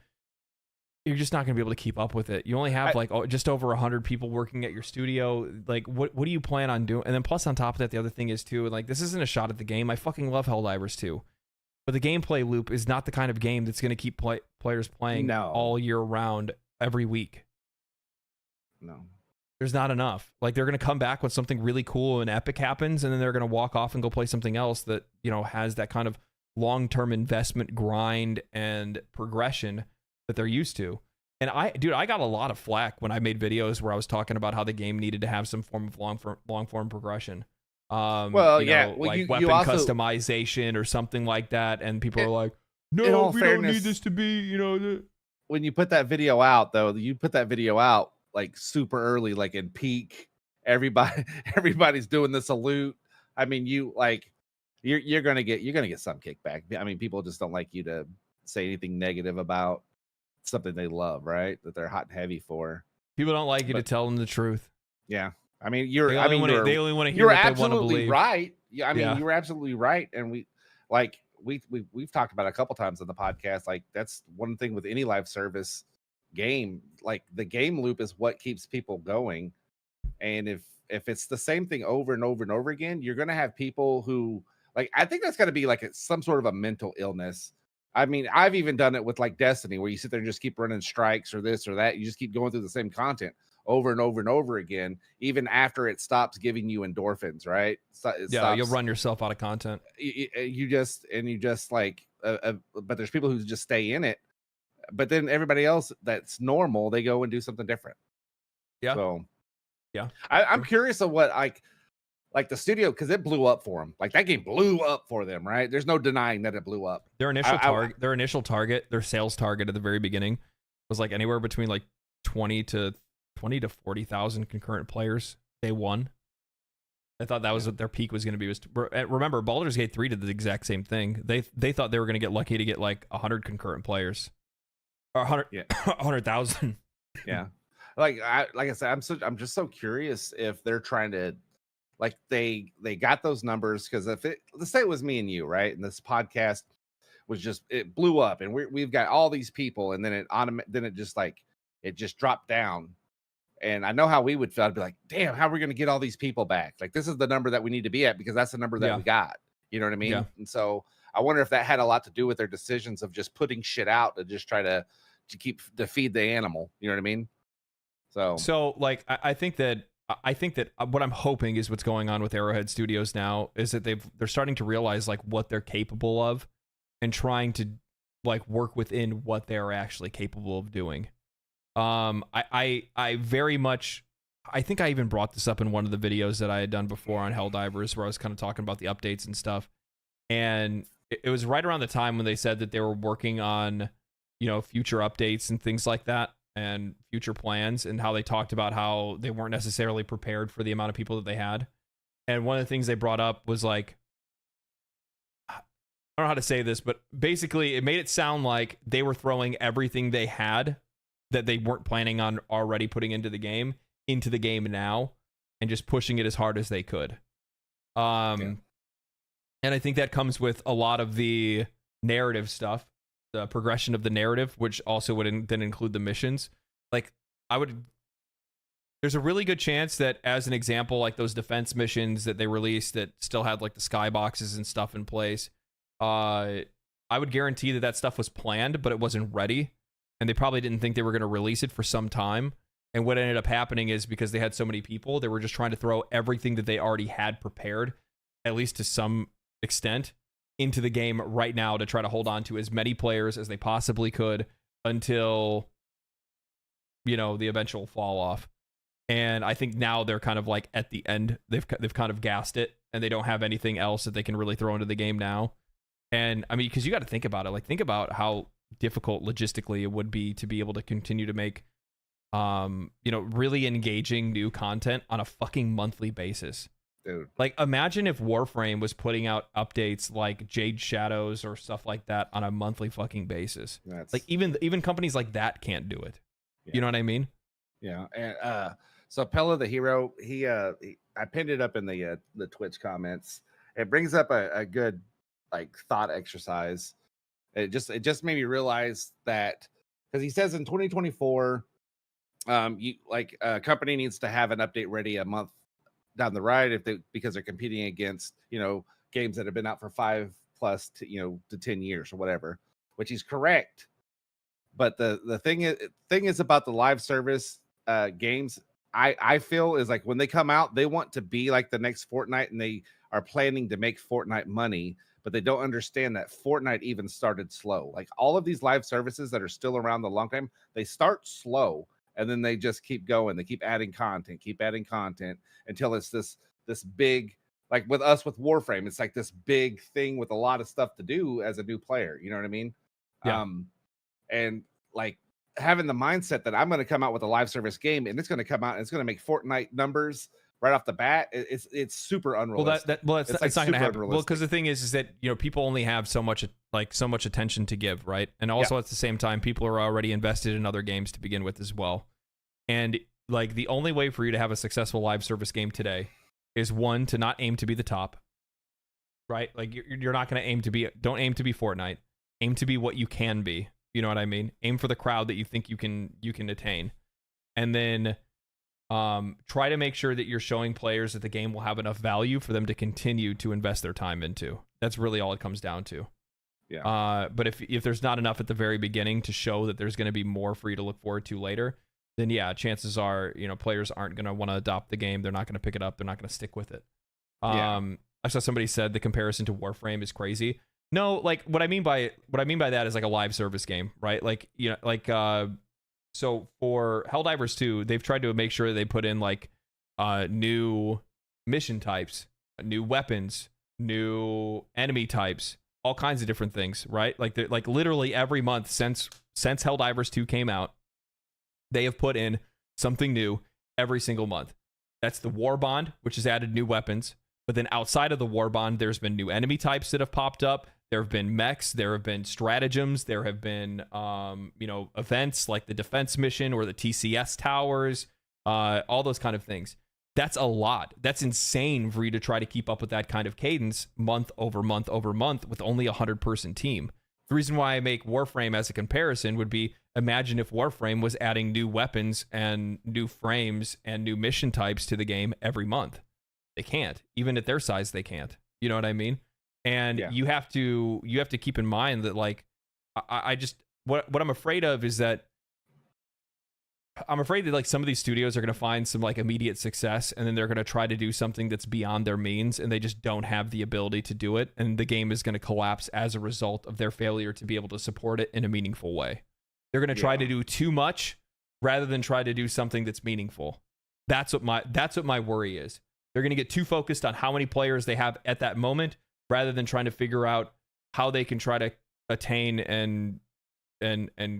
You're just not going to be able to keep up with it. You only have just over 100 people working at your studio. Like, what do you plan on doing? And then plus on top of that, the other thing is too, like, this isn't a shot at the game. I fucking love Helldivers 2. But the gameplay loop is not the kind of game that's going to keep players playing all year round every week. No. There's not enough. Like, they're going to come back when something really cool and epic happens, and then they're going to walk off and go play something else that, has that kind of long-term investment grind and progression that they're used to. And I got a lot of flack when I made videos where I was talking about how the game needed to have some form of long form progression. Like weapon customization or something like that. And people are like, no, we don't need this to be, When you put that video out, though, like super early, like in peak. Everybody's doing the salute. I mean, you're gonna get some kickback. I mean, people just don't like you to say anything negative about something they love, right? That they're hot and heavy for. People don't like you to tell them the truth. Yeah, I mean, they only want to hear what they want to believe. Right. Yeah, I mean, you were absolutely right, and we've talked about it a couple times on the podcast. Like, that's one thing with any live service game. Like the game loop is what keeps people going. And if it's the same thing over and over and over again, you're going to have people who like, I think that's got to be like some sort of a mental illness. I mean, I've even done it with like Destiny, where you sit there and just keep running strikes or this or that. You just keep going through the same content over and over and over again, even after it stops giving you endorphins, right? You'll run yourself out of content. You just like, but there's people who just stay in it. But then everybody else that's normal, they go and do something different. Yeah. So, yeah, I'm curious of what like the studio, because it blew up for them. Like that game blew up for them, right? There's no denying that it blew up. Their initial target, their sales target at the very beginning was like anywhere between like 20 to 40,000 concurrent players day one. I thought that was what their peak was going to be. Remember, Baldur's Gate 3 did the exact same thing. They thought they were going to get lucky to get like 100 concurrent players. Or 100,000. Yeah. Like I said, I'm just so curious if they're trying to, like, they got those numbers, because let's say it was me and you, right? And this podcast was just, it blew up, and we've got all these people, and then it just dropped down. And I know how we would feel. I'd be like, damn, how are we going to get all these people back? Like, this is the number that we need to be at, because that's the number that we got. You know what I mean? Yeah. And so I wonder if that had a lot to do with their decisions of just putting shit out to just try to feed the animal. You know what I mean? So like, I think that what I'm hoping is what's going on with Arrowhead Studios now is that they're starting to realize like what they're capable of, and trying to like work within what they're actually capable of doing. I very much, I think I even brought this up in one of the videos that I had done before on Helldivers, where I was kind of talking about the updates and stuff. And it was right around the time when they said that they were working on, future updates and things like that, and future plans, and how they talked about how they weren't necessarily prepared for the amount of people that they had. And one of the things they brought up was like, I don't know how to say this, but basically it made it sound like they were throwing everything they had that they weren't planning on already putting into the game now, and just pushing it as hard as they could. And I think that comes with a lot of the narrative stuff, the progression of the narrative, which also would then include the missions. Like, there's a really good chance that, as an example, like those defense missions that they released that still had like the skyboxes and stuff in place, I would guarantee that stuff was planned, but it wasn't ready, and they probably didn't think they were going to release it for some time. And what ended up happening is, because they had so many people, they were just trying to throw everything that they already had prepared, at least to some extent, into the game right now, to try to hold on to as many players as they possibly could until, the eventual fall off. And I think now they're kind of like at the end, they've kind of gassed it, and they don't have anything else that they can really throw into the game now. And I mean, because you got to think about it, like, think about how difficult logistically it would be to be able to continue to make really engaging new content on a fucking monthly basis. Dude. Like, imagine if Warframe was putting out updates like Jade Shadows or stuff like that on a monthly fucking basis. Like, even companies like that can't do it. Yeah. You know what I mean? Yeah. And so Pella the Hero, I pinned it up in the Twitch comments. It brings up a good like thought exercise. It just made me realize that, because he says in 2024, a company needs to have an update ready a month down the ride because they're competing against games that have been out for 5+ to 10 years or whatever, which is correct. But the thing is about the live service games, I feel is like, when they come out, they want to be like the next Fortnite, and they are planning to make Fortnite money, but they don't understand that Fortnite even started slow. Like, all of these live services that are still around the long time, they start slow, and then they just keep going. They keep adding content until it's this big, like with us with Warframe, it's like this big thing with a lot of stuff to do as a new player. You know what I mean? Yeah. And like having the mindset that I'm going to come out with a live service game, and it's going to come out and it's going to make Fortnite numbers right off the bat, it's super unrealistic. Well, it's not going to happen. Well, because the thing is that people only have so much attention to give, right? And also at the same time, people are already invested in other games to begin with as well. And like, the only way for you to have a successful live service game today is, one, to not aim to be the top, right? Like, you're not going to don't aim to be Fortnite. Aim to be what you can be. You know what I mean? Aim for the crowd that you think you can attain, and then try to make sure that you're showing players that the game will have enough value for them to continue to invest their time into. That's really all it comes down to. Yeah. But if there's not enough at the very beginning to show that there's going to be more for you to look forward to later, then yeah, chances are, players aren't going to want to adopt the game. They're not going to pick it up. They're not going to stick with it. I saw somebody said the comparison to Warframe is crazy. No, like what I mean by that is like a live service game, right? Like, so for Helldivers 2, they've tried to make sure they put in like new mission types, new weapons, new enemy types, all kinds of different things, right? Like literally every month since Helldivers 2 came out, they have put in something new every single month. That's the War Bond, which has added new weapons. But then outside of the War Bond, there's been new enemy types that have popped up. There have been mechs. There have been stratagems. There have been, events like the defense mission or the TCS towers, all those kind of things. That's a lot. That's insane for you to try to keep up with that kind of cadence month over month over month with only a 100-person team. The reason why I make Warframe as a comparison would be, imagine if Warframe was adding new weapons and new frames and new mission types to the game every month. They can't. Even at their size, they can't. You know what I mean? And you have to keep in mind that, like, I just what I'm afraid of is that I'm afraid that like some of these studios are going to find some like immediate success, and then they're going to try to do something that's beyond their means, and they just don't have the ability to do it, and the game is going to collapse as a result of their failure to be able to support it in a meaningful way. They're going to try to do too much rather than try to do something that's meaningful. That's what my worry is. They're going to get too focused on how many players they have at that moment, rather than trying to figure out how they can try to attain and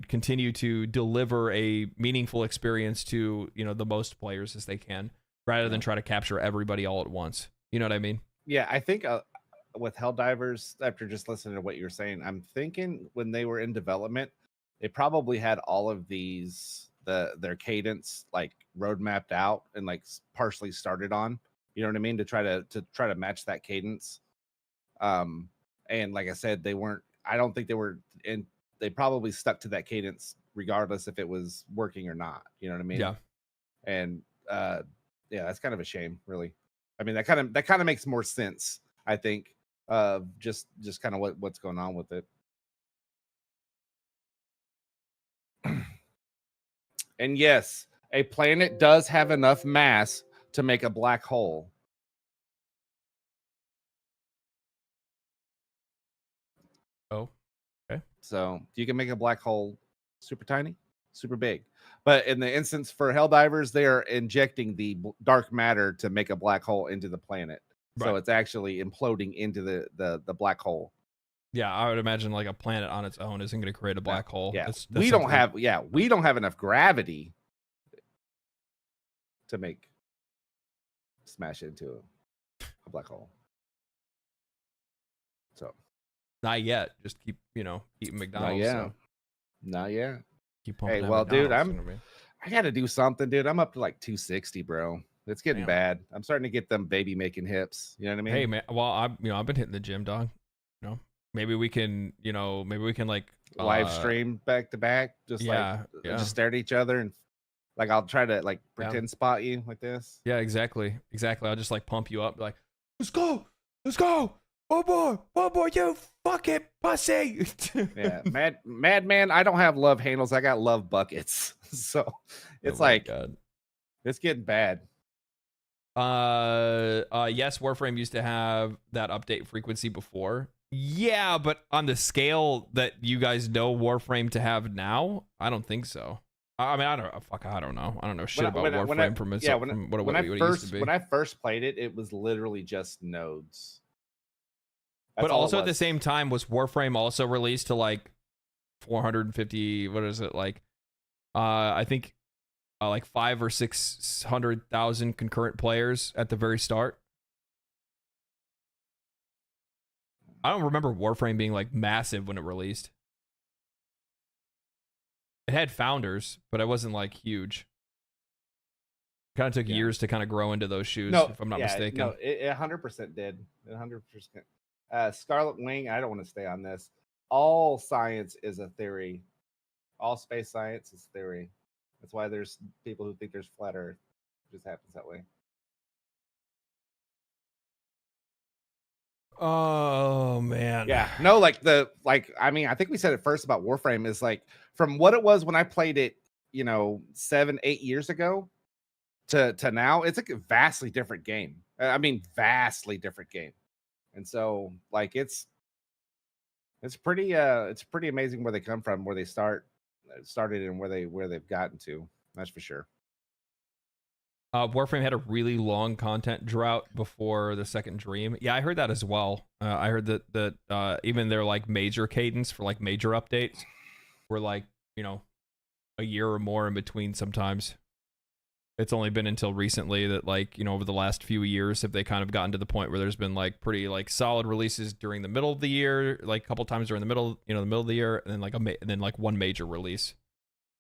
continue to deliver a meaningful experience to, the most players as they can, rather than try to capture everybody all at once. You know what I mean? Yeah, I think with Helldivers, after just listening to what you're saying, I'm thinking when they were in development, they probably had all of these their cadence like road mapped out and like partially started on. You know what I mean? To try to match that cadence. And like I said, I don't think they were in. They probably stuck to that cadence regardless if it was working or not. You know what I mean? Yeah. And that's kind of a shame, really. I mean, that kind of makes more sense, I think, just kind of what's going on with it. And yes, a planet does have enough mass to make a black hole. Oh, okay. So you can make a black hole super tiny, super big. But in the instance for Helldivers, they are injecting the dark matter to make a black hole into the planet. Right. So it's actually imploding into the black hole. Yeah, I would imagine like a planet on its own isn't going to create a black hole. Yeah, we don't have enough gravity to smash into a black hole. So not yet. Just keep eating McDonald's. Not yet. Keep pumping. Hey, well, dude, I got to do something, dude. I'm up to like 260, bro. It's getting bad. I'm starting to get them baby making hips. You know what I mean? Hey, man. Well, I've been hitting the gym, dog. Maybe we can like live stream back to back, just stare at each other and like I'll try to like pretend spot you like this. Yeah, exactly. I'll just like pump you up, like, let's go. Oh boy, you fucking pussy. Yeah, madman. I don't have love handles. I got love buckets. So it's it's getting bad. Yes, Warframe used to have that update frequency before. Yeah, but on the scale that you guys know Warframe to have now, I don't think so. I mean, I don't know. I don't know shit about Warframe from what it used to be. When I first played it, it was literally just nodes. But also at the same time, was Warframe also released to like 450? What is it like? I think like 500,000 or 600,000 concurrent players at the very start. I don't remember Warframe being like massive when it released. It had founders, but it wasn't like huge. Kind of took years to kind of grow into those shoes, if I'm not mistaken. No, it 100% did. 100%. Scarlet Wing, I don't want to stay on this. All science is a theory. All space science is theory. That's why there's people who think there's flat Earth. It just happens that way. Oh man. Yeah. No, I mean, I think we said it first about Warframe is like from what it was when I played it, 7-8 years ago to now, it's like a vastly different game. I mean, vastly different game. And so like it's pretty amazing where they come from, where they started and where they've gotten to. That's for sure. Warframe had a really long content drought before the second Dream. Yeah, I heard that as well. I heard that even their like major cadence for like major updates were like, a year or more in between sometimes. It's only been until recently that like, over the last few years have they kind of gotten to the point where there's been like pretty like solid releases during the middle of the year, like a couple times during the middle of the year, and then like one major release.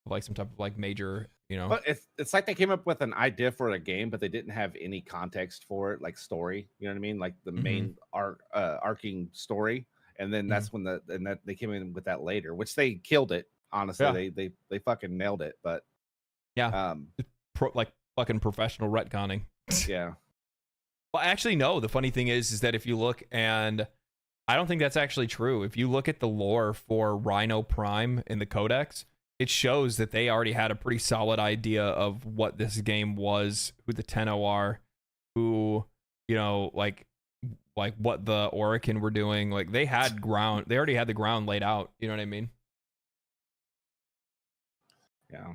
Like some type of like major, But it's like they came up with an idea for a game, but they didn't have any context for it, like story. You know what I mean? Like the main arcing story, and then that's when that they came in with that later, which they killed it. Honestly, they fucking nailed it. But yeah, like fucking professional retconning. Yeah. Well, actually, no. The funny thing is that if you look, and I don't think that's actually true. If you look at the lore for Rhino Prime in the Codex, it shows that they already had a pretty solid idea of what this game was, who the Tenno are, who, like what the Orokin were doing. Like they already had the ground laid out. You know what I mean? Yeah.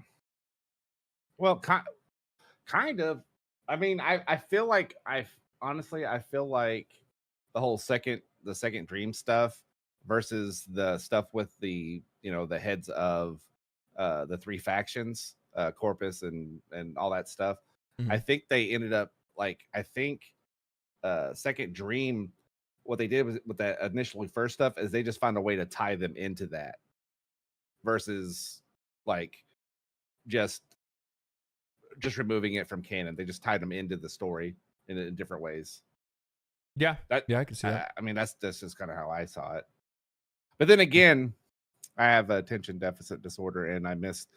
Well, kind of. I mean, I feel like I feel like the second Dream stuff versus the stuff with the the heads of the three factions, Corpus and all that stuff. I think they ended up Second Dream, what they did was with that initially first stuff is they just found a way to tie them into that versus like just removing it from canon. They just tied them into the story in different ways. Yeah, I can see that. I mean, that's just kind of how I saw it. But then again, I have attention deficit disorder, and I missed.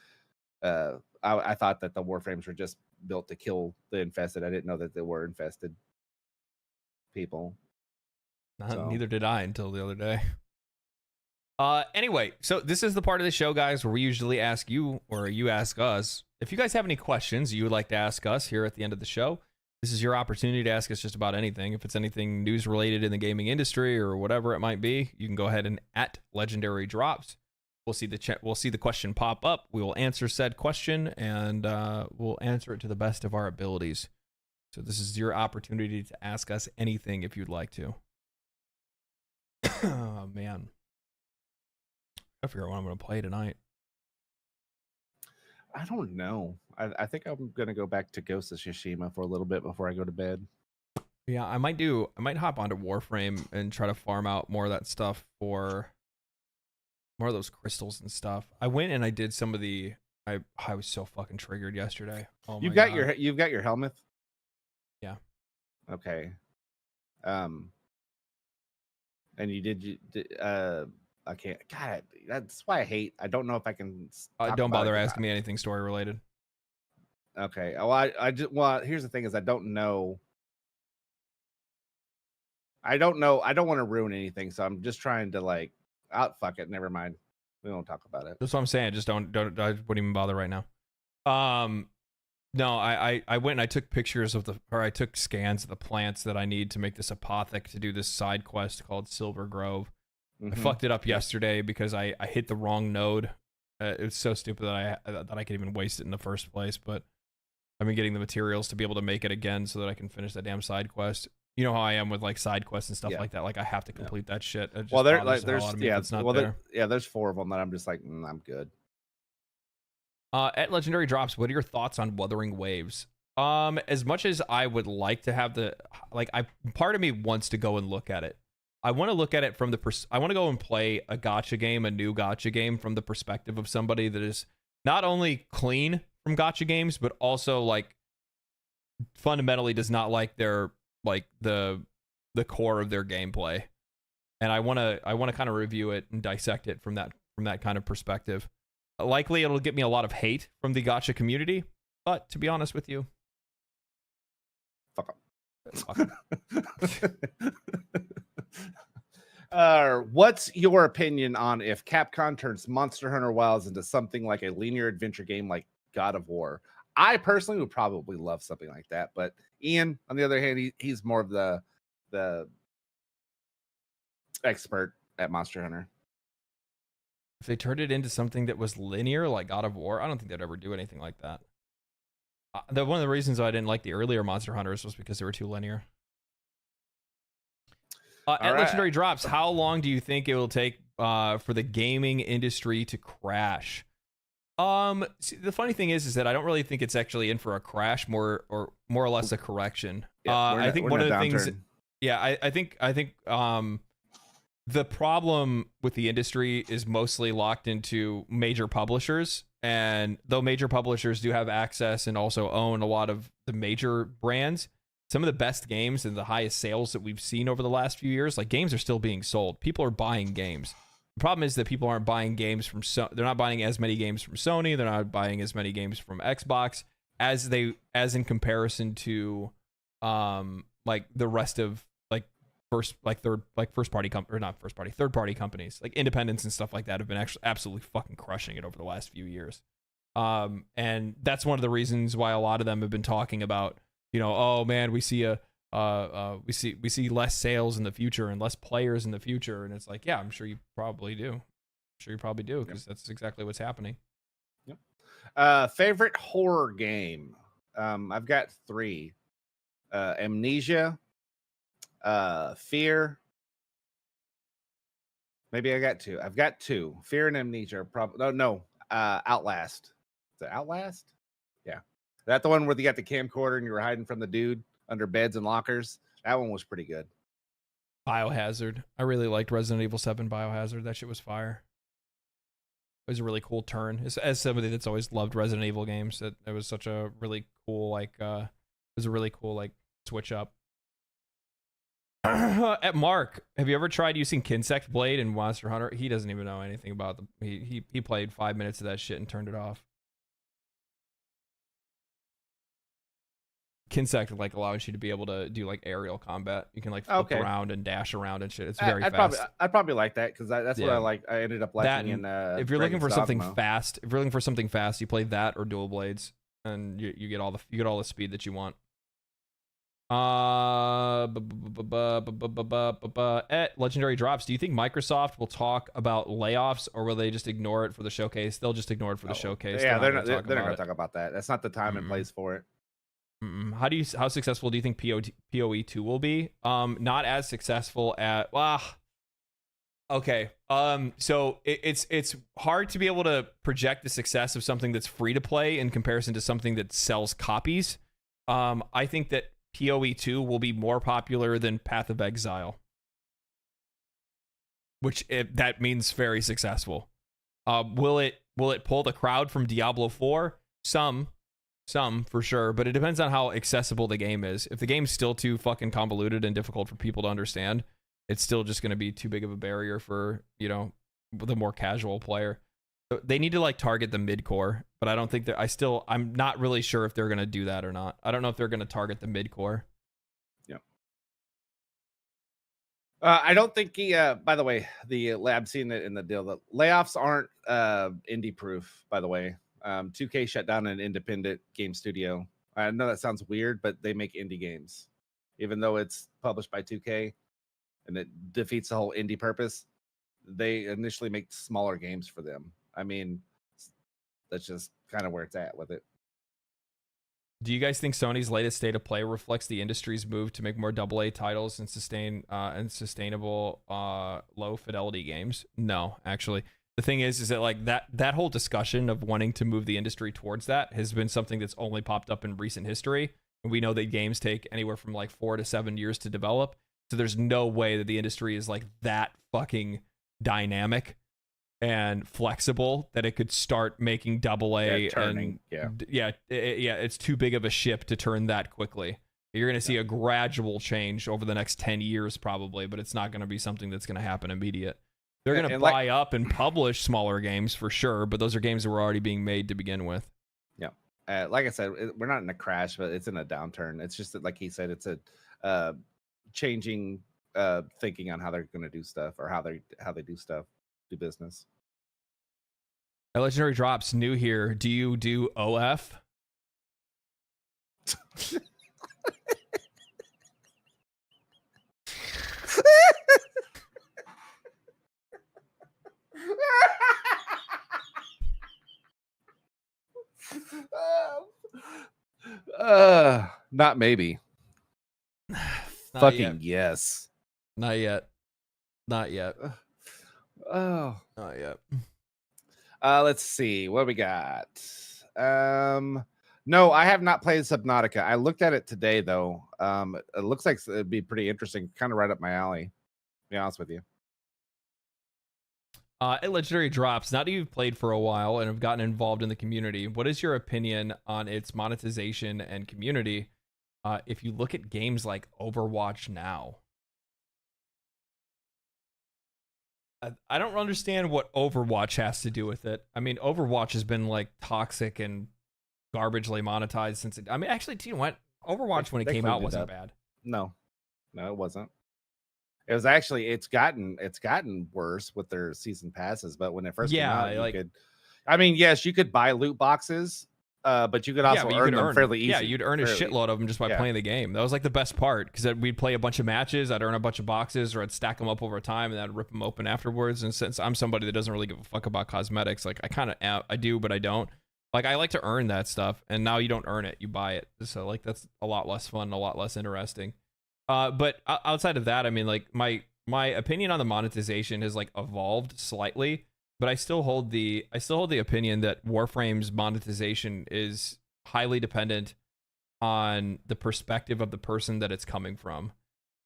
I thought that the Warframes were just built to kill the infested. I didn't know that they were infested people. Neither did I until the other day. Anyway, so this is the part of the show, guys, where we usually ask you, or you ask us, if you guys have any questions you would like to ask us here at the end of the show. This is your opportunity to ask us just about anything. If it's anything news related in the gaming industry or whatever it might be, you can go ahead and at Legendary Drops. We'll see the question pop up. We will answer said question, and we'll answer it to the best of our abilities. So this is your opportunity to ask us anything if you'd like to. Oh, man. I figure out what I'm going to play tonight. I don't know. I think I'm going to go back to Ghost of Tsushima for a little bit before I go to bed. Yeah, I might hop onto Warframe and try to farm out more of that stuff for more of those crystals and stuff. I went and I did some of the. I was so fucking triggered yesterday. Oh my God. You've got your helmet. Yeah. Okay. And you did. I can't. God, that's why I don't know if I can. Don't bother asking me anything story related. Okay. Well, here's the thing: is I don't know. I don't want to ruin anything, so I'm just trying to fuck it. Never mind. We won't talk about it. That's what I'm saying. Just don't. I wouldn't even bother right now. No, I went and I took pictures I took scans of the plants that I need to make this apothec to do this side quest called Silver Grove. I fucked it up yesterday because I hit the wrong node. It was so stupid that I could even waste it in the first place. But I've been getting the materials to be able to make it again so that I can finish that damn side quest. You know how I am with side quests and stuff like that. Like I have to complete that shit. Well, there's 4 of them that I'm just like, I'm good. At Legendary Drops, what are your thoughts on Wuthering Waves? As much as I would like to have part of me wants to go and look at it. I want to look at it from I want to go and play a new gacha game from the perspective of somebody that is not only clean from gacha games, but also fundamentally does not like their the core of their gameplay. And I want to kind of review it and dissect it from that kind of perspective. Likely it'll get me a lot of hate from the gacha community, but to be honest with you, fuck up. Fuck. What's your opinion on if Capcom turns Monster Hunter Wilds into something like a linear adventure game like God of War? I personally would probably love something like that, but Ian, on the other hand, he's more of the expert at Monster Hunter. If they turned it into something that was linear like God of War, I don't think they'd ever do anything like that. One of the reasons I didn't like the earlier Monster Hunters was because they were too linear. At Legendary Drops, how long do you think it will take for the gaming industry to crash? See, the funny thing is that I don't really think it's actually in for a crash, more or less a correction. I think one of the things, I think the problem with the industry is mostly locked into major publishers, and though major publishers do have access and also own a lot of the major brands, some of the best games and the highest sales that we've seen over the last few years, like games are still being sold. People are buying games. The problem is that people aren't buying games from they're not buying as many games from Sony. They're not buying as many games from Xbox as in comparison to like the rest of third party companies like independents and stuff like that have been actually absolutely fucking crushing it over the last few years. And that's one of the reasons why a lot of them have been talking about, oh man, we see we see less sales in the future and less players in the future, and it's like, yeah, I'm sure you probably do. Because that's exactly what's happening. Yep. Favorite horror game? I've got 3: Amnesia, Fear. Maybe I got 2. I've got 2. Fear and Amnesia. Probably no. Outlast. Is it Outlast? Yeah. That the one where you got the camcorder and you were hiding from the dude under beds and lockers? That one was pretty good. Biohazard. I really liked Resident Evil 7 Biohazard. That shit was fire. It was a really cool turn. As somebody that's always loved Resident Evil games, it was such a really cool switch up. At Mark, have you ever tried using Kinsect Blade in Monster Hunter? He doesn't even know anything about he played 5 minutes of that shit and turned it off. Kinsect allows you to be able to do aerial combat. You can flip around and dash around and shit. It's very fast. I'd probably like that because that's what I like. I ended up liking in. If you're looking for something fast, you play that or Dual Blades, and you get all the speed that you want. At Legendary Drops, do you think Microsoft will talk about layoffs, or will they just ignore it for the showcase? They'll just ignore it for the showcase. Yeah, they're not going to talk about that. That's not the time and place for it. How successful do you think PoE 2 will be? Not as successful at okay. So it's hard to be able to project the success of something that's free to play in comparison to something that sells copies. I think that PoE 2 will be more popular than Path of Exile, that means very successful. Will it pull the crowd from Diablo 4? Some for sure, but it depends on how accessible the game is. If the game's still too fucking convoluted and difficult for people to understand, it's still just going to be too big of a barrier for, the more casual player. They need to target the mid-core, but I don't think that I'm not really sure if they're going to do that or not. I don't know if they're going to target the mid-core. Yeah. I don't think by the way, I've seen it in the deal. The layoffs aren't indie proof, by the way. 2K shut down an independent game studio. I know that sounds weird, but they make indie games. Even though it's published by 2K and it defeats the whole indie purpose, they initially make smaller games for them. I mean, that's just kind of where it's at with it. Do you guys think Sony's latest state of play reflects the industry's move to make more AA titles and sustainable low fidelity games? No, actually. The thing is that that whole discussion of wanting to move the industry towards that has been something that's only popped up in recent history. And we know that games take anywhere from 4 to 7 years to develop. So there's no way that the industry is that fucking dynamic and flexible that it could start making AA it's too big of a ship to turn that quickly. You're going to see a gradual change over the next 10 years probably, but it's not going to be something that's going to happen immediate. They're going to And buy up and publish smaller games for sure, but those are games that were already being made to begin with. Yeah. Like I said, we're not in a crash, but it's in a downturn. It's just that, like he said, it's a changing thinking on how they're going to do stuff, or how they do stuff, do business. Legendary Drops new here. Do you do OF? Not maybe. Not Fucking yet. yes. Not yet. Not yet. Oh, Not yet. Let's see what we got. No, I have not played Subnautica. I looked at it today though. It looks like it'd be pretty interesting, kind of right up my alley, to be honest with you. Legendary Drops. Now that you've played for a while and have gotten involved in the community, what is your opinion on its monetization and community? If you look at games like Overwatch now, I don't understand what Overwatch has to do with it. I mean, Overwatch has been like toxic and garbagely monetized since it. I mean, actually, you know what? Overwatch when it came out wasn't bad. No, it wasn't. It was actually it's gotten worse with their season passes. But when it first came out, you could. I mean, yes, you could buy loot boxes. But you could also earn them fairly easy. Yeah, you'd earn a shitload of them just by playing the game. That was like the best part, because we'd play a bunch of matches, I'd earn a bunch of boxes, or I'd stack them up over time, and then I'd rip them open afterwards. And since I'm somebody that doesn't really give a fuck about cosmetics, like I do, but I don't. Like, I like to earn that stuff, and now you don't earn it, you buy it. So like that's a lot less fun, a lot less interesting. But outside of that, I mean, like my opinion on the monetization has like evolved slightly. But I still hold the opinion that Warframe's monetization is highly dependent on the perspective of the person that it's coming from.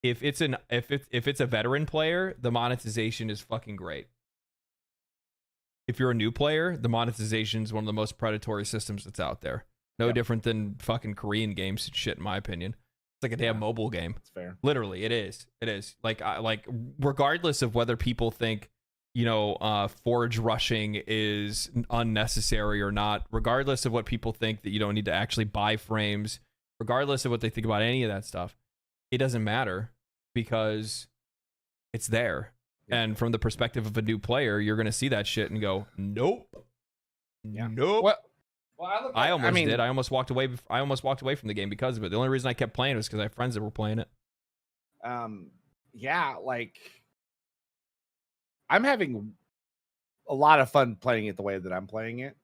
If it's a veteran player, the monetization is fucking great. If you're a new player, the monetization is one of the most predatory systems that's out there. No different than fucking Korean games and shit, in my opinion. It's like a damn mobile game. That's fair. Literally, it is. It is. Like regardless of whether people think, you know, forge rushing is unnecessary or not, regardless of what people think that you don't need to actually buy frames, regardless of what they think about any of that stuff, it doesn't matter because it's there. Yeah. And from the perspective of a new player, you're going to see that shit and go, nope. Yeah. Nope. Well, I almost walked away from the game because of it. The only reason I kept playing it was because I have friends that were playing it. Yeah, like I'm having a lot of fun playing it the way that I'm playing it.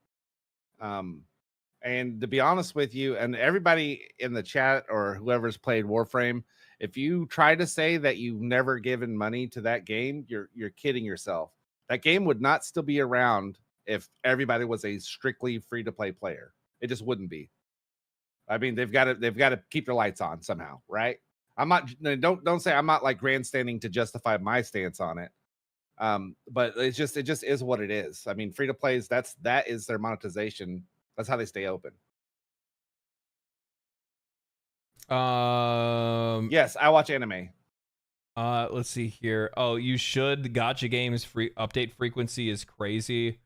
And to be honest with you, and everybody in the chat or whoever's played Warframe, if you try to say that you've never given money to that game, you're kidding yourself. That game would not still be around if everybody was a strictly free-to-play player. It just wouldn't be. I mean, they've got to keep their lights on somehow, right? I'm not. Don't say I'm not like grandstanding to justify my stance on it. But it just is what it is. I mean, free to plays, that is their monetization. That's how they stay open. Yes, I watch anime. Let's see here. Oh, you should. Gacha games free update frequency is crazy.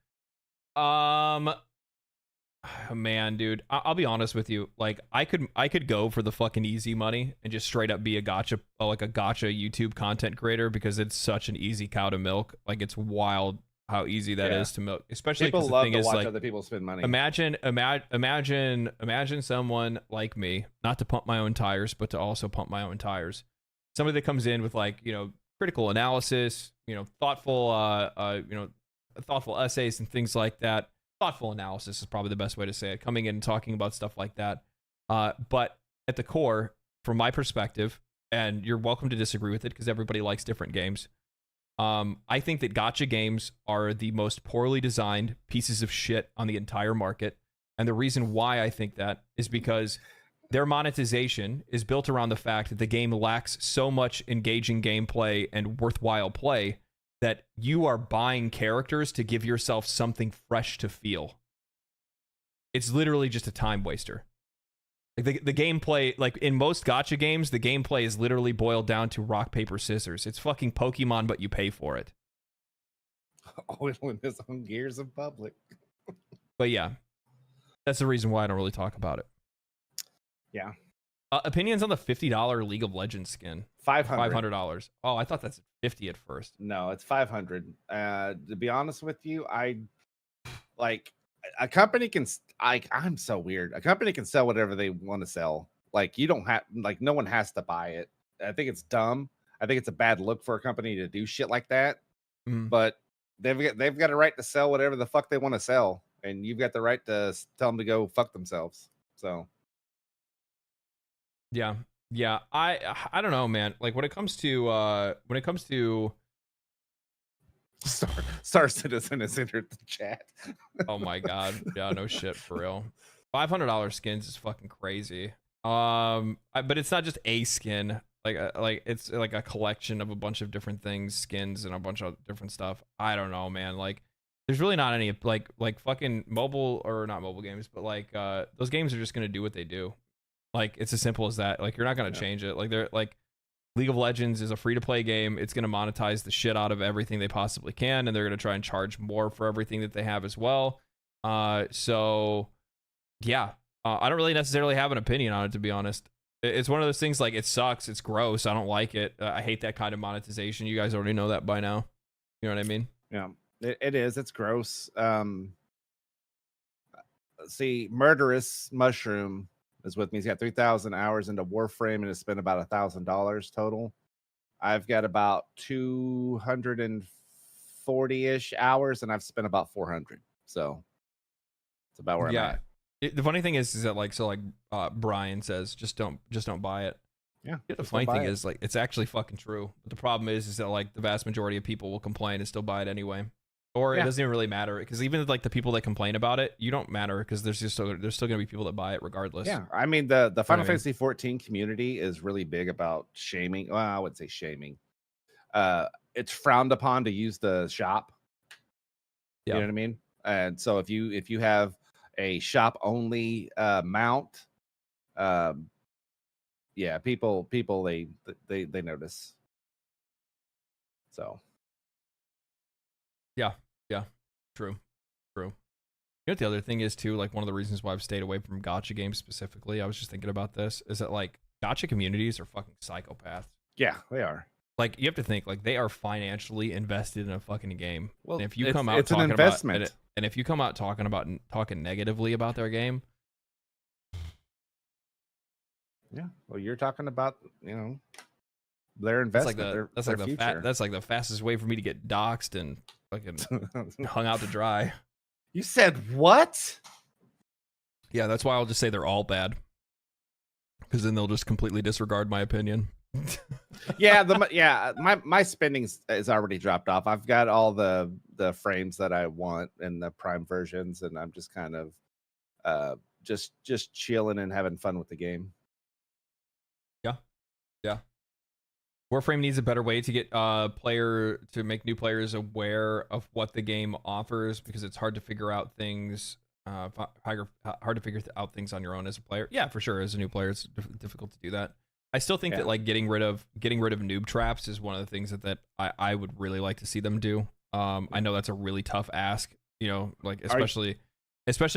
Man, dude, I'll be honest with you. Like, I could go for the fucking easy money and just straight up be a gacha YouTube content creator, because it's such an easy cow to milk. Like, it's wild how easy that is to milk. Especially people because love the thing to is, watch like, other people spend money. Imagine someone like me, not to pump my own tires, but to also pump my own tires. Somebody that comes in with, like, you know, critical analysis, you know, thoughtful essays and things like that. Thoughtful analysis is probably the best way to say it, coming in and talking about stuff like that. But at the core, from my perspective, and you're welcome to disagree with it because everybody likes different games, I think that gacha games are the most poorly designed pieces of shit on the entire market. And the reason why I think that is because their monetization is built around the fact that the game lacks so much engaging gameplay and worthwhile play that you are buying characters to give yourself something fresh to feel. It's literally just a time waster. Like the gameplay, like in most gacha games, the gameplay is literally boiled down to rock, paper, scissors. It's fucking Pokemon, but you pay for it. oiling his own gears in public. But yeah, that's the reason why I don't really talk about it. Yeah. Opinions on the $50 League of Legends skin? $500. Oh, I thought that's 50 at first. No, it's 500. To be honest with you, I like a company can. I'm so weird. A company can sell whatever they want to sell. Like you don't have like no one has to buy it. I think it's dumb. I think it's a bad look for a company to do shit like that. But they've got a right to sell whatever the fuck they want to sell, and you've got the right to tell them to go fuck themselves. So yeah, I don't know, man. Like when it comes to Star Citizen has entered the chat. oh my god, yeah, no shit, for real. $500 skins is fucking crazy. But it's not just a skin. Like it's like a collection of a bunch of different things, skins, and a bunch of different stuff. I don't know, man. Like there's really not any like fucking mobile, or not mobile games, but like those games are just gonna do what they do. Like it's as simple as that. Like you're not gonna change it. Like they're like League of Legends is a free to play game. It's gonna monetize the shit out of everything they possibly can, and they're gonna try and charge more for everything that they have as well. So yeah, I don't really necessarily have an opinion on it, to be honest. It's one of those things, like, it sucks, it's gross, I don't like it, I hate that kind of monetization. You guys already know that by now. You know what I mean? Yeah, it is. It's gross. See, Murderous Mushroom is with me. He's got 3,000 hours into Warframe and has spent about $1,000 total. I've got about 240-ish hours, and I've spent about 400. So it's about where I'm at. The funny thing is that Brian says, just don't buy it. Yeah. The funny thing is, like, it's actually fucking true. But the problem is that like the vast majority of people will complain and still buy it anyway. Or it doesn't even really matter, because even like the people that complain about it, you don't matter, because there's still gonna be people that buy it regardless. Yeah, I mean the Final Fantasy 14 community is really big about shaming. Well, I wouldn't say shaming. It's frowned upon to use the shop. You know what I mean? And so if you have a shop only mount, yeah, people they notice. So yeah, true. You know what the other thing is too, like one of the reasons why I've stayed away from gacha games specifically, I was just thinking about this, is that like gacha communities are fucking psychopaths. Yeah, they are. Like you have to think, like, they are financially invested in a fucking game. Well, and if you come out it's an investment. and if you come out talking negatively about their game, yeah, well, you're talking about, their investment. That's like the fastest way for me to get doxxed and fucking hung out to dry. You said what? Yeah, that's why I'll just say they're all bad, because then they'll just completely disregard my opinion. My spending is already dropped off. I've got all the frames that I want in the Prime versions, and I'm just kind of just chilling and having fun with the game. Yeah. Warframe needs a better way to get to make new players aware of what the game offers, because it's hard to figure out things. Hard to figure out things on your own as a player. Yeah, for sure. As a new player, it's difficult to do that. I still think that like getting rid of noob traps is one of the things that I would really like to see them do. I know that's a really tough ask, like especially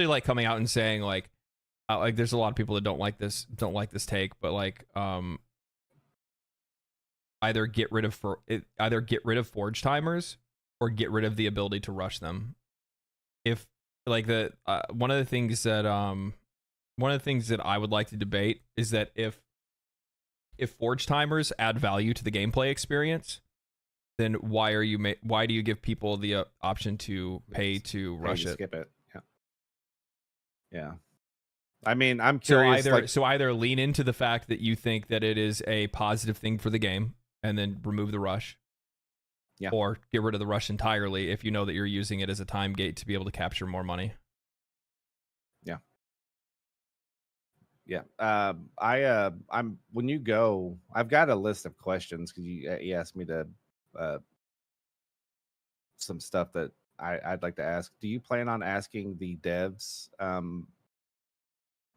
like coming out and saying like there's a lot of people that don't like this take, but like either get rid of forge timers or get rid of the ability to rush them. If like one of the things that I would like to debate is that if forge timers add value to the gameplay experience, then why do you give people the option to pay to rush it? Skip it. Yeah. I mean, I'm curious. So either lean into the fact that you think that it is a positive thing for the game and then remove the rush. Yeah. Or get rid of the rush entirely if you know that you're using it as a time gate to be able to capture more money. Yeah. Yeah. I'm when you go, I've got a list of questions, because you asked me to some stuff that I'd like to ask. Do you plan on asking the devs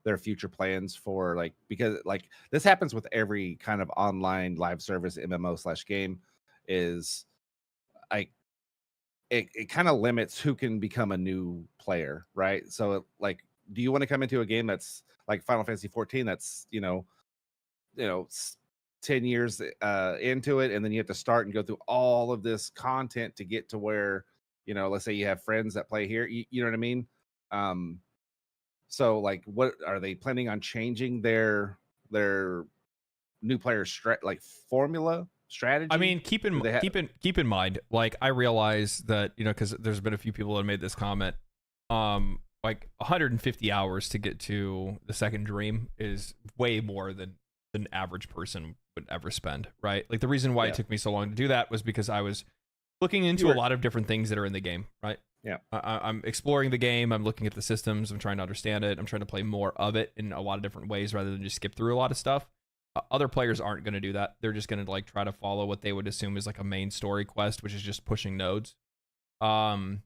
their future plans for, like, because like this happens with every kind of online live service MMO / game, is like it kind of limits who can become a new player, right? So like, do you want to come into a game that's like Final Fantasy 14 that's, 10 years into it, and then you have to start and go through all of this content to get to where, let's say you have friends that play here, you know what I mean? So like, what are they planning on changing their new player like formula strategy? I mean, keep in mind, like, I realize that, because there's been a few people that have made this comment. Like 150 hours to get to the second dream is way more than an average person would ever spend, right? Like, the reason why it took me so long to do that was because I was looking into a lot of different things that are in the game, right? Yeah. I'm exploring the game. I'm looking at the systems. I'm trying to understand it. I'm trying to play more of it in a lot of different ways rather than just skip through a lot of stuff. Other players aren't going to do that. They're just going to like try to follow what they would assume is like a main story quest, which is just pushing nodes. And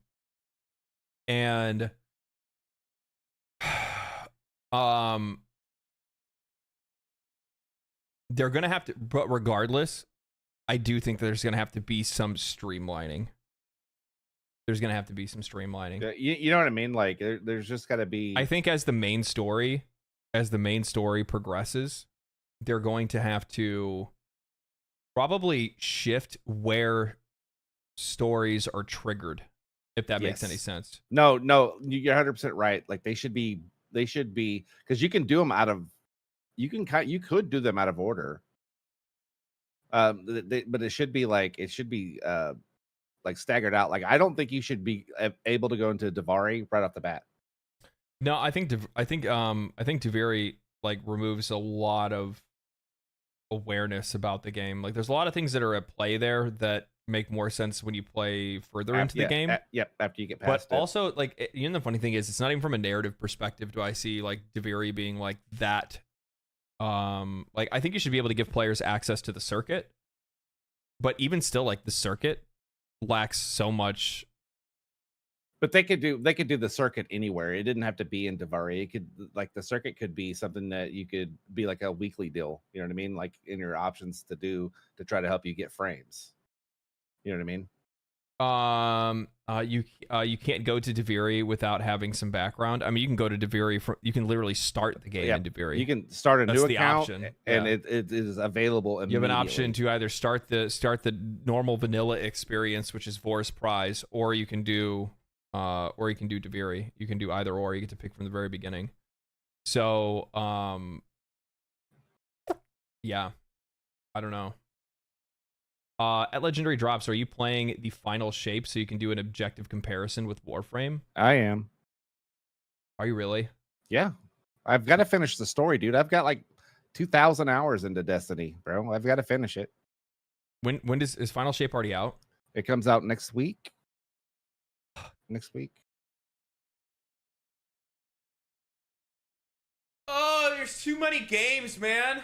they're going to have to, but regardless, I do think there's going to have to be some streamlining. There's going to have to be some streamlining. Yeah, you know what I mean? Like, there's just got to be. I think as the main story progresses, they're going to have to probably shift where stories are triggered, if that makes any sense. No, you're 100% right. Like, they should be because you can do them you could do them out of order. But it should be like staggered out. Like, I don't think you should be able to go into Davari right off the bat. No, I think Davari like removes a lot of awareness about the game. Like, there's a lot of things that are at play there that make more sense when you play further into the game. After you get past but also, like, the funny thing is, it's not even from a narrative perspective do I see like Davari being like that. Like, I think you should be able to give players access to the circuit, but even still, like, the circuit lacks so much. But they could do the circuit anywhere. It didn't have to be in Davari. It could, like, the circuit could be something that you could be like a weekly deal. You know what I mean? Like, in your options to try to help you get frames. You know what I mean? You can't go to Davari without having some background. I mean, you can go to Davari you can literally start the game in Davari. You can start a new account, option. And it is available immediately. You have an option to either start the normal vanilla experience, which is Vor's Prize, or you can do Davari. You can do either or. You get to pick from the very beginning. So, yeah, I don't know. At Legendary Drops, are you playing the final shape so you can do an objective comparison with Warframe? I am. Are you really? Yeah. I've got to finish the story, dude. I've got like 2,000 hours into Destiny, bro. I've got to finish it. When is final shape already out? It comes out next week. Next week. Oh, there's too many games, man.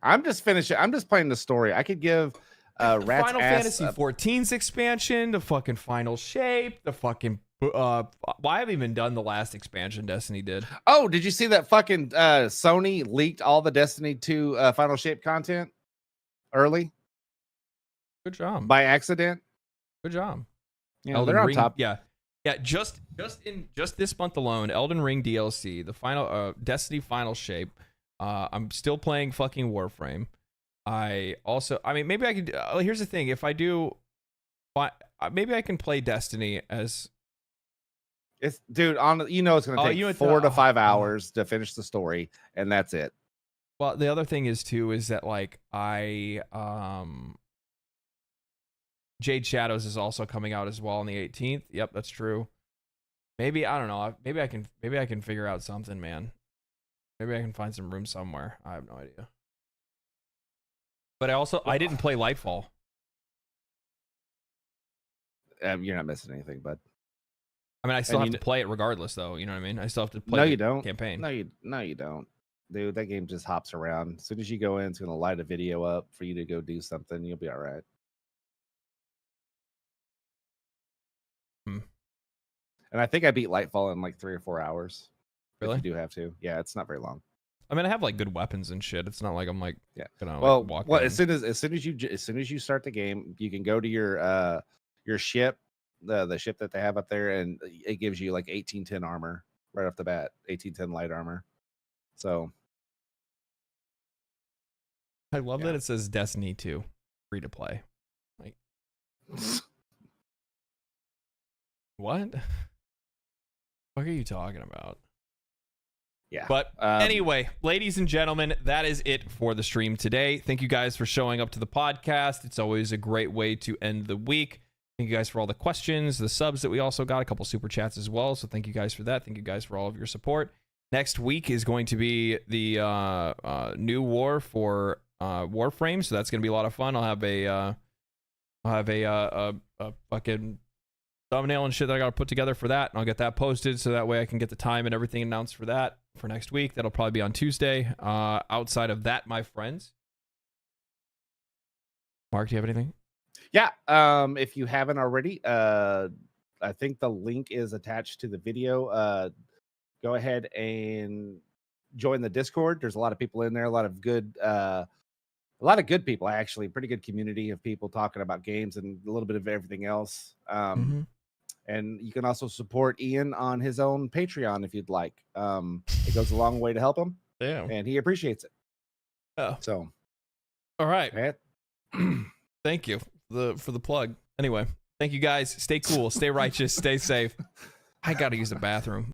I'm just playing the story. I could give Rat's Final ass Fantasy 14's expansion, the fucking final shape, the fucking I haven't even done the last expansion Destiny did. Oh, did you see that fucking Sony leaked all the Destiny 2 final shape content early? Good job. By accident. Good job. Yeah, they're on top. Yeah. Just this month alone, Elden Ring DLC, the final Destiny final shape. I'm still playing fucking Warframe. Maybe I could. Here's the thing: if I do, maybe I can play Destiny as. It's dude. It's going to take 4 to 5 hours to finish the story, and that's it. Well, the other thing is that like Jade Shadows is also coming out as well on the 18th. Yep, that's true. Maybe I don't know. Maybe I can figure out something, man. Maybe I can find some room somewhere. I have no idea. But I didn't play Lightfall. You're not missing anything, bud. I mean, I still have to play it regardless, though. You know what I mean? I still have to play. No, you don't. Campaign. No, you don't. Dude, that game just hops around. As soon as you go in, it's going to light a video up for you to go do something. You'll be all right. And I think I beat Lightfall in like 3 or 4 hours. Really? If you do have to. Yeah, it's not very long. I mean, I have like good weapons and shit. It's not like I'm like yeah. Gonna, well, like, walk well, in. as soon as you start the game, you can go to your your ship, the ship that they have up there, and it gives you like 1810 armor right off the bat, 1810 light armor. So I love Yeah. that it says Destiny 2 free to play. Like, what? What are you talking about? yeah. But anyway, ladies and gentlemen, that is it for the stream today. Thank you guys for showing up to the podcast. It's always a great way to end the week. Thank you guys for all the questions, the subs that we also got, a couple super chats as well. So thank you guys for that. Thank you guys for all of your support. Next week is going to be the new war for Warframe, so that's going to be a lot of fun. I'll have a fucking thumbnail and shit that I got to put together for that, and I'll get that posted so that way I can get the time and everything announced for that for next week. That'll probably be on Tuesday. Outside of that, my friends, Mark, do you have anything? Yeah. If you haven't already, I think the link is attached to the video. Go ahead and join the Discord. There's a lot of people in there, a lot of good people, actually. Pretty good community of people talking about games and a little bit of everything else. And you can also support Ian on his own Patreon if you'd like. It goes a long way to help him. Yeah. And he appreciates it. Oh. So all right. Man. Thank you for the plug. Anyway, thank you guys. Stay cool, stay righteous, stay safe. I gotta use the bathroom.